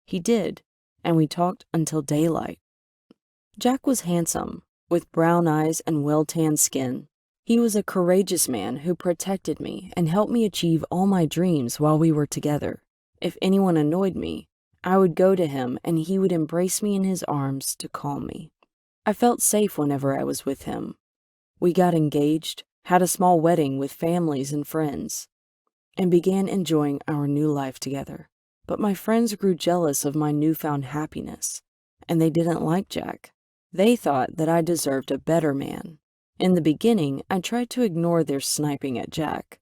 He did, and we talked until daylight. Jack was handsome, with brown eyes and well-tanned skin. He was a courageous man who protected me and helped me achieve all my dreams while we were together. If anyone annoyed me, I would go to him and he would embrace me in his arms to calm me. I felt safe whenever I was with him. We got engaged, had a small wedding with families and friends, and began enjoying our new life together. But my friends grew jealous of my newfound happiness, and they didn't like Jack. They thought that I deserved a better man. In the beginning, I tried to ignore their sniping at Jack,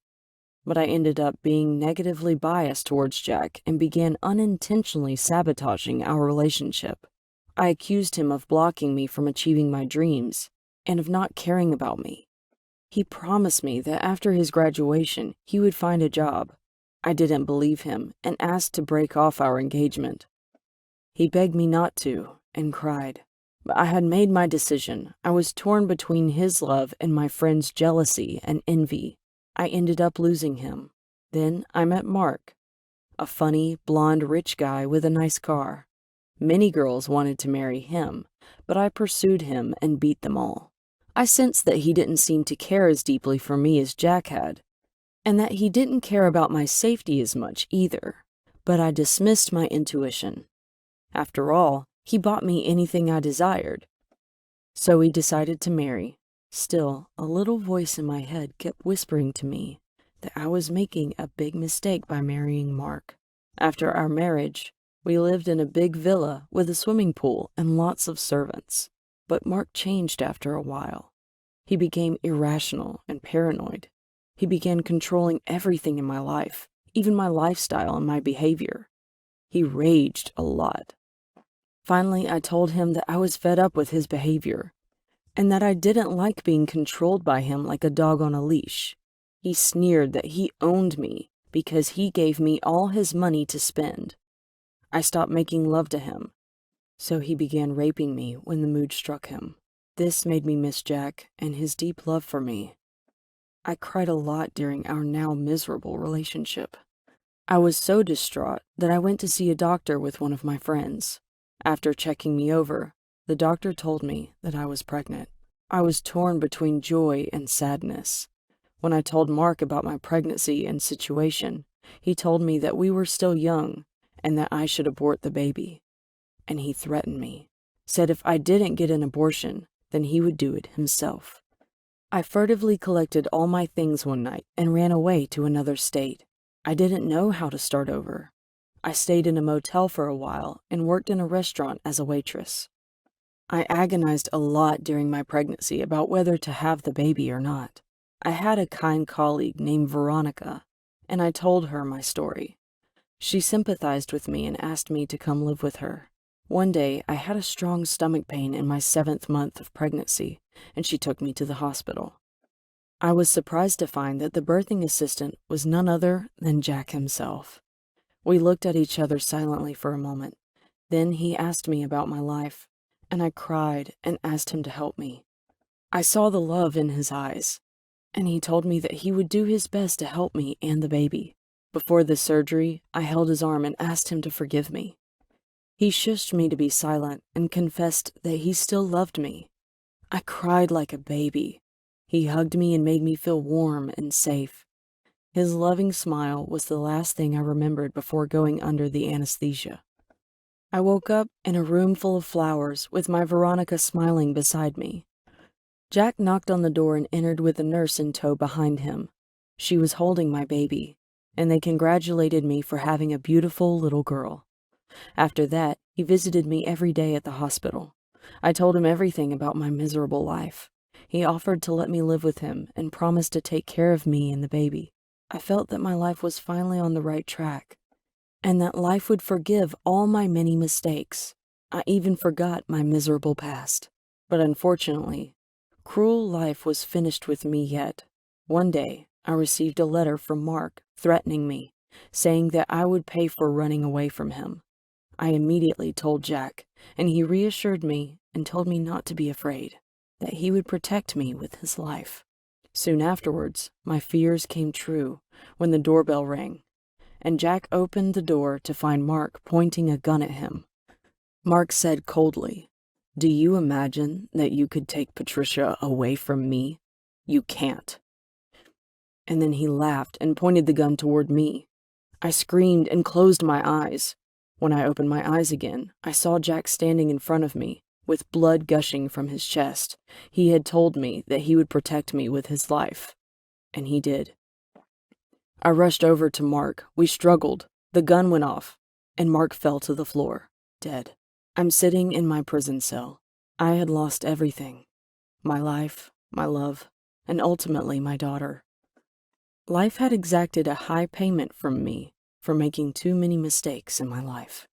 but I ended up being negatively biased towards Jack and began unintentionally sabotaging our relationship. I accused him of blocking me from achieving my dreams and of not caring about me. He promised me that after his graduation, he would find a job. I didn't believe him and asked to break off our engagement. He begged me not to and cried, but I had made my decision. I was torn between his love and my friend's jealousy and envy. I ended up losing him. Then I met Mark, a funny, blonde, rich guy with a nice car. Many girls wanted to marry him, but I pursued him and beat them all. I sensed that he didn't seem to care as deeply for me as Jack had, and that he didn't care about my safety as much either, but I dismissed my intuition. After all, he bought me anything I desired. So we decided to marry. Still, a little voice in my head kept whispering to me that I was making a big mistake by marrying Mark. After our marriage, we lived in a big villa with a swimming pool and lots of servants. But Mark changed after a while. He became irrational and paranoid. He began controlling everything in my life, even my lifestyle and my behavior. He raged a lot. Finally, I told him that I was fed up with his behavior, and that I didn't like being controlled by him like a dog on a leash. He sneered that he owned me because he gave me all his money to spend. I stopped making love to him, so he began raping me when the mood struck him. This made me miss Jack and his deep love for me. I cried a lot during our now miserable relationship. I was so distraught that I went to see a doctor with one of my friends. After checking me over, the doctor told me that I was pregnant. I was torn between joy and sadness. When I told Mark about my pregnancy and situation, he told me that we were still young and that I should abort the baby. And he threatened me, said if I didn't get an abortion, then he would do it himself. I furtively collected all my things one night and ran away to another state. I didn't know how to start over. I stayed in a motel for a while and worked in a restaurant as a waitress. I agonized a lot during my pregnancy about whether to have the baby or not. I had a kind colleague named Veronica, and I told her my story. She sympathized with me and asked me to come live with her. One day, I had a strong stomach pain in my 7th month of pregnancy, and she took me to the hospital. I was surprised to find that the birthing assistant was none other than Jack himself. We looked at each other silently for a moment. Then he asked me about my life, and I cried and asked him to help me. I saw the love in his eyes, and he told me that he would do his best to help me and the baby. Before the surgery, I held his arm and asked him to forgive me. He shushed me to be silent and confessed that he still loved me. I cried like a baby. He hugged me and made me feel warm and safe. His loving smile was the last thing I remembered before going under the anesthesia. I woke up in a room full of flowers with my Veronica smiling beside me. Jack knocked on the door and entered with a nurse in tow behind him. She was holding my baby, and they congratulated me for having a beautiful little girl. After that, he visited me every day at the hospital. I told him everything about my miserable life. He offered to let me live with him and promised to take care of me and the baby. I felt that my life was finally on the right track, and that life would forgive all my many mistakes. I even forgot my miserable past. But unfortunately, cruel life was finished with me yet. One day, I received a letter from Mark threatening me, saying that I would pay for running away from him. I immediately told Jack, and he reassured me and told me not to be afraid, that he would protect me with his life. Soon afterwards, my fears came true when the doorbell rang, and Jack opened the door to find Mark pointing a gun at him. Mark said coldly, "Do you imagine that you could take Patricia away from me? You can't." And then he laughed and pointed the gun toward me. I screamed and closed my eyes. When I opened my eyes again, I saw Jack standing in front of me, with blood gushing from his chest. He had told me that he would protect me with his life, and he did. I rushed over to Mark. We struggled. The gun went off, and Mark fell to the floor, dead. I'm sitting in my prison cell. I had lost everything: my life, my love, and ultimately my daughter. Life had exacted a high payment from me for making too many mistakes in my life.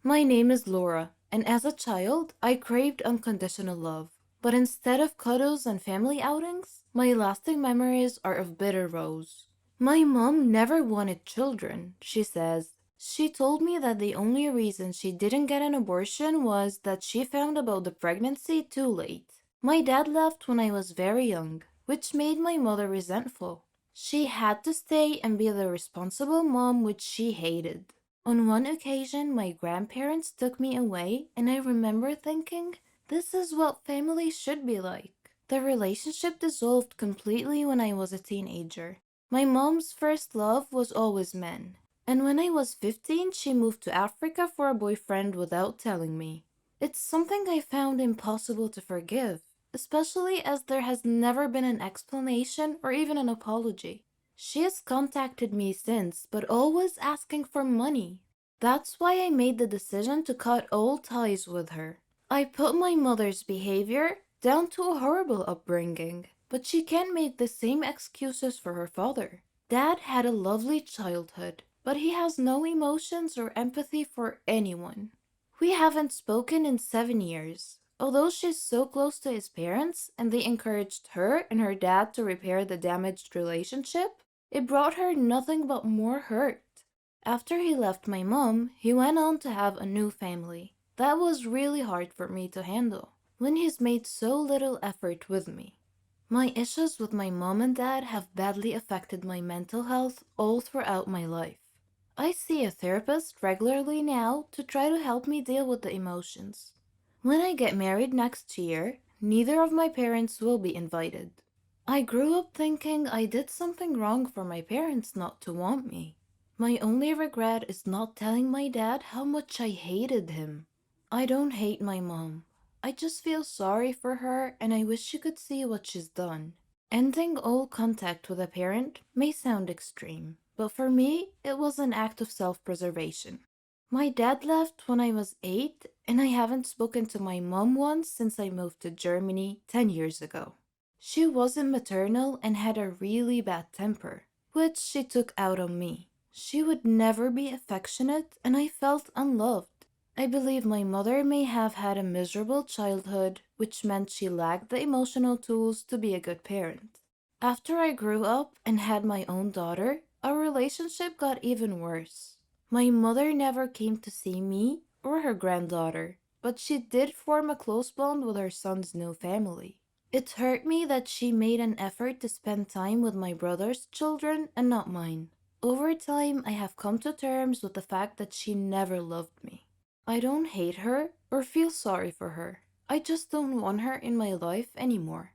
My name is Laura, and as a child, I craved unconditional love. But instead of cuddles and family outings, my lasting memories are of bitter rows. My mom never wanted children, she says. She told me that the only reason she didn't get an abortion was that she found about the pregnancy too late. My dad left when I was very young, which made my mother resentful. She had to stay and be the responsible mom, which she hated. On one occasion, my grandparents took me away, and I remember thinking, this is what family should be like. The relationship dissolved completely when I was a teenager. My mom's first love was always men, and when I was 15, she moved to Africa for a boyfriend without telling me. It's something I found impossible to forgive, especially as there has never been an explanation or even an apology. She has contacted me since, but always asking for money. That's why I made the decision to cut all ties with her. I put my mother's behavior down to a horrible upbringing, but she can't make the same excuses for her father. Dad had a lovely childhood, but he has no emotions or empathy for anyone. We haven't spoken in 7 years. Although she's so close to his parents and they encouraged her and her dad to repair the damaged relationship, it brought her nothing but more hurt. After he left my mom, he went on to have a new family. That was really hard for me to handle when he's made so little effort with me. My issues with my mom and dad have badly affected my mental health all throughout my life. I see a therapist regularly now to try to help me deal with the emotions. When I get married next year, neither of my parents will be invited. I grew up thinking I did something wrong for my parents not to want me. My only regret is not telling my dad how much I hated him. I don't hate my mom. I just feel sorry for her and I wish she could see what she's done. Ending all contact with a parent may sound extreme, but for me, it was an act of self-preservation. My dad left when I was 8, and I haven't spoken to my mom once since I moved to Germany 10 years ago. She wasn't maternal and had a really bad temper, which she took out on me. She would never be affectionate, and I felt unloved. I believe my mother may have had a miserable childhood, which meant she lacked the emotional tools to be a good parent. After I grew up and had my own daughter, our relationship got even worse. My mother never came to see me or her granddaughter, but she did form a close bond with her son's new family. It hurt me that she made an effort to spend time with my brother's children and not mine. Over time, I have come to terms with the fact that she never loved me. I don't hate her or feel sorry for her. I just don't want her in my life anymore.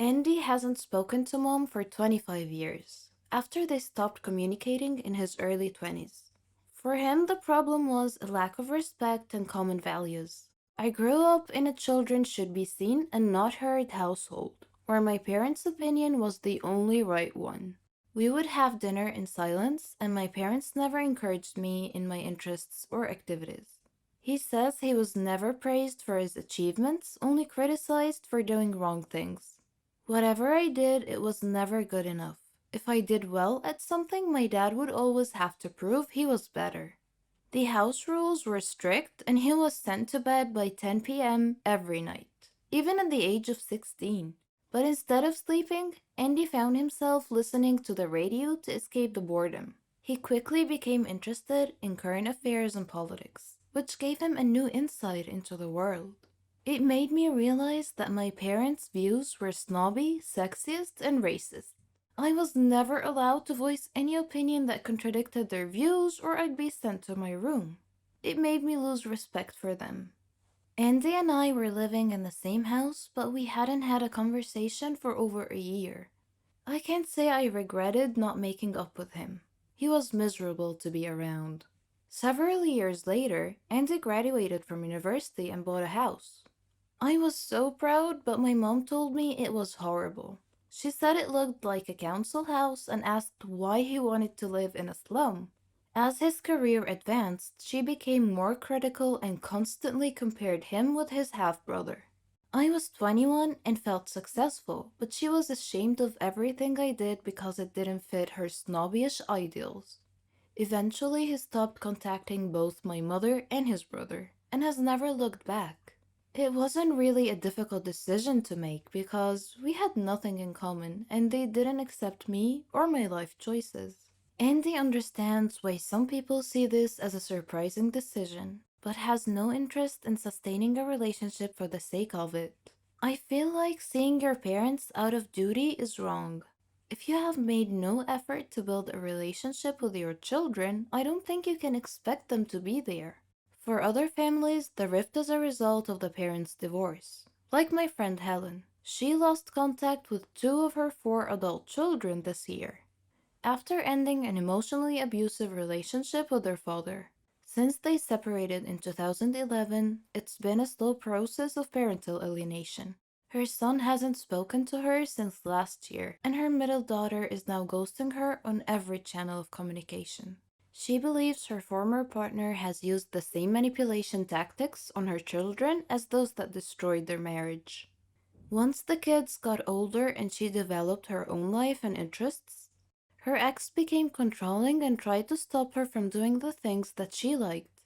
Andy hasn't spoken to Mom for 25 years, after they stopped communicating in his early 20s. For him, the problem was a lack of respect and common values. I grew up in a children should be seen and not heard household, where my parents' opinion was the only right one. We would have dinner in silence, and my parents never encouraged me in my interests or activities. He says he was never praised for his achievements, only criticized for doing wrong things. Whatever I did, it was never good enough. If I did well at something, my dad would always have to prove he was better. The house rules were strict, and he was sent to bed by 10 p.m. every night, even at the age of 16. But instead of sleeping, Andy found himself listening to the radio to escape the boredom. He quickly became interested in current affairs and politics, which gave him a new insight into the world. It made me realize that my parents' views were snobby, sexist, and racist. I was never allowed to voice any opinion that contradicted their views, or I'd be sent to my room. It made me lose respect for them. Andy and I were living in the same house, but we hadn't had a conversation for over a year. I can't say I regretted not making up with him. He was miserable to be around. Several years later, Andy graduated from university and bought a house. I was so proud, but my mom told me it was horrible. She said it looked like a council house and asked why he wanted to live in a slum. As his career advanced, she became more critical and constantly compared him with his half-brother. I was 21 and felt successful, but she was ashamed of everything I did because it didn't fit her snobbish ideals. Eventually, he stopped contacting both my mother and his brother, and has never looked back. It wasn't really a difficult decision to make because we had nothing in common and they didn't accept me or my life choices. Andy understands why some people see this as a surprising decision, but has no interest in sustaining a relationship for the sake of it. I feel like seeing your parents out of duty is wrong. If you have made no effort to build a relationship with your children, I don't think you can expect them to be there. For other families, the rift is a result of the parents' divorce. Like my friend Helen, she lost contact with 2 of her 4 adult children this year, after ending an emotionally abusive relationship with their father. Since they separated in 2011, it's been a slow process of parental alienation. Her son hasn't spoken to her since last year, and her middle daughter is now ghosting her on every channel of communication. She believes her former partner has used the same manipulation tactics on her children as those that destroyed their marriage. Once the kids got older and she developed her own life and interests, her ex became controlling and tried to stop her from doing the things that she liked.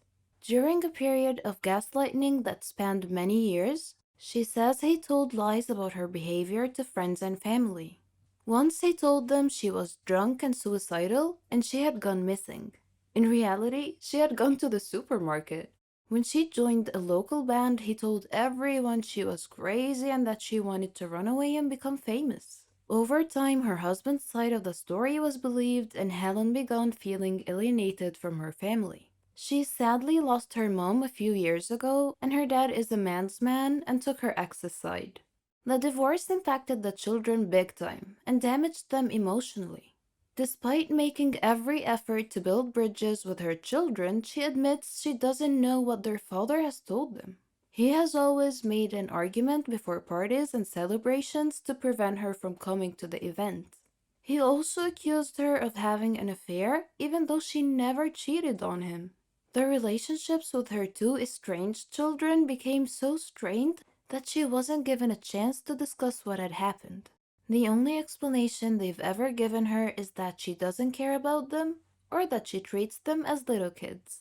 During a period of gaslighting that spanned many years, she says he told lies about her behavior to friends and family. Once he told them she was drunk and suicidal and she had gone missing. In reality, she had gone to the supermarket. When she joined a local band, he told everyone she was crazy and that she wanted to run away and become famous. Over time, her husband's side of the story was believed and Helen began feeling alienated from her family. She sadly lost her mom a few years ago, and her dad is a man's man and took her ex's side. The divorce impacted the children big time and damaged them emotionally. Despite making every effort to build bridges with her children, she admits she doesn't know what their father has told them. He has always made an argument before parties and celebrations to prevent her from coming to the event. He also accused her of having an affair, even though she never cheated on him. The relationships with her 2 estranged children became so strained that she wasn't given a chance to discuss what had happened. The only explanation they've ever given her is that she doesn't care about them or that she treats them as little kids.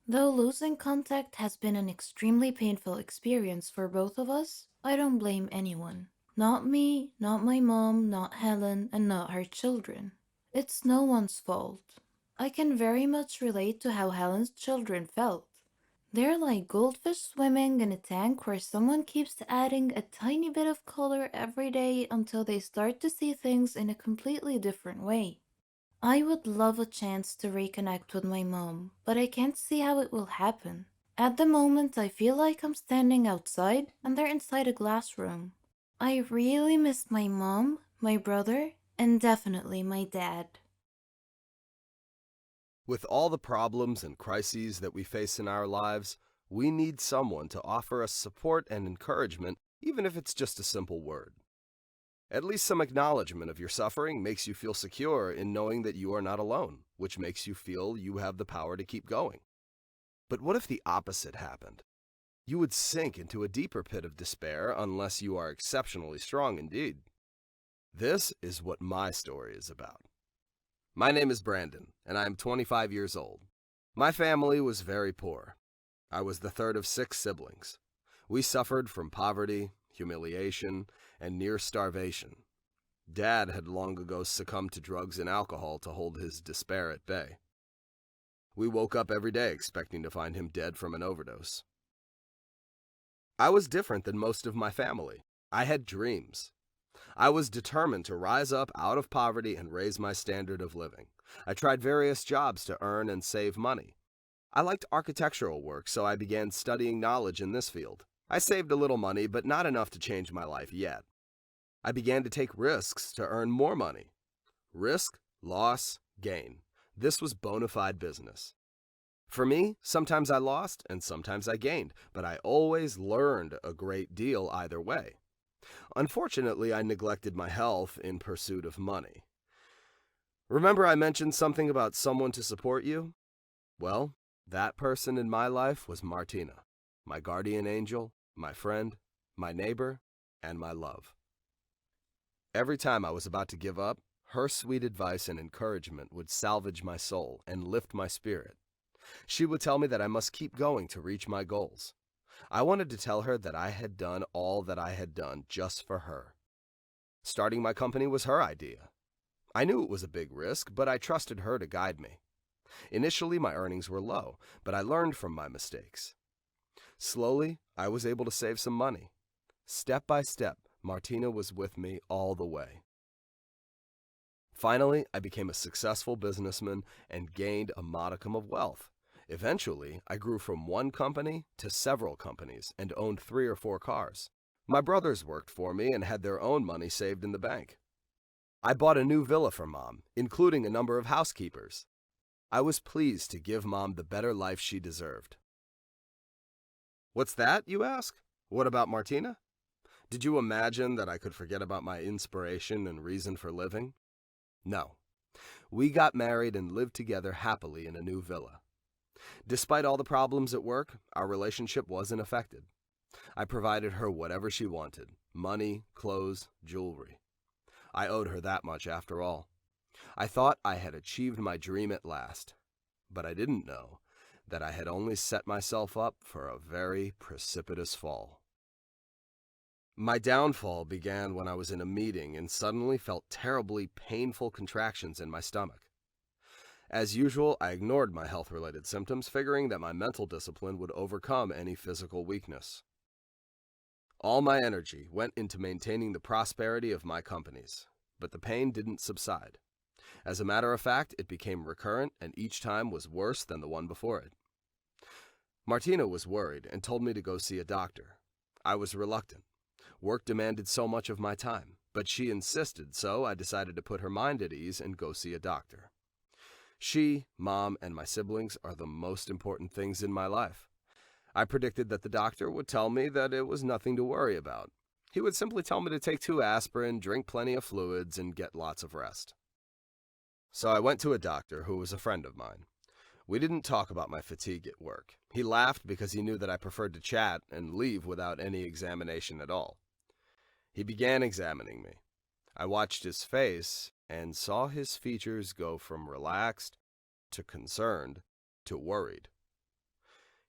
Though losing contact has been an extremely painful experience for both of us, I don't blame anyone. Not me, not my mom, not Helen, and not her children. It's no one's fault. I can very much relate to how Helen's children felt. They're like goldfish swimming in a tank where someone keeps adding a tiny bit of color every day until they start to see things in a completely different way. I would love a chance to reconnect with my mom, but I can't see how it will happen. At the moment, I feel like I'm standing outside and they're inside a glass room. I really miss my mom, my brother, and definitely my dad. With all the problems and crises that we face in our lives, we need someone to offer us support and encouragement, even if it's just a simple word. At least some acknowledgement of your suffering makes you feel secure in knowing that you are not alone, which makes you feel you have the power to keep going. But what if the opposite happened? You would sink into a deeper pit of despair unless you are exceptionally strong indeed. This is what my story is about. My name is Brandon, and I am 25 years old. My family was very poor. I was the third of 6 siblings. We suffered from poverty, humiliation, and near starvation. Dad had long ago succumbed to drugs and alcohol to hold his despair at bay. We woke up every day expecting to find him dead from an overdose. I was different than most of my family. I had dreams. I was determined to rise up out of poverty and raise my standard of living. I tried various jobs to earn and save money. I liked architectural work, so I began studying knowledge in this field. I saved a little money, but not enough to change my life yet. I began to take risks to earn more money. Risk, loss, gain. This was bona fide business. For me, sometimes I lost and sometimes I gained, but I always learned a great deal either way. Unfortunately, I neglected my health in pursuit of money. Remember I mentioned something about someone to support you? Well, that person in my life was Martina, my guardian angel, my friend, my neighbor, and my love. Every time I was about to give up, her sweet advice and encouragement would salvage my soul and lift my spirit. She would tell me that I must keep going to reach my goals. I wanted to tell her that I had done all that I had done just for her. Starting my company was her idea. I knew it was a big risk, but I trusted her to guide me. Initially, my earnings were low, but I learned from my mistakes. Slowly, I was able to save some money. Step by step, Martina was with me all the way. Finally, I became a successful businessman and gained a modicum of wealth. Eventually, I grew from one company to several companies and owned 3 or 4 cars. My brothers worked for me and had their own money saved in the bank. I bought a new villa for Mom, including a number of housekeepers. I was pleased to give Mom the better life she deserved. What's that, you ask? What about Martina? Did you imagine that I could forget about my inspiration and reason for living? No. We got married and lived together happily in a new villa. Despite all the problems at work, our relationship wasn't affected. I provided her whatever she wanted: money, clothes, jewelry. I owed her that much after all. I thought I had achieved my dream at last, but I didn't know that I had only set myself up for a very precipitous fall. My downfall began when I was in a meeting and suddenly felt terribly painful contractions in my stomach. As usual, I ignored my health-related symptoms, figuring that my mental discipline would overcome any physical weakness. All my energy went into maintaining the prosperity of my companies, but the pain didn't subside. As a matter of fact, it became recurrent and each time was worse than the one before it. Martina was worried and told me to go see a doctor. I was reluctant. Work demanded so much of my time, but she insisted, so I decided to put her mind at ease and go see a doctor. She, Mom, and my siblings are the most important things in my life. I predicted that the doctor would tell me that it was nothing to worry about. He would simply tell me to take 2 aspirin, drink plenty of fluids, and get lots of rest. So I went to a doctor who was a friend of mine. We didn't talk about my fatigue at work. He laughed because he knew that I preferred to chat and leave without any examination at all. He began examining me. I watched his face and saw his features go from relaxed to concerned to worried.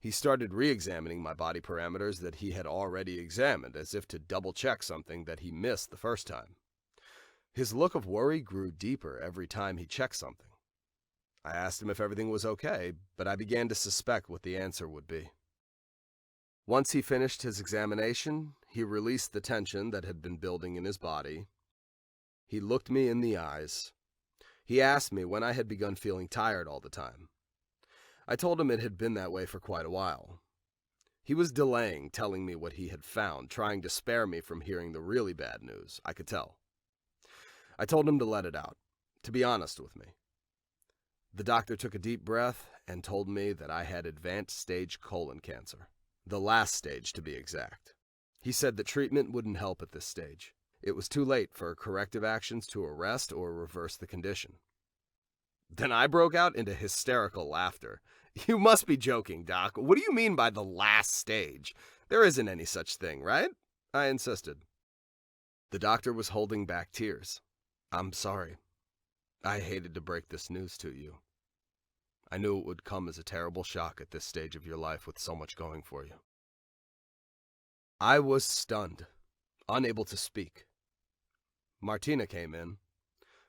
He started re-examining my body parameters that he had already examined, as if to double-check something that he missed the first time. His look of worry grew deeper every time he checked something. I asked him if everything was okay, but I began to suspect what the answer would be. Once he finished his examination, he released the tension that had been building in his body. He looked me in the eyes. He asked me when I had begun feeling tired all the time. I told him it had been that way for quite a while. He was delaying telling me what he had found, trying to spare me from hearing the really bad news, I could tell. I told him to let it out, to be honest with me. The doctor took a deep breath and told me that I had advanced stage colon cancer, the last stage to be exact. He said that treatment wouldn't help at this stage. It was too late for corrective actions to arrest or reverse the condition. Then I broke out into hysterical laughter. "You must be joking, Doc. What do you mean by the last stage? There isn't any such thing, right?" I insisted. The doctor was holding back tears. "I'm sorry. I hated to break this news to you. I knew it would come as a terrible shock at this stage of your life with so much going for you." I was stunned, unable to speak. Martina came in.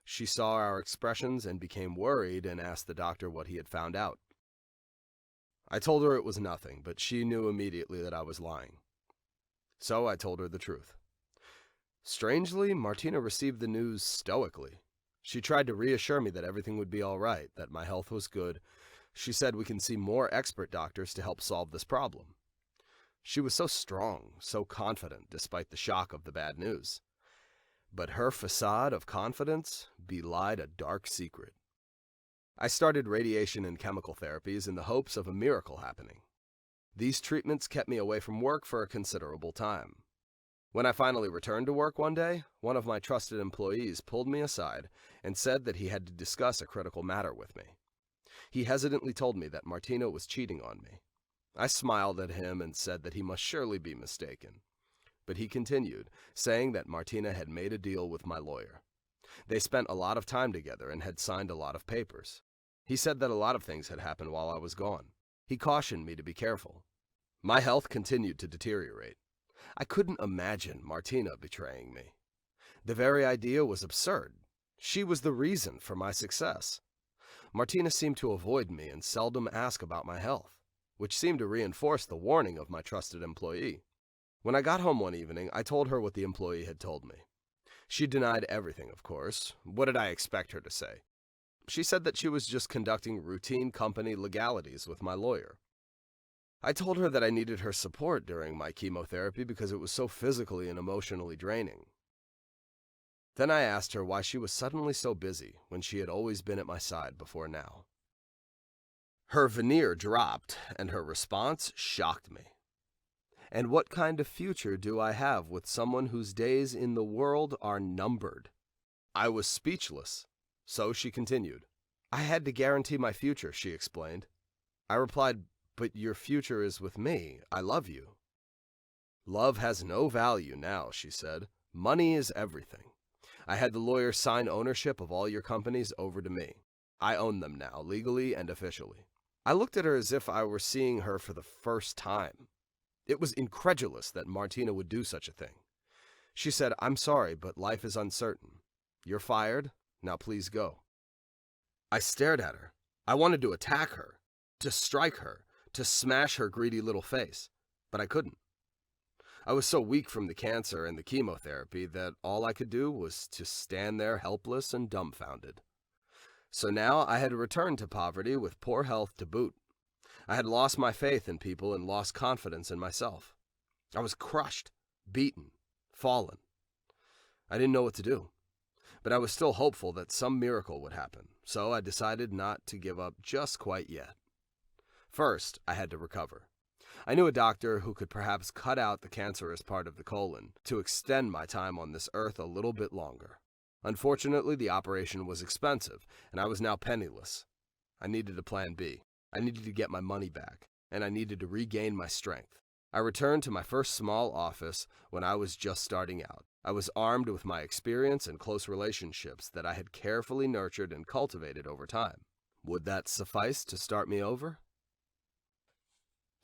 She saw our expressions and became worried and asked the doctor what he had found out. I told her it was nothing, but she knew immediately that I was lying. So I told her the truth. Strangely, Martina received the news stoically. She tried to reassure me that everything would be all right, that my health was good. She said we can see more expert doctors to help solve this problem. She was so strong, so confident, despite the shock of the bad news. But her facade of confidence belied a dark secret. I started radiation and chemical therapies in the hopes of a miracle happening. These treatments kept me away from work for a considerable time. When I finally returned to work one day, one of my trusted employees pulled me aside and said that he had to discuss a critical matter with me. He hesitantly told me that Martina was cheating on me. I smiled at him and said that he must surely be mistaken. But he continued, saying that Martina had made a deal with my lawyer. They spent a lot of time together and had signed a lot of papers. He said that a lot of things had happened while I was gone. He cautioned me to be careful. My health continued to deteriorate. I couldn't imagine Martina betraying me. The very idea was absurd. She was the reason for my success. Martina seemed to avoid me and seldom ask about my health, which seemed to reinforce the warning of my trusted employee. When I got home one evening, I told her what the employee had told me. She denied everything, of course. What did I expect her to say? She said that she was just conducting routine company legalities with my lawyer. I told her that I needed her support during my chemotherapy because it was so physically and emotionally draining. Then I asked her why she was suddenly so busy when she had always been at my side before now. Her veneer dropped, and her response shocked me. "And what kind of future do I have with someone whose days in the world are numbered?" I was speechless. So she continued. "I had to guarantee my future," she explained. I replied, "But your future is with me. I love you." "Love has no value now," she said. "Money is everything. I had the lawyer sign ownership of all your companies over to me. I own them now, legally and officially." I looked at her as if I were seeing her for the first time. It was incredulous that Martina would do such a thing. She said, "I'm sorry, but life is uncertain. You're fired. Now please go." I stared at her. I wanted to attack her, to strike her, to smash her greedy little face, but I couldn't. I was so weak from the cancer and the chemotherapy that all I could do was to stand there helpless and dumbfounded. So now I had returned to poverty with poor health to boot. I had lost my faith in people and lost confidence in myself. I was crushed, beaten, fallen. I didn't know what to do, but I was still hopeful that some miracle would happen, so I decided not to give up just quite yet. First, I had to recover. I knew a doctor who could perhaps cut out the cancerous part of the colon to extend my time on this earth a little bit longer. Unfortunately, the operation was expensive, and I was now penniless. I needed a plan B. I needed to get my money back, and I needed to regain my strength. I returned to my first small office when I was just starting out. I was armed with my experience and close relationships that I had carefully nurtured and cultivated over time. Would that suffice to start me over?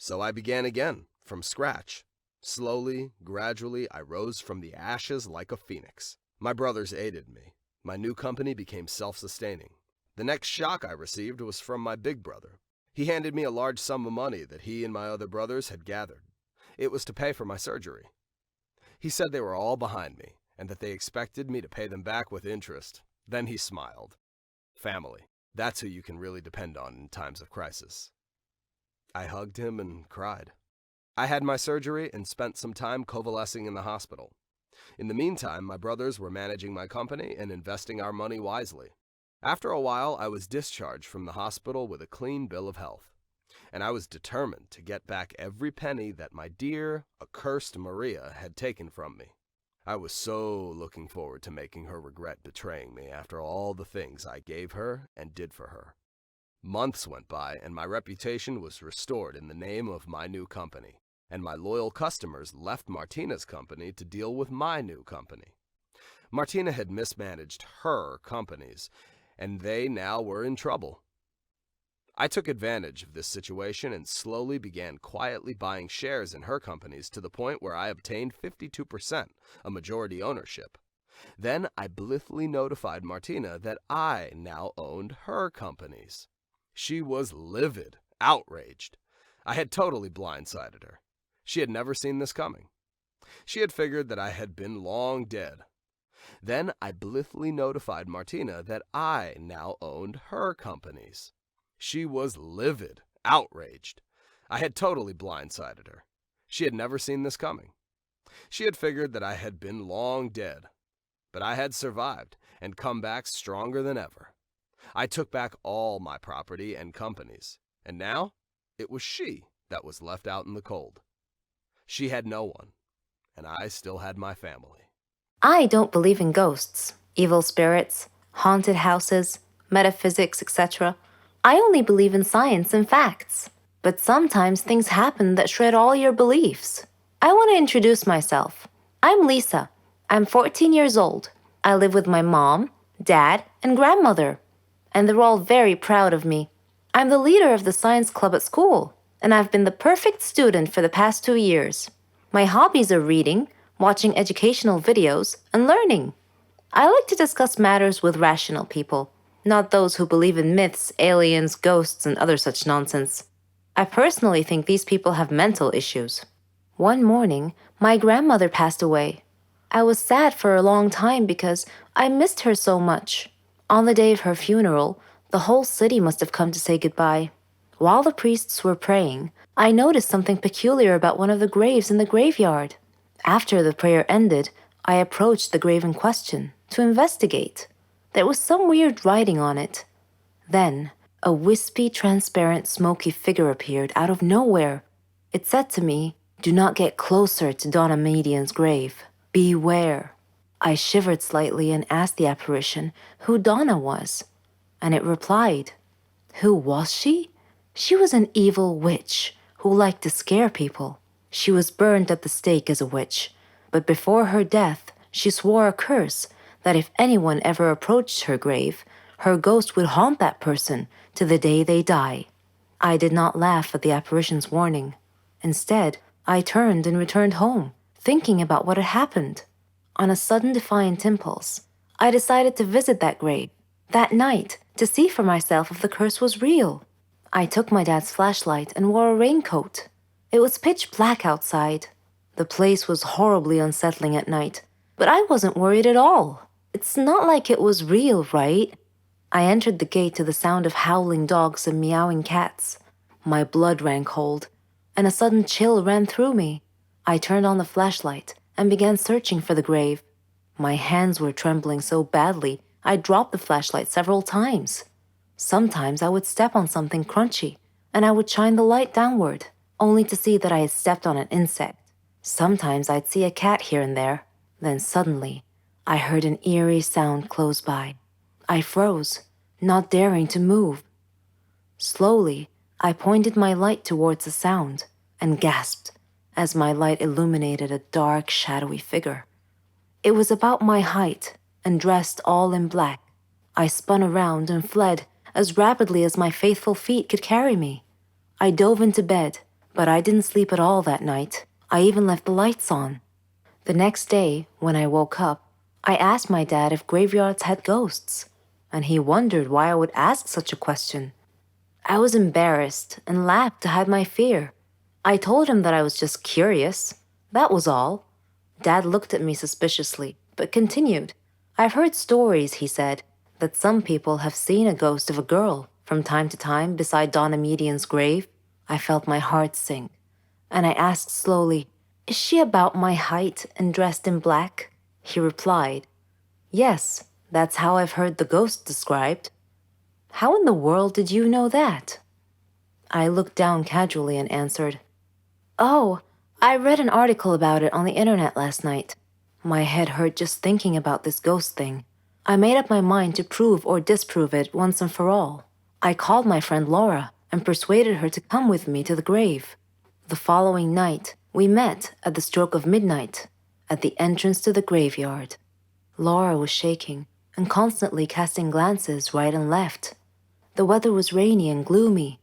So I began again, from scratch. Slowly, gradually, I rose from the ashes like a phoenix. My brothers aided me. My new company became self-sustaining. The next shock I received was from my big brother. He handed me a large sum of money that he and my other brothers had gathered. It was to pay for my surgery. He said they were all behind me, and that they expected me to pay them back with interest. Then he smiled. Family, that's who you can really depend on in times of crisis. I hugged him and cried. I had my surgery and spent some time convalescing in the hospital. In the meantime, my brothers were managing my company and investing our money wisely. After a while, I was discharged from the hospital with a clean bill of health, and I was determined to get back every penny that my dear, accursed Maria had taken from me. I was so looking forward to making her regret betraying me after all the things I gave her and did for her. Months went by, and my reputation was restored in the name of my new company, and my loyal customers left Martina's company to deal with my new company. Martina had mismanaged her companies, and they now were in trouble. I took advantage of this situation and slowly began quietly buying shares in her companies to the point where I obtained 52%, a majority ownership. Then I blithely notified Martina that I now owned her companies. She was livid, outraged. I had totally blindsided her. She had never seen this coming. She had figured that I had been long dead. Then I blithely notified Martina that I now owned her companies. She was livid, outraged. I had totally blindsided her. She had never seen this coming. She had figured that I had been long dead. But I had survived and come back stronger than ever. I took back all my property and companies, and now it was she that was left out in the cold. She had no one, and I still had my family. I don't believe in ghosts, evil spirits, haunted houses, metaphysics, etc. I only believe in science and facts. But sometimes things happen that shred all your beliefs. I want to introduce myself. I'm Lisa. I'm 14 years old. I live with my mom, dad, and grandmother. And they're all very proud of me. I'm the leader of the science club at school, and I've been the perfect student for the past 2 years. My hobbies are reading, watching educational videos, and learning. I like to discuss matters with rational people, not those who believe in myths, aliens, ghosts, and other such nonsense. I personally think these people have mental issues. One morning, my grandmother passed away. I was sad for a long time because I missed her so much. On the day of her funeral, the whole city must have come to say goodbye. While the priests were praying, I noticed something peculiar about one of the graves in the graveyard. After the prayer ended, I approached the grave in question to investigate. There was some weird writing on it. Then, a wispy, transparent, smoky figure appeared out of nowhere. It said to me, "Do not get closer to Donna Median's grave. Beware." I shivered slightly and asked the apparition who Donna was, and it replied. Who was she? She was an evil witch who liked to scare people. She was burned at the stake as a witch, but before her death, she swore a curse that if anyone ever approached her grave, her ghost would haunt that person to the day they die. I did not laugh at the apparition's warning. Instead, I turned and returned home, thinking about what had happened. On a sudden defiant impulse, I decided to visit that grave that night to see for myself if the curse was real. I took my dad's flashlight and wore a raincoat. It was pitch black outside. The place was horribly unsettling at night, but I wasn't worried at all. It's not like it was real, right? I entered the gate to the sound of howling dogs and meowing cats. My blood ran cold, and a sudden chill ran through me. I turned on the flashlight and began searching for the grave. My hands were trembling so badly, I dropped the flashlight several times. Sometimes I would step on something crunchy, and I would shine the light downward, only to see that I had stepped on an insect. Sometimes I'd see a cat here and there. Then suddenly, I heard an eerie sound close by. I froze, not daring to move. Slowly, I pointed my light towards the sound and gasped as my light illuminated a dark, shadowy figure. It was about my height and dressed all in black. I spun around and fled as rapidly as my faithful feet could carry me. I dove into bed, But I didn't sleep at all that night. I even left the lights on. The next day, when I woke up, I asked my dad if graveyards had ghosts, and he wondered why I would ask such a question. I was embarrassed and laughed to hide my fear. I told him that I was just curious. That was all. Dad looked at me suspiciously, but continued. I've heard stories, he said, that some people have seen a ghost of a girl from time to time beside Donna Median's grave. I felt my heart sink, and I asked slowly, "Is she about my height and dressed in black?" He replied, "Yes, that's how I've heard the ghost described." "How in the world did you know that?" I looked down casually and answered, "Oh, I read an article about it on the internet last night." My head hurt just thinking about this ghost thing. I made up my mind to prove or disprove it once and for all. I called my friend Laura and persuaded her to come with me to the grave. The following night, we met at the stroke of midnight at the entrance to the graveyard. Laura was shaking and constantly casting glances right and left. The weather was rainy and gloomy.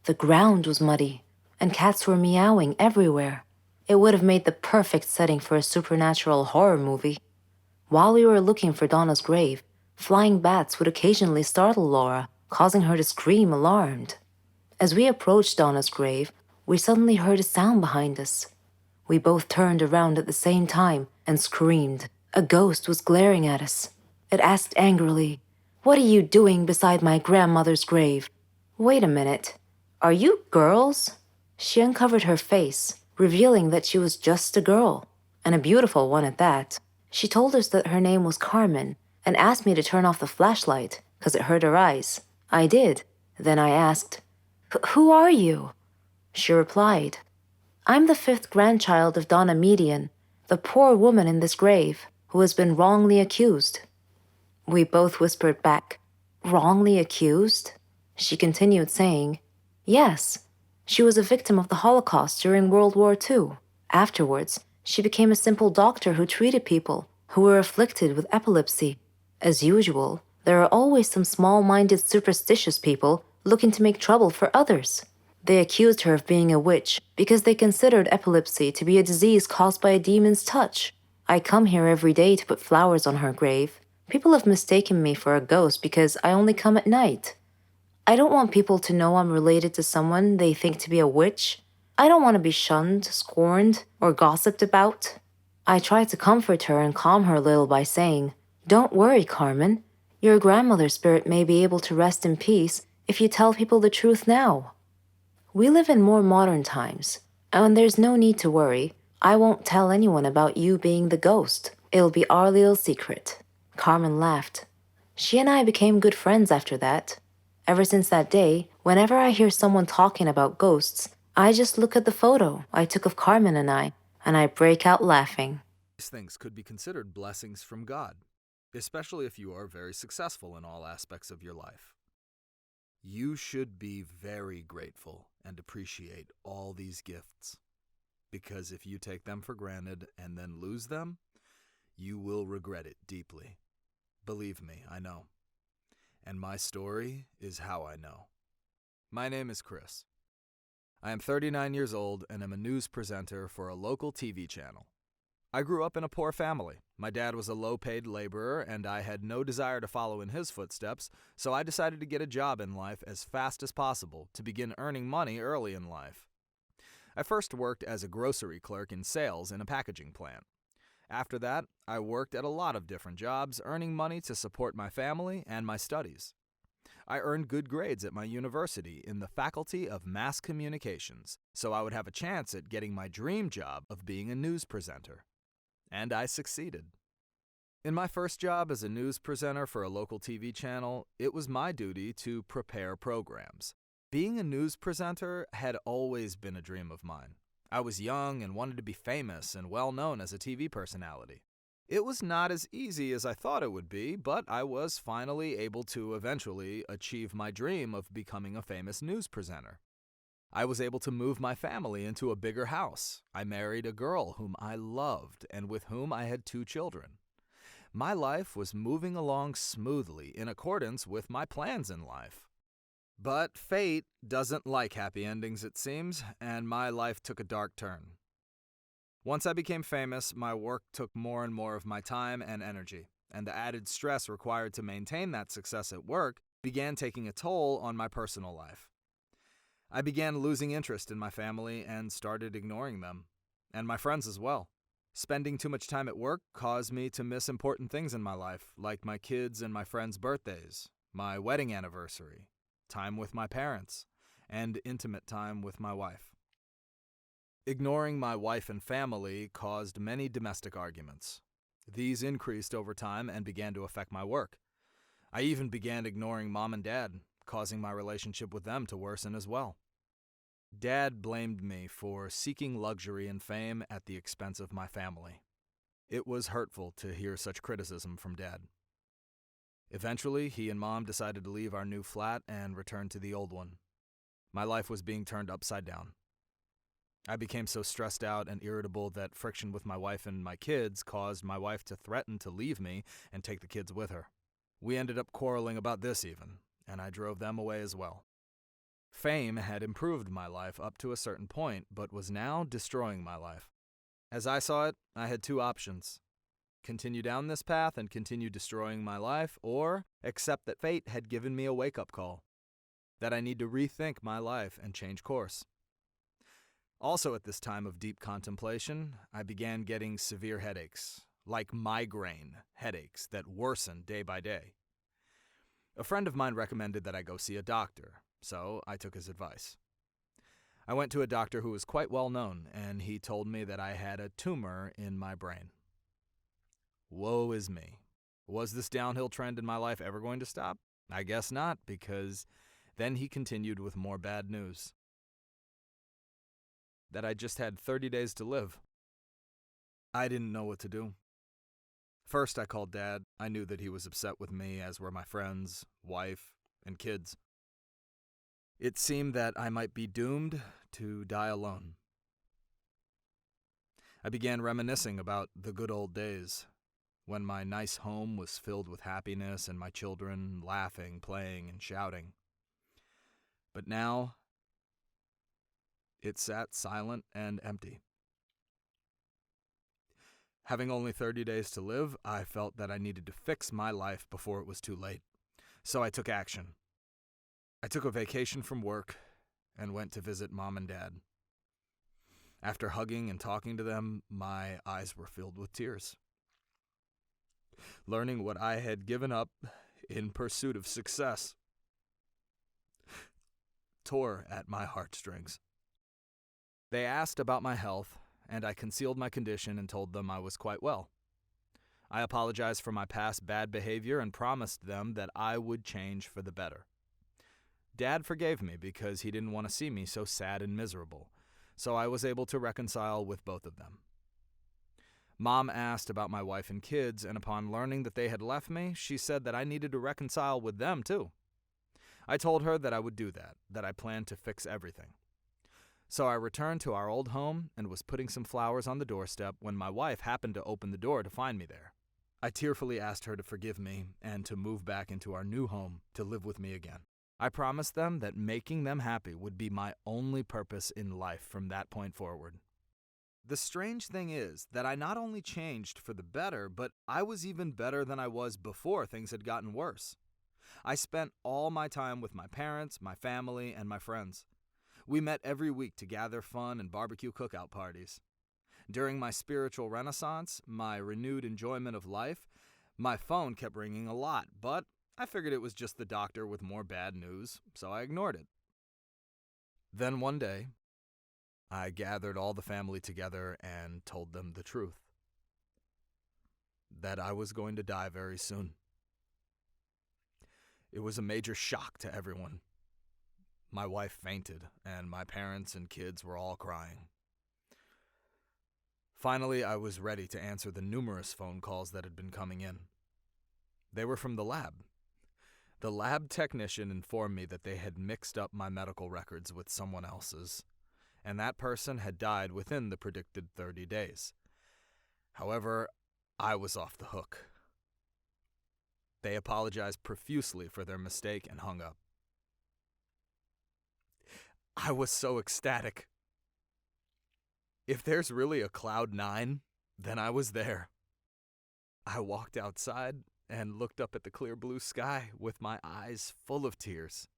The ground was muddy, and cats were meowing everywhere. It would have made the perfect setting for a supernatural horror movie. While we were looking for Donna's grave, flying bats would occasionally startle Laura, causing her to scream alarmed. As we approached Donna's grave, we suddenly heard a sound behind us. We both turned around at the same time and screamed. A ghost was glaring at us. It asked angrily, "What are you doing beside my grandmother's grave?" "Wait a minute. Are you girls?" She uncovered her face, revealing that she was just a girl, and a beautiful one at that. She told us that her name was Carmen and asked me to turn off the flashlight because it hurt her eyes. I did. Then I asked, "Who are you?" She replied, "I'm the 5th grandchild of Donna Median, the poor woman in this grave who has been wrongly accused." We both whispered back, "Wrongly accused?" She continued saying, "Yes, she was a victim of the Holocaust during World War II. Afterwards, she became a simple doctor who treated people who were afflicted with epilepsy. As usual, there are always some small-minded superstitious people looking to make trouble for others. They accused her of being a witch because they considered epilepsy to be a disease caused by a demon's touch. I come here every day to put flowers on her grave. People have mistaken me for a ghost because I only come at night. I don't want people to know I'm related to someone they think to be a witch. I don't want to be shunned, scorned, or gossiped about." I tried to comfort her and calm her a little by saying, "Don't worry, Carmen. Your grandmother's spirit may be able to rest in peace if you tell people the truth now. We live in more modern times, and there's no need to worry. I won't tell anyone about you being the ghost. It'll be our little secret." Carmen laughed. She and I became good friends after that. Ever since that day, whenever I hear someone talking about ghosts, I just look at the photo I took of Carmen and I break out laughing. These things could be considered blessings from God, especially if you are very successful in all aspects of your life. You should be very grateful and appreciate all these gifts, because if you take them for granted and then lose them, you will regret it deeply. Believe me, I know. And my story is how I know. My name is Chris. I am 39 years old and am a news presenter for a local TV channel. I grew up in a poor family. My dad was a low-paid laborer, and I had no desire to follow in his footsteps, so I decided to get a job in life as fast as possible to begin earning money early in life. I first worked as a grocery clerk in sales in a packaging plant. After that, I worked at a lot of different jobs, earning money to support my family and my studies. I earned good grades at my university in the Faculty of Mass Communications, so I would have a chance at getting my dream job of being a news presenter. And I succeeded. In my first job as a news presenter for a local TV channel, it was my duty to prepare programs. Being a news presenter had always been a dream of mine. I was young and wanted to be famous and well known as a TV personality. It was not as easy as I thought it would be, but I was finally able to eventually achieve my dream of becoming a famous news presenter. I was able to move my family into a bigger house. I married a girl whom I loved and with whom I had 2 children. My life was moving along smoothly in accordance with my plans in life. But fate doesn't like happy endings, it seems, and my life took a dark turn. Once I became famous, my work took more and more of my time and energy, and the added stress required to maintain that success at work began taking a toll on my personal life. I began losing interest in my family and started ignoring them, and my friends as well. Spending too much time at work caused me to miss important things in my life, like my kids' and my friends' birthdays, my wedding anniversary, time with my parents, and intimate time with my wife. Ignoring my wife and family caused many domestic arguments. These increased over time and began to affect my work. I even began ignoring mom and dad, causing my relationship with them to worsen as well. Dad blamed me for seeking luxury and fame at the expense of my family. It was hurtful to hear such criticism from Dad. Eventually, he and Mom decided to leave our new flat and return to the old one. My life was being turned upside down. I became so stressed out and irritable that friction with my wife and my kids caused my wife to threaten to leave me and take the kids with her. We ended up quarreling about this even, and I drove them away as well. Fame had improved my life up to a certain point, but was now destroying my life. As I saw it, I had two options: continue down this path and continue destroying my life, or accept that fate had given me a wake-up call, that I need to rethink my life and change course. Also at this time of deep contemplation, I began getting severe headaches, like migraine headaches that worsened day by day. A friend of mine recommended that I go see a doctor, so I took his advice. I went to a doctor who was quite well known, and he told me that I had a tumor in my brain. Woe is me. Was this downhill trend in my life ever going to stop? I guess not, because then he continued with more bad news. That I just had 30 days to live. I didn't know what to do. First, I called Dad. I knew that he was upset with me, as were my friends, wife, and kids. It seemed that I might be doomed to die alone. I began reminiscing about the good old days, when my nice home was filled with happiness and my children laughing, playing, and shouting. But now, it sat silent and empty. Having only 30 days to live, I felt that I needed to fix my life before it was too late. So I took action. I took a vacation from work and went to visit Mom and Dad. After hugging and talking to them, my eyes were filled with tears. Learning what I had given up in pursuit of success tore at my heartstrings. They asked about my health, and I concealed my condition and told them I was quite well. I apologized for my past bad behavior and promised them that I would change for the better. Dad forgave me because he didn't want to see me so sad and miserable, so I was able to reconcile with both of them. Mom asked about my wife and kids, and upon learning that they had left me, she said that I needed to reconcile with them too. I told her that I would do that I planned to fix everything. So I returned to our old home and was putting some flowers on the doorstep when my wife happened to open the door to find me there. I tearfully asked her to forgive me and to move back into our new home to live with me again. I promised them that making them happy would be my only purpose in life from that point forward. The strange thing is that I not only changed for the better, but I was even better than I was before things had gotten worse. I spent all my time with my parents, my family, and my friends. We met every week to gather fun and barbecue cookout parties. During my spiritual renaissance, my renewed enjoyment of life, my phone kept ringing a lot, but I figured it was just the doctor with more bad news, so I ignored it. Then one day, I gathered all the family together and told them the truth. That I was going to die very soon. It was a major shock to everyone. My wife fainted, and my parents and kids were all crying. Finally, I was ready to answer the numerous phone calls that had been coming in. They were from the lab. The lab technician informed me that they had mixed up my medical records with someone else's, and that person had died within the predicted 30 days. However, I was off the hook. They apologized profusely for their mistake and hung up. I was so ecstatic. If there's really a cloud 9, then I was there. I walked outside and looked up at the clear blue sky with my eyes full of tears,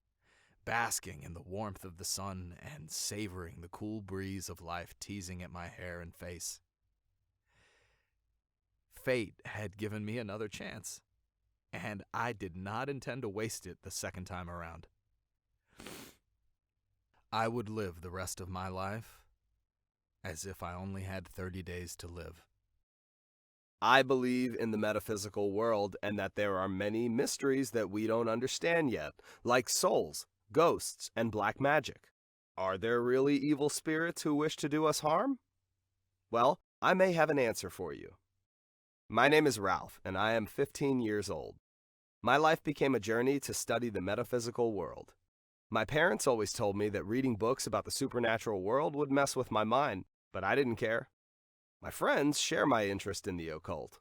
basking in the warmth of the sun and savoring the cool breeze of life teasing at my hair and face. Fate had given me another chance, and I did not intend to waste it the second time around. I would live the rest of my life as if I only had 30 days to live. I believe in the metaphysical world and that there are many mysteries that we don't understand yet, like souls, ghosts, and black magic. Are there really evil spirits who wish to do us harm? Well, I may have an answer for you. My name is Ralph, and I am 15 years old. My life became a journey to study the metaphysical world. My parents always told me that reading books about the supernatural world would mess with my mind, but I didn't care. My friends share my interest in the occult.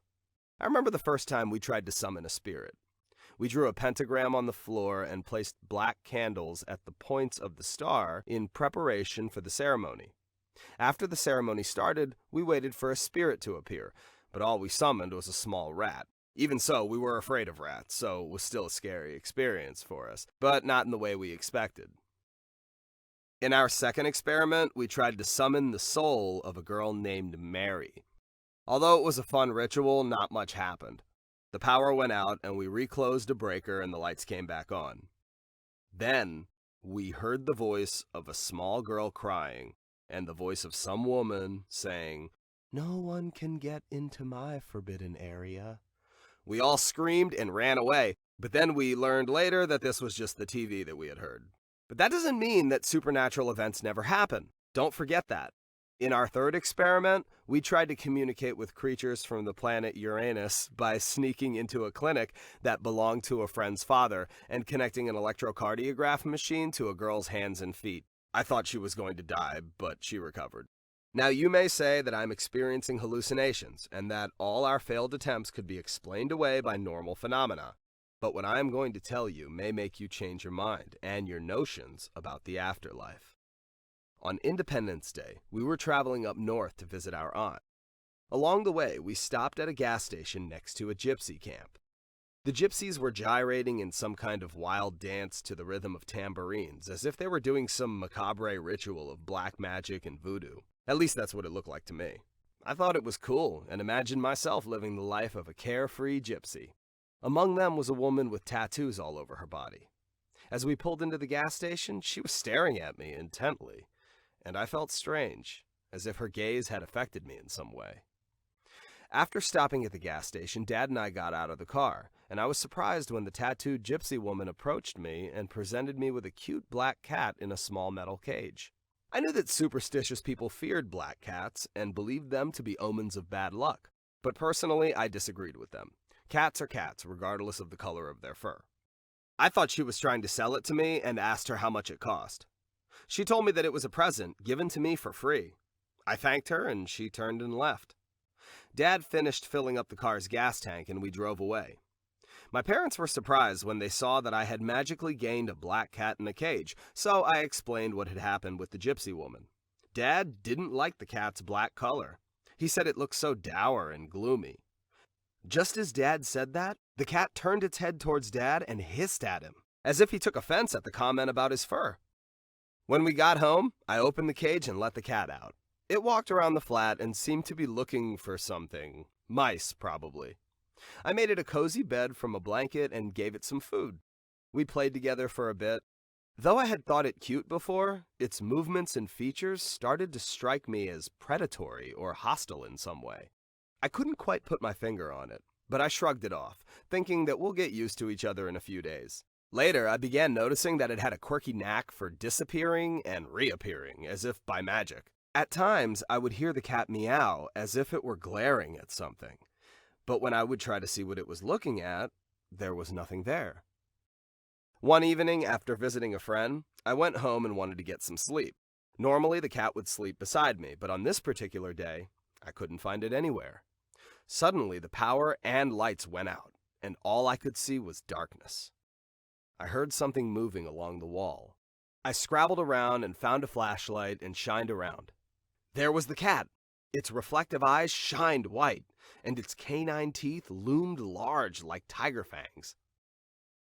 I remember the first time we tried to summon a spirit. We drew a pentagram on the floor and placed black candles at the points of the star in preparation for the ceremony. After the ceremony started, we waited for a spirit to appear, but all we summoned was a small rat. Even so, we were afraid of rats, so it was still a scary experience for us, but not in the way we expected. In our second experiment, we tried to summon the soul of a girl named Mary. Although it was a fun ritual, not much happened. The power went out and we reclosed a breaker and the lights came back on. Then, we heard the voice of a small girl crying and the voice of some woman saying, "No one can get into my forbidden area." We all screamed and ran away, but then we learned later that this was just the TV that we had heard. But that doesn't mean that supernatural events never happen. Don't forget that. In our third experiment, we tried to communicate with creatures from the planet Uranus by sneaking into a clinic that belonged to a friend's father and connecting an electrocardiograph machine to a girl's hands and feet. I thought she was going to die, but she recovered. Now, you may say that I'm experiencing hallucinations and that all our failed attempts could be explained away by normal phenomena. But what I am going to tell you may make you change your mind and your notions about the afterlife. On Independence Day, we were traveling up north to visit our aunt. Along the way, we stopped at a gas station next to a gypsy camp. The gypsies were gyrating in some kind of wild dance to the rhythm of tambourines, as if they were doing some macabre ritual of black magic and voodoo. At least that's what it looked like to me. I thought it was cool and imagined myself living the life of a carefree gypsy. Among them was a woman with tattoos all over her body. As we pulled into the gas station, she was staring at me intently, and I felt strange, as if her gaze had affected me in some way. After stopping at the gas station, Dad and I got out of the car, and I was surprised when the tattooed gypsy woman approached me and presented me with a cute black cat in a small metal cage. I knew that superstitious people feared black cats and believed them to be omens of bad luck, but personally, I disagreed with them. Cats are cats, regardless of the color of their fur. I thought she was trying to sell it to me and asked her how much it cost. She told me that it was a present given to me for free. I thanked her and she turned and left. Dad finished filling up the car's gas tank and we drove away. My parents were surprised when they saw that I had magically gained a black cat in a cage, so I explained what had happened with the gypsy woman. Dad didn't like the cat's black color. He said it looked so dour and gloomy. Just as Dad said that, the cat turned its head towards Dad and hissed at him, as if he took offense at the comment about his fur. When we got home, I opened the cage and let the cat out. It walked around the flat and seemed to be looking for something. Mice, probably. I made it a cozy bed from a blanket and gave it some food. We played together for a bit. Though I had thought it cute before, its movements and features started to strike me as predatory or hostile in some way. I couldn't quite put my finger on it, but I shrugged it off, thinking that we'll get used to each other in a few days. Later, I began noticing that it had a quirky knack for disappearing and reappearing, as if by magic. At times, I would hear the cat meow, as if it were glaring at something. But when I would try to see what it was looking at, there was nothing there. One evening, after visiting a friend, I went home and wanted to get some sleep. Normally, the cat would sleep beside me, but on this particular day, I couldn't find it anywhere. Suddenly, the power and lights went out, and all I could see was darkness. I heard something moving along the wall. I scrabbled around and found a flashlight and shined around. There was the cat. Its reflective eyes shined white, and its canine teeth loomed large like tiger fangs.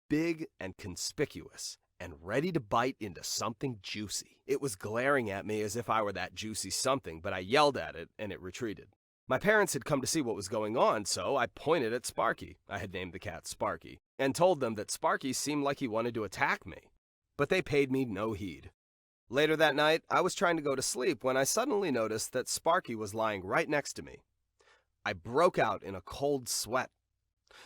Big and conspicuous, and ready to bite into something juicy. It was glaring at me as if I were that juicy something, but I yelled at it, and it retreated. My parents had come to see what was going on, so I pointed at Sparky. I had named the cat Sparky, and told them that Sparky seemed like he wanted to attack me. But they paid me no heed. Later that night, I was trying to go to sleep when I suddenly noticed that Sparky was lying right next to me. I broke out in a cold sweat.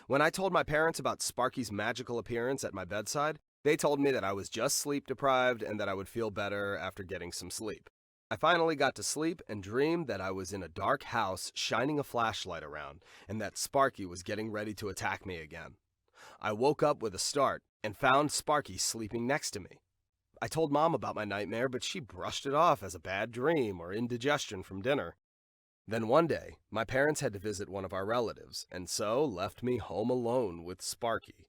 When I told my parents about Sparky's magical appearance at my bedside, they told me that I was just sleep deprived and that I would feel better after getting some sleep. I finally got to sleep and dreamed that I was in a dark house shining a flashlight around and that Sparky was getting ready to attack me again. I woke up with a start and found Sparky sleeping next to me. I told Mom about my nightmare, but she brushed it off as a bad dream or indigestion from dinner. Then one day, my parents had to visit one of our relatives, and so left me home alone with Sparky.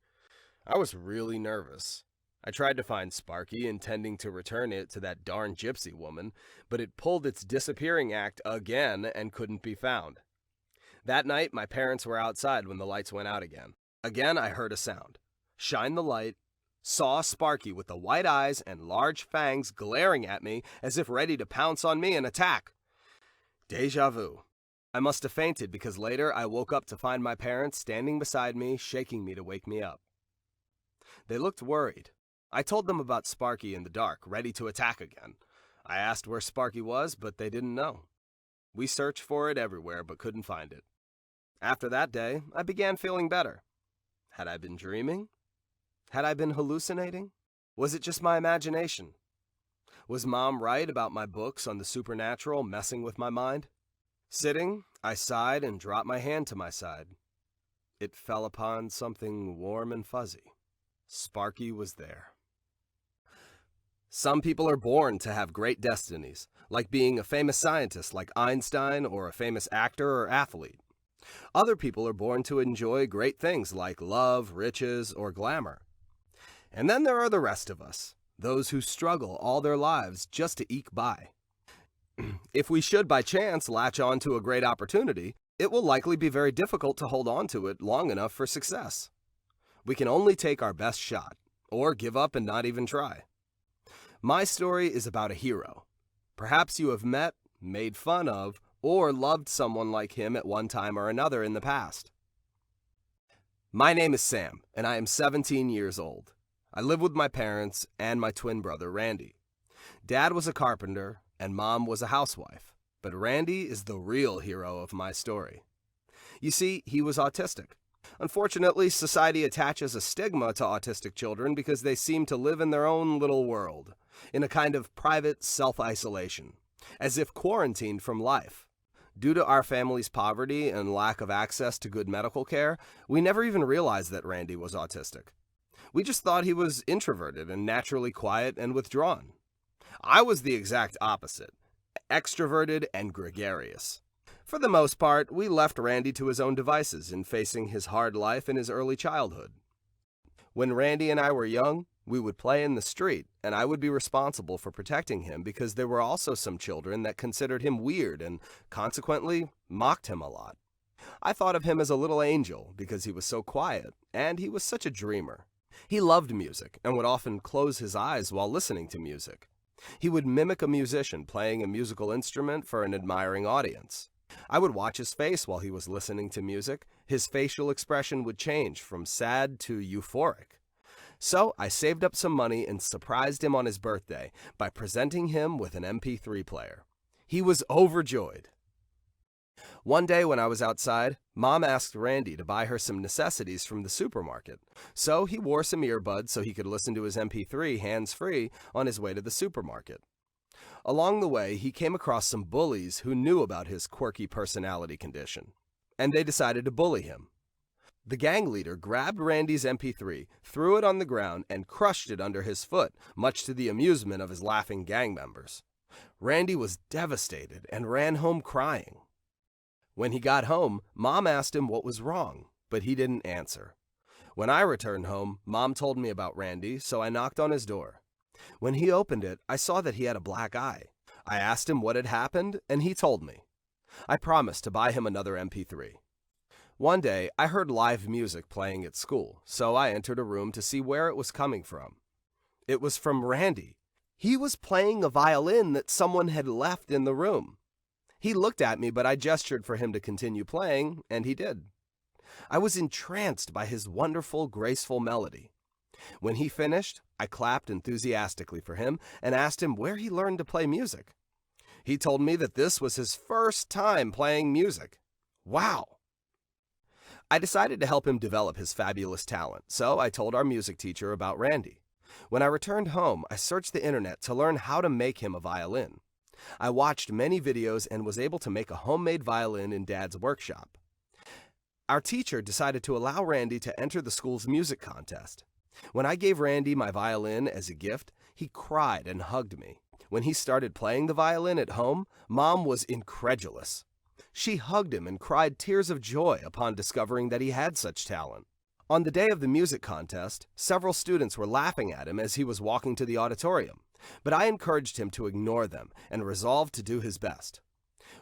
I was really nervous. I tried to find Sparky, intending to return it to that darn gypsy woman, but it pulled its disappearing act again and couldn't be found. That night, my parents were outside when the lights went out again. Again, I heard a sound. Shined the light, saw Sparky with the white eyes and large fangs glaring at me as if ready to pounce on me and attack. Deja vu. I must have fainted because later I woke up to find my parents standing beside me, shaking me to wake me up. They looked worried. I told them about Sparky in the dark, ready to attack again. I asked where Sparky was, but they didn't know. We searched for it everywhere, but couldn't find it. After that day, I began feeling better. Had I been dreaming? Had I been hallucinating? Was it just my imagination? Was Mom right about my books on the supernatural messing with my mind? Sitting, I sighed and dropped my hand to my side. It fell upon something warm and fuzzy. Sparky was there. Some people are born to have great destinies, like being a famous scientist like Einstein or a famous actor or athlete. Other people are born to enjoy great things like love, riches, or glamour. And then there are the rest of us, those who struggle all their lives just to eke by. If we should by chance latch on to a great opportunity, it will likely be very difficult to hold on to it long enough for success. We can only take our best shot, or give up and not even try. My story is about a hero. Perhaps you have met, made fun of, or loved someone like him at one time or another in the past. My name is Sam, and I am 17 years old. I live with my parents and my twin brother, Randy. Dad was a carpenter, and Mom was a housewife, but Randy is the real hero of my story. You see, he was autistic. Unfortunately, society attaches a stigma to autistic children because they seem to live in their own little world, in a kind of private self-isolation, as if quarantined from life. Due to our family's poverty and lack of access to good medical care, we never even realized that Randy was autistic. We just thought he was introverted and naturally quiet and withdrawn. I was the exact opposite, extroverted and gregarious. For the most part, we left Randy to his own devices in facing his hard life in his early childhood. When Randy and I were young, we would play in the street, and I would be responsible for protecting him because there were also some children that considered him weird and, consequently, mocked him a lot. I thought of him as a little angel because he was so quiet, and he was such a dreamer. He loved music and would often close his eyes while listening to music. He would mimic a musician playing a musical instrument for an admiring audience. I would watch his face while he was listening to music. His facial expression would change from sad to euphoric. So I saved up some money and surprised him on his birthday by presenting him with an MP3 player. He was overjoyed. One day when I was outside, Mom asked Randy to buy her some necessities from the supermarket. So he wore some earbuds so he could listen to his MP3 hands-free on his way to the supermarket. Along the way, he came across some bullies who knew about his quirky personality condition, and they decided to bully him. The gang leader grabbed Randy's MP3, threw it on the ground, and crushed it under his foot, much to the amusement of his laughing gang members. Randy was devastated and ran home crying. When he got home, Mom asked him what was wrong, but he didn't answer. When I returned home, Mom told me about Randy, so I knocked on his door. When he opened it, I saw that he had a black eye. I asked him what had happened, and he told me. I promised to buy him another MP3. One day, I heard live music playing at school, so I entered a room to see where it was coming from. It was from Randy. He was playing a violin that someone had left in the room. He looked at me, but I gestured for him to continue playing, and he did. I was entranced by his wonderful, graceful melody. When he finished, I clapped enthusiastically for him and asked him where he learned to play music. He told me that this was his first time playing music. Wow! I decided to help him develop his fabulous talent, so I told our music teacher about Randy. When I returned home, I searched the internet to learn how to make him a violin. I watched many videos and was able to make a homemade violin in Dad's workshop. Our teacher decided to allow Randy to enter the school's music contest. When I gave Randy my violin as a gift, he cried and hugged me. When he started playing the violin at home, Mom was incredulous. She hugged him and cried tears of joy upon discovering that he had such talent. On the day of the music contest, several students were laughing at him as he was walking to the auditorium, but I encouraged him to ignore them and resolved to do his best.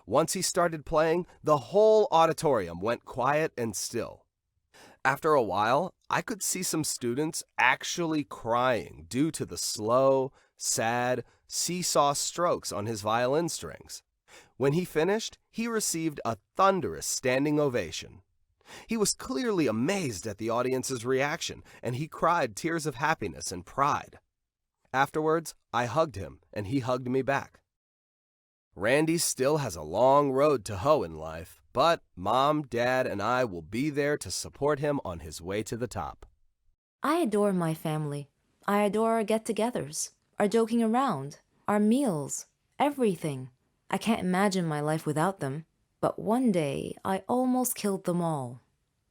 Once he started playing, the whole auditorium went quiet and still. After a while, I could see some students actually crying due to the slow, sad, seesaw strokes on his violin strings. When he finished, he received a thunderous standing ovation. He was clearly amazed at the audience's reaction, and he cried tears of happiness and pride. Afterwards, I hugged him, and he hugged me back. Randy still has a long road to hoe in life, but Mom, Dad, and I will be there to support him on his way to the top. I adore my family. I adore our get-togethers, our joking around, our meals, everything. I can't imagine my life without them. But one day, I almost killed them all.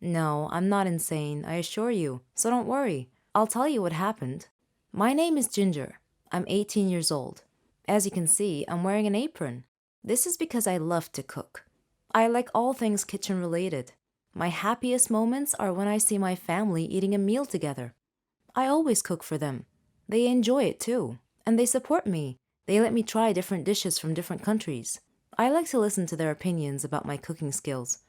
No, I'm not insane, I assure you, so don't worry. I'll tell you what happened. My name is Ginger. I'm 18 years old. As you can see, I'm wearing an apron. This is because I love to cook. I like all things kitchen-related. My happiest moments are when I see my family eating a meal together. I always cook for them. They enjoy it too, and they support me. They let me try different dishes from different countries. I like to listen to their opinions about my cooking skills.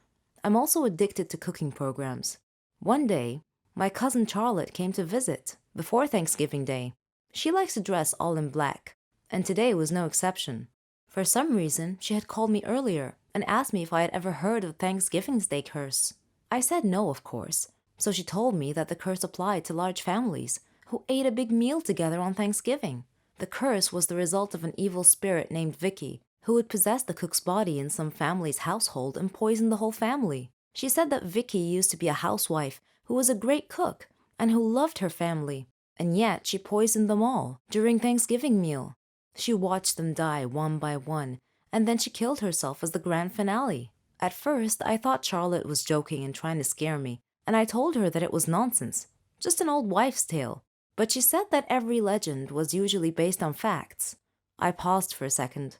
I'm also addicted to cooking programs. One day, my cousin Charlotte came to visit, before Thanksgiving Day. She likes to dress all in black, and today was no exception. For some reason, she had called me earlier and asked me if I had ever heard of Thanksgiving's Day curse. I said no, of course, so she told me that the curse applied to large families who ate a big meal together on Thanksgiving. The curse was the result of an evil spirit named Vicky, who would possess the cook's body in some family's household and poison the whole family. She said that Vicky used to be a housewife who was a great cook and who loved her family, and yet she poisoned them all during Thanksgiving meal. She watched them die one by one, and then she killed herself as the grand finale. At first, I thought Charlotte was joking and trying to scare me, and I told her that it was nonsense, just an old wives' tale. But she said that every legend was usually based on facts. I paused for a second.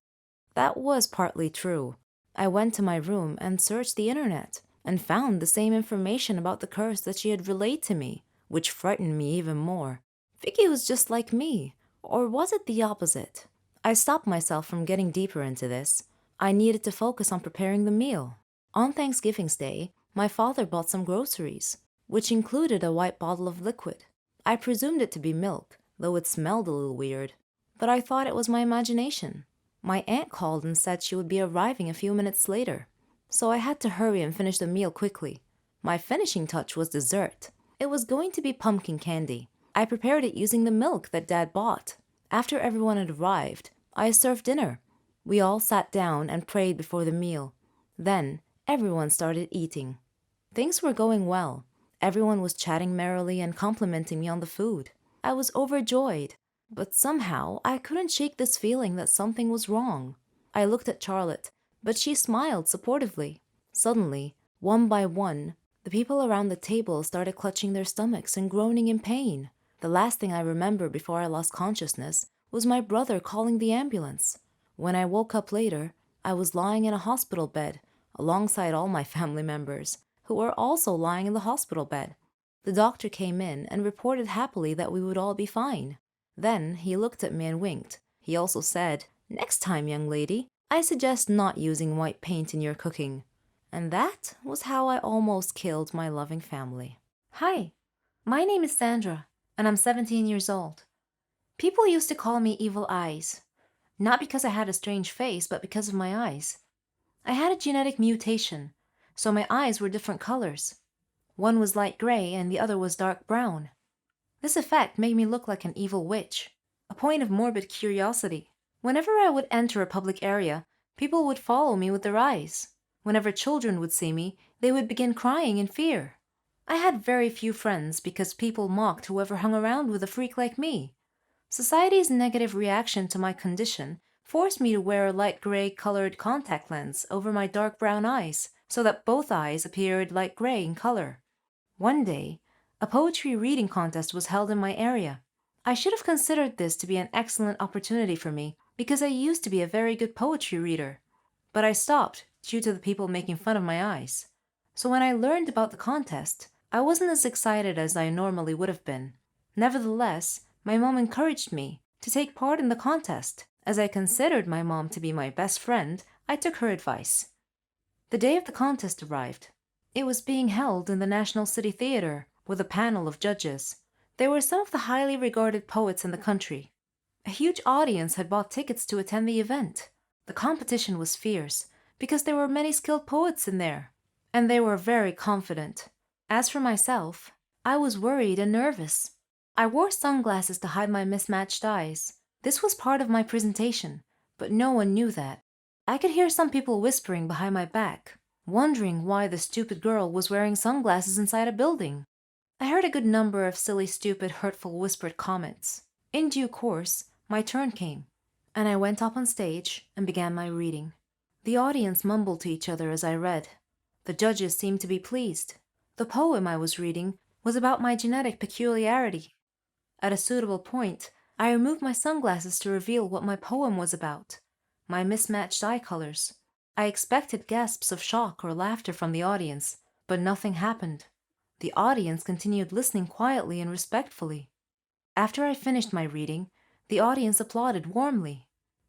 That was partly true. I went to my room and searched the internet and found the same information about the curse that she had relayed to me, which frightened me even more. Vicky was just like me, or was it the opposite? I stopped myself from getting deeper into this. I needed to focus on preparing the meal. On Thanksgiving's Day, my father bought some groceries, which included a white bottle of liquid. I presumed it to be milk, though it smelled a little weird, but I thought it was my imagination. My aunt called and said she would be arriving a few minutes later, so I had to hurry and finish the meal quickly. My finishing touch was dessert. It was going to be pumpkin candy. I prepared it using the milk that Dad bought. After everyone had arrived, I served dinner. We all sat down and prayed before the meal. Then, everyone started eating. Things were going well. Everyone was chatting merrily and complimenting me on the food. I was overjoyed. But somehow, I couldn't shake this feeling that something was wrong. I looked at Charlotte, but she smiled supportively. Suddenly, one by one, the people around the table started clutching their stomachs and groaning in pain. The last thing I remember before I lost consciousness was my brother calling the ambulance. When I woke up later, I was lying in a hospital bed, alongside all my family members, who were also lying in the hospital bed. The doctor came in and reported happily that we would all be fine. Then he looked at me and winked. He also said, "Next time, young lady, I suggest not using white paint in your cooking." And that was how I almost killed my loving family. Hi, my name is Sandra, and I'm 17 years old. People used to call me Evil Eyes, not because I had a strange face, but because of my eyes. I had a genetic mutation, so my eyes were different colors. One was light gray and the other was dark brown. This effect made me look like an evil witch, a point of morbid curiosity. Whenever I would enter a public area, people would follow me with their eyes. Whenever children would see me, they would begin crying in fear. I had very few friends because people mocked whoever hung around with a freak like me. Society's negative reaction to my condition forced me to wear a light gray colored contact lens over my dark brown eyes so that both eyes appeared light gray in color. One day, a poetry reading contest was held in my area. I should have considered this to be an excellent opportunity for me because I used to be a very good poetry reader. But I stopped due to the people making fun of my eyes. So when I learned about the contest, I wasn't as excited as I normally would have been. Nevertheless, my mom encouraged me to take part in the contest. As I considered my mom to be my best friend, I took her advice. The day of the contest arrived. It was being held in the National City Theater with a panel of judges. There were some of the highly regarded poets in the country. A huge audience had bought tickets to attend the event. The competition was fierce because there were many skilled poets in there, and they were very confident. As for myself, I was worried and nervous. I wore sunglasses to hide my mismatched eyes. This was part of my presentation, but no one knew that. I could hear some people whispering behind my back, wondering why the stupid girl was wearing sunglasses inside a building. I heard a good number of silly, stupid, hurtful whispered comments. In due course, my turn came, and I went up on stage and began my reading. The audience mumbled to each other as I read. The judges seemed to be pleased. The poem I was reading was about my genetic peculiarity. At a suitable point, I removed my sunglasses to reveal what my poem was about. My mismatched eye colors. I expected gasps of shock or laughter from the audience, but nothing happened. The audience continued listening quietly and respectfully. After I finished my reading, the audience applauded warmly.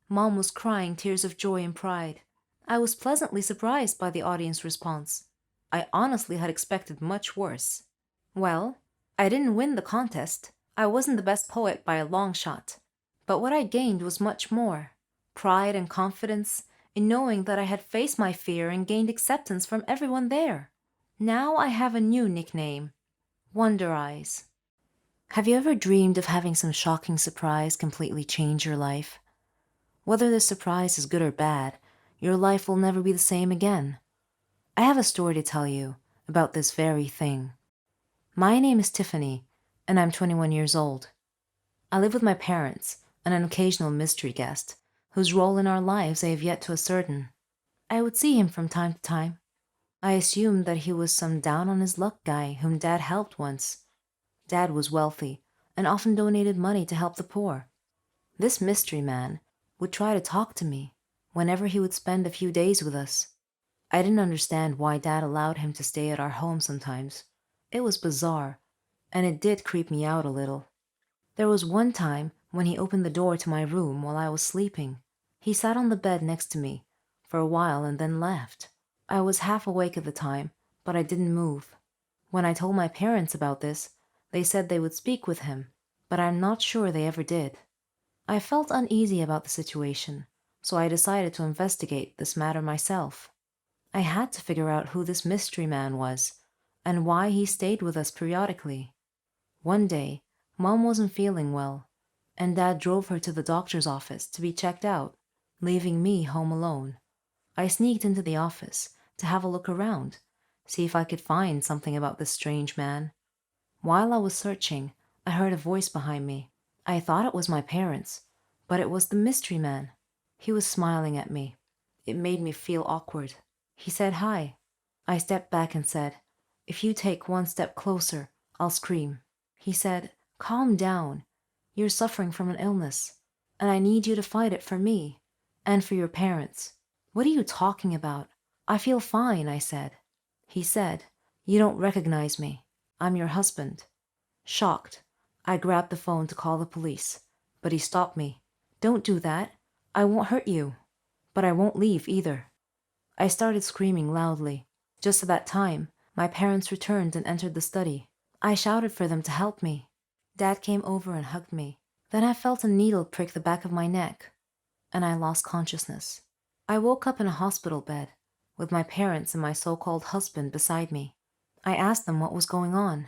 Mom was crying tears of joy and pride. I was pleasantly surprised by the audience response. I honestly had expected much worse. Well, I didn't win the contest. I wasn't the best poet by a long shot. But what I gained was much more. Pride and confidence in knowing that I had faced my fear and gained acceptance from everyone there. Now I have a new nickname, Wonder Eyes. Have you ever dreamed of having some shocking surprise completely change your life? Whether the surprise is good or bad, your life will never be the same again. I have a story to tell you about this very thing. My name is Tiffany, and I'm 21 years old. I live with my parents and an occasional mystery guest, whose role in our lives I have yet to ascertain. I would see him from time to time. I assumed that he was some down-on-his-luck guy whom Dad helped once. Dad was wealthy and often donated money to help the poor. This mystery man would try to talk to me whenever he would spend a few days with us. I didn't understand why Dad allowed him to stay at our home sometimes. It was bizarre, and it did creep me out a little. There was one time when he opened the door to my room while I was sleeping. He sat on the bed next to me for a while and then left. I was half awake at the time, but I didn't move. When I told my parents about this, they said they would speak with him, but I'm not sure they ever did. I felt uneasy about the situation, so I decided to investigate this matter myself. I had to figure out who this mystery man was and why he stayed with us periodically. One day, Mom wasn't feeling well, and Dad drove her to the doctor's office to be checked out, leaving me home alone. I sneaked into the office to have a look around, see if I could find something about this strange man. While I was searching, I heard a voice behind me. I thought it was my parents, but it was the mystery man. He was smiling at me. It made me feel awkward. He said hi. I stepped back and said, "If you take one step closer, I'll scream." He said, "Calm down. You're suffering from an illness, and I need you to fight it for me and for your parents." "What are you talking about? I feel fine," I said. He said, "You don't recognize me. I'm your husband." Shocked, I grabbed the phone to call the police But he stopped me. "Don't do that. I won't hurt you. But I won't leave either." I started screaming loudly. Just at that time, my parents returned and entered the study. I shouted for them to help me. Dad came over and hugged me. Then I felt a needle prick the back of my neck, and I lost consciousness. I woke up in a hospital bed, with my parents and my so-called husband beside me. I asked them what was going on.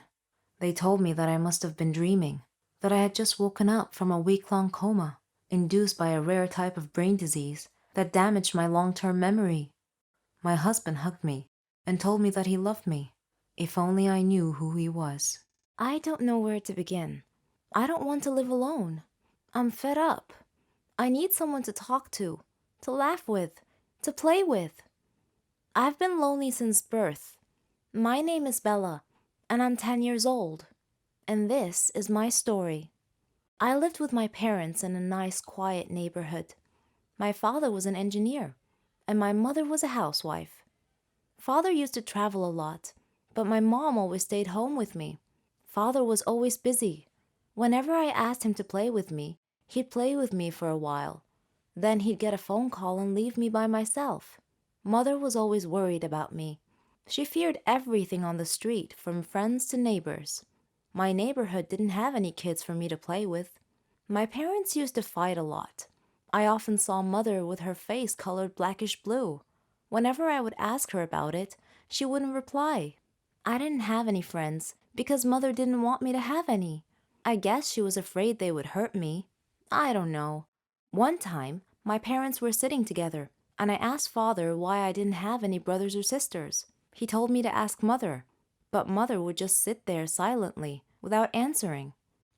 They told me that I must have been dreaming, that I had just woken up from a week-long coma, induced by a rare type of brain disease that damaged my long-term memory. My husband hugged me and told me that he loved me. If only I knew who he was. I don't know where to begin. I don't want to live alone. I'm fed up. I need someone to talk to laugh with, to play with. I've been lonely since birth. My name is Bella, and I'm 10 years old. And this is my story. I lived with my parents in a nice, quiet neighborhood. My father was an engineer, and my mother was a housewife. Father used to travel a lot, but my mom always stayed home with me. Father was always busy. Whenever I asked him to play with me, he'd play with me for a while. Then he'd get a phone call and leave me by myself. Mother was always worried about me. She feared everything on the street, from friends to neighbors. My neighborhood didn't have any kids for me to play with. My parents used to fight a lot. I often saw Mother with her face colored blackish blue. Whenever I would ask her about it, she wouldn't reply. I didn't have any friends because Mother didn't want me to have any. I guess she was afraid they would hurt me. I don't know. One time, my parents were sitting together, and I asked Father why I didn't have any brothers or sisters. He told me to ask Mother, but Mother would just sit there silently, without answering.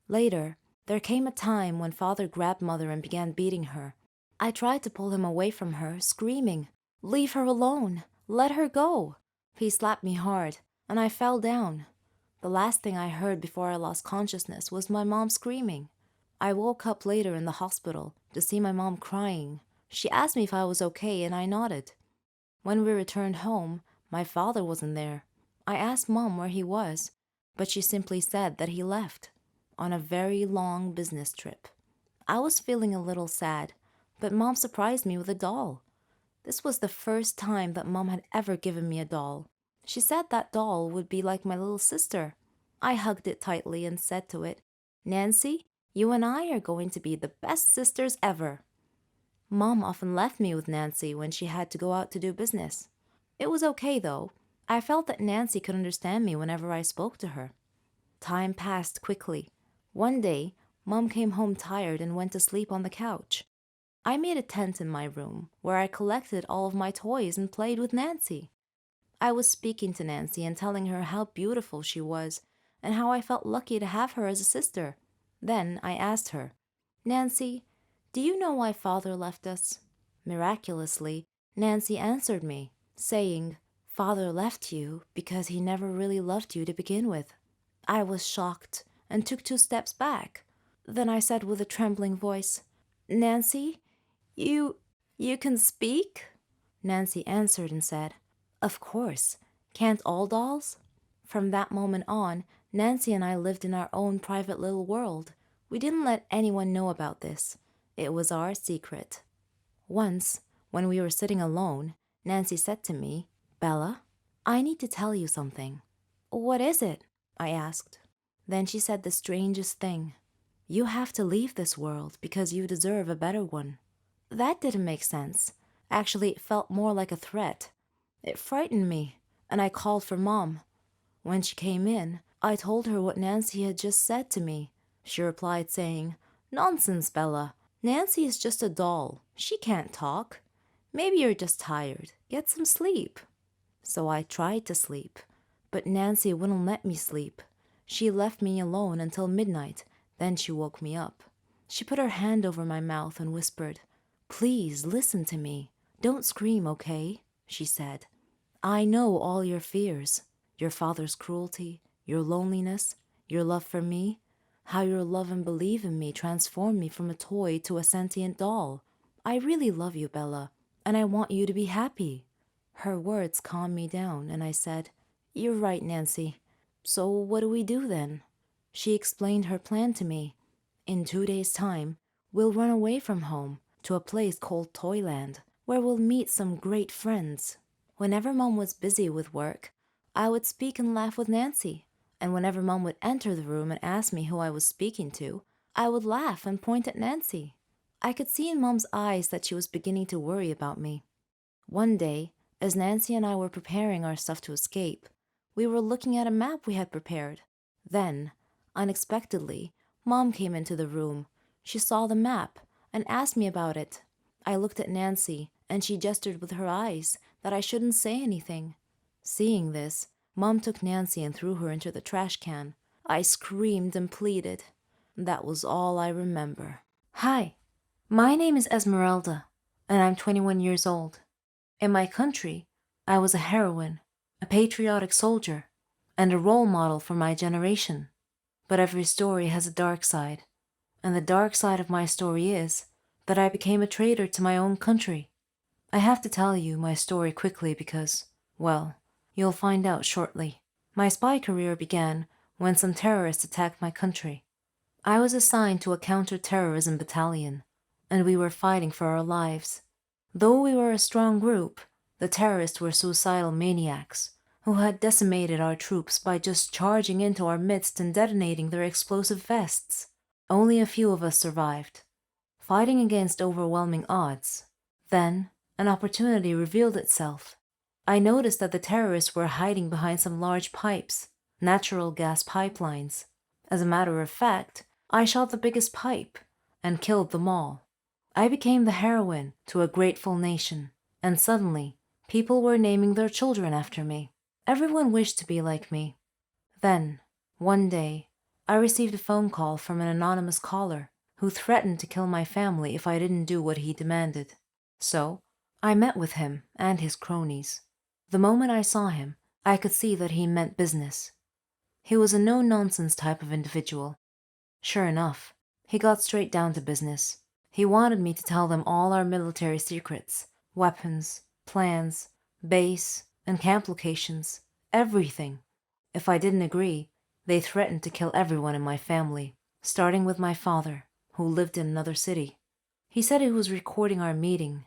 Later, there came a time when Father grabbed Mother and began beating her. I tried to pull him away from her, screaming, "Leave her alone! Let her go!" He slapped me hard, and I fell down. The last thing I heard before I lost consciousness was my mom screaming. I woke up later in the hospital to see my mom crying. She asked me if I was okay, and I nodded. When we returned home, my father wasn't there. I asked Mom where he was, but she simply said that he left on a very long business trip. I was feeling a little sad, but Mom surprised me with a doll. This was the first time that Mom had ever given me a doll. She said that doll would be like my little sister. I hugged it tightly and said to it, "Nancy, you and I are going to be the best sisters ever." Mom often left me with Nancy when she had to go out to do business. It was okay though. I felt that Nancy could understand me whenever I spoke to her. Time passed quickly. One day, Mom came home tired and went to sleep on the couch. I made a tent in my room where I collected all of my toys and played with Nancy. I was speaking to Nancy and telling her how beautiful she was and how I felt lucky to have her as a sister. Then I asked her, "Nancy, do you know why Father left us?" Miraculously, Nancy answered me, saying, "Father left you because he never really loved you to begin with." I was shocked and took 2 steps back. Then I said with a trembling voice, "Nancy, you can speak?" Nancy answered and said, "Of course. Can't all dolls?" From that moment on, Nancy and I lived in our own private little world. We didn't let anyone know about this. It was our secret. Once, when we were sitting alone, Nancy said to me, "Bella, I need to tell you something." "What is it?" I asked. Then she said the strangest thing. "You have to leave this world because you deserve a better one." That didn't make sense. Actually, it felt more like a threat. It frightened me, and I called for Mom. When she came in, I told her what Nancy had just said to me. She replied saying, "Nonsense, Bella. Nancy is just a doll. She can't talk. Maybe you're just tired. Get some sleep." So I tried to sleep, but Nancy wouldn't let me sleep. She left me alone until midnight, then she woke me up. She put her hand over my mouth and whispered, "Please listen to me. Don't scream, okay?" she said. "I know all your fears, your father's cruelty, your loneliness, your love for me, how your love and belief in me transformed me from a toy to a sentient doll. I really love you, Bella, and I want you to be happy." Her words calmed me down, and I said, "You're right, Nancy. So what do we do then?" She explained her plan to me. In 2 days' time, We'll run away from home to a place called Toyland, where we'll meet some great friends. Whenever Mom was busy with work, I would speak and laugh with Nancy, and whenever Mom would enter the room and ask me who I was speaking to, I would laugh and point at Nancy. I could see in Mom's eyes that she was beginning to worry about me. One day, as Nancy and I were preparing our stuff to escape, we were looking at a map we had prepared. Then, unexpectedly, Mom came into the room. She saw the map and asked me about it. I looked at Nancy, and she gestured with her eyes that I shouldn't say anything. Seeing this, Mom took Nancy and threw her into the trash can. I screamed and pleaded. That was all I remember. Hi, my name is Esmeralda, and I'm 21 years old. In my country, I was a heroine, a patriotic soldier, and a role model for my generation. But every story has a dark side, and the dark side of my story is that I became a traitor to my own country. I have to tell you my story quickly because, well, you'll find out shortly. My spy career began when some terrorists attacked my country. I was assigned to a counter-terrorism battalion, and we were fighting for our lives. Though we were a strong group, the terrorists were suicidal maniacs who had decimated our troops by just charging into our midst and detonating their explosive vests. Only a few of us survived, fighting against overwhelming odds. Then, an opportunity revealed itself. I noticed that the terrorists were hiding behind some large pipes, natural gas pipelines. As a matter of fact, I shot the biggest pipe and killed them all. I became the heroine to a grateful nation, and suddenly, people were naming their children after me. Everyone wished to be like me. Then, one day, I received a phone call from an anonymous caller who threatened to kill my family if I didn't do what he demanded. So, I met with him and his cronies. The moment I saw him, I could see that he meant business. He was a no-nonsense type of individual. Sure enough, he got straight down to business. He wanted me to tell them all our military secrets, weapons, plans, base, and camp locations, everything. If I didn't agree, they threatened to kill everyone in my family, starting with my father, who lived in another city. He said he was recording our meeting,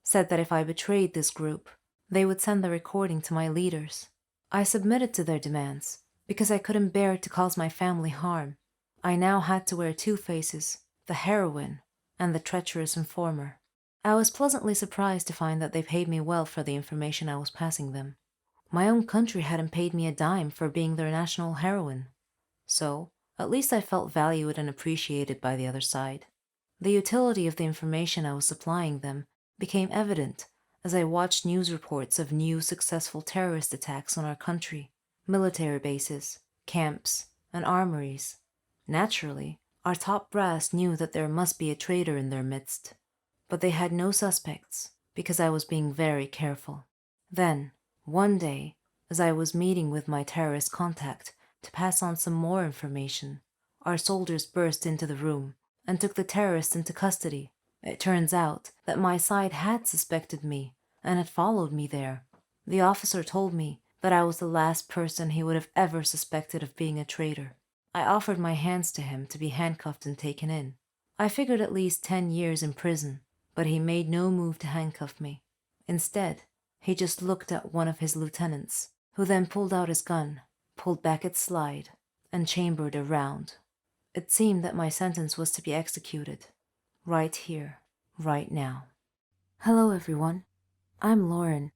said that if I betrayed this group, they would send the recording to my leaders. I submitted to their demands because I couldn't bear to cause my family harm. I now had to wear two faces, the heroine and the treacherous informer. I was pleasantly surprised to find that they paid me well for the information I was passing them. My own country hadn't paid me a dime for being their national heroine. So, at least I felt valued and appreciated by the other side. The utility of the information I was supplying them became evident as I watched news reports of new successful terrorist attacks on our country, military bases, camps, and armories. Naturally, our top brass knew that there must be a traitor in their midst, but they had no suspects because I was being very careful. Then, one day, as I was meeting with my terrorist contact to pass on some more information, our soldiers burst into the room and took the terrorist into custody. It turns out that my side had suspected me and had followed me there. The officer told me that I was the last person he would have ever suspected of being a traitor. I offered my hands to him to be handcuffed and taken in. I figured at least 10 years in prison, but he made no move to handcuff me. Instead, he just looked at one of his lieutenants, who then pulled out his gun, pulled back its slide, and chambered a round. It seemed that my sentence was to be executed, right here, right now. Hello everyone, I'm Lauren.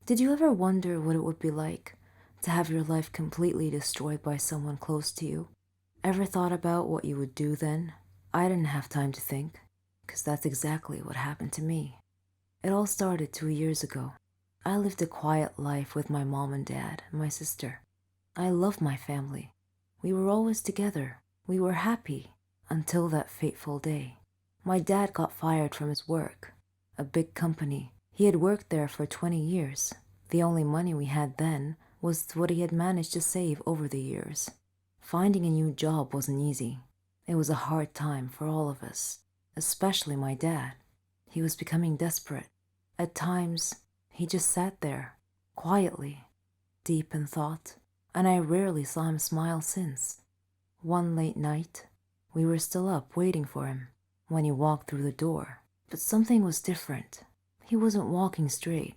Did you ever wonder what it would be like to have your life completely destroyed by someone close to you? Ever thought about what you would do then? I didn't have time to think, because that's exactly what happened to me. It all started 2 years ago. I lived a quiet life with my mom and dad and my sister. I loved my family. We were always together. We were happy until that fateful day. My dad got fired from his work, a big company. He had worked there for 20 years. The only money we had then was what he had managed to save over the years. Finding a new job wasn't easy. It was a hard time for all of us, especially my dad. He was becoming desperate. At times, he just sat there, quietly, deep in thought, and I rarely saw him smile since. One late night, we were still up waiting for him, when he walked through the door. But something was different. He wasn't walking straight.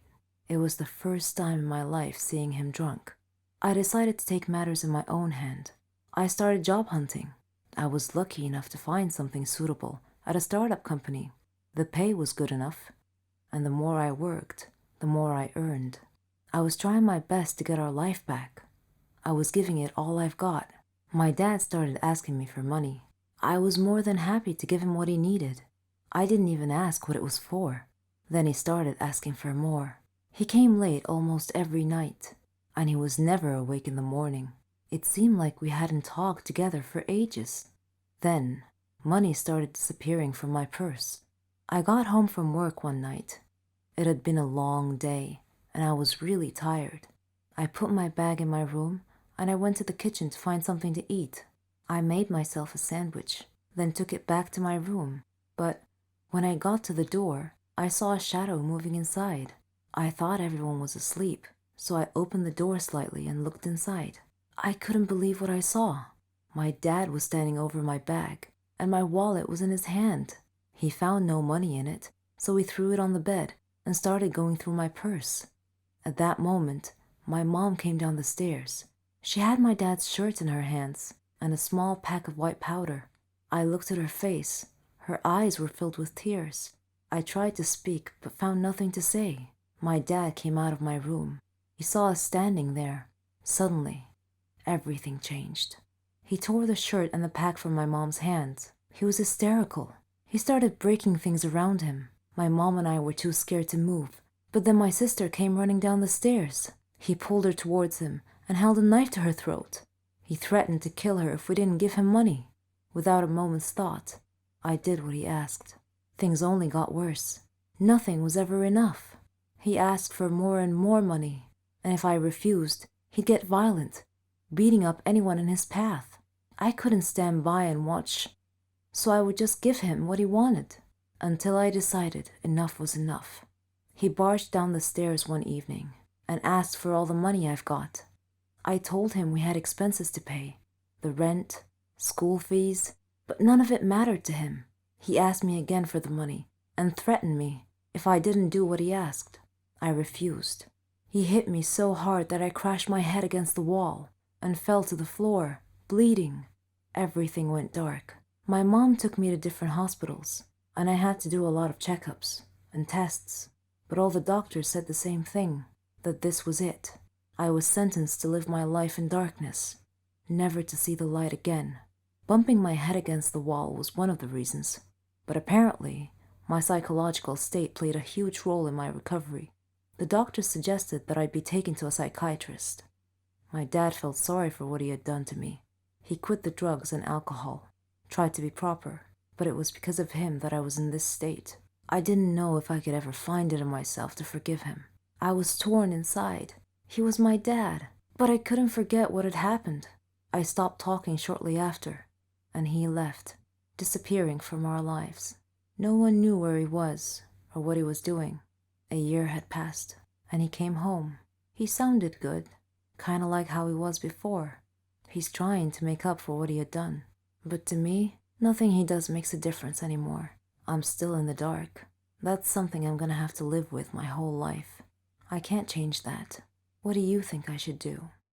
It was the first time in my life seeing him drunk. I decided to take matters in my own hand. I started job hunting. I was lucky enough to find something suitable at a startup company. The pay was good enough, and the more I worked, the more I earned. I was trying my best to get our life back. I was giving it all I've got. My dad started asking me for money. I was more than happy to give him what he needed. I didn't even ask what it was for. Then he started asking for more. He came late almost every night, and he was never awake in the morning. It seemed like we hadn't talked together for ages. Then, money started disappearing from my purse. I got home from work one night. It had been a long day, and I was really tired. I put my bag in my room, and I went to the kitchen to find something to eat. I made myself a sandwich, then took it back to my room. But when I got to the door, I saw a shadow moving inside. I thought everyone was asleep, so I opened the door slightly and looked inside. I couldn't believe what I saw. My dad was standing over my bag, and my wallet was in his hand. He found no money in it, so he threw it on the bed and started going through my purse. At that moment, my mom came down the stairs. She had my dad's shirt in her hands and a small pack of white powder. I looked at her face. Her eyes were filled with tears. I tried to speak, but found nothing to say. My dad came out of my room. He saw us standing there. Suddenly, everything changed. He tore the shirt and the pack from my mom's hands. He was hysterical. He started breaking things around him. My mom and I were too scared to move. But then my sister came running down the stairs. He pulled her towards him and held a knife to her throat. He threatened to kill her if we didn't give him money. Without a moment's thought, I did what he asked. Things only got worse. Nothing was ever enough. He asked for more and more money, and if I refused, he'd get violent, beating up anyone in his path. I couldn't stand by and watch, so I would just give him what he wanted, until I decided enough was enough. He barged down the stairs one evening and asked for all the money I've got. I told him we had expenses to pay, the rent, school fees, but none of it mattered to him. He asked me again for the money and threatened me if I didn't do what he asked. I refused. He hit me so hard that I crashed my head against the wall and fell to the floor, bleeding. Everything went dark. My mom took me to different hospitals, and I had to do a lot of checkups and tests, but all the doctors said the same thing, that this was it. I was sentenced to live my life in darkness, never to see the light again. Bumping my head against the wall was one of the reasons, but apparently my psychological state played a huge role in my recovery. The doctors suggested that I'd be taken to a psychiatrist. My dad felt sorry for what he had done to me. He quit the drugs and alcohol, tried to be proper, but it was because of him that I was in this state. I didn't know if I could ever find it in myself to forgive him. I was torn inside. He was my dad, but I couldn't forget what had happened. I stopped talking shortly after, and he left, disappearing from our lives. No one knew where he was or what he was doing. A year had passed, and he came home. He sounded good, kind of like how he was before. He's trying to make up for what he had done. But to me, nothing he does makes a difference anymore. I'm still in the dark. That's something I'm gonna have to live with my whole life. I can't change that. What do you think I should do?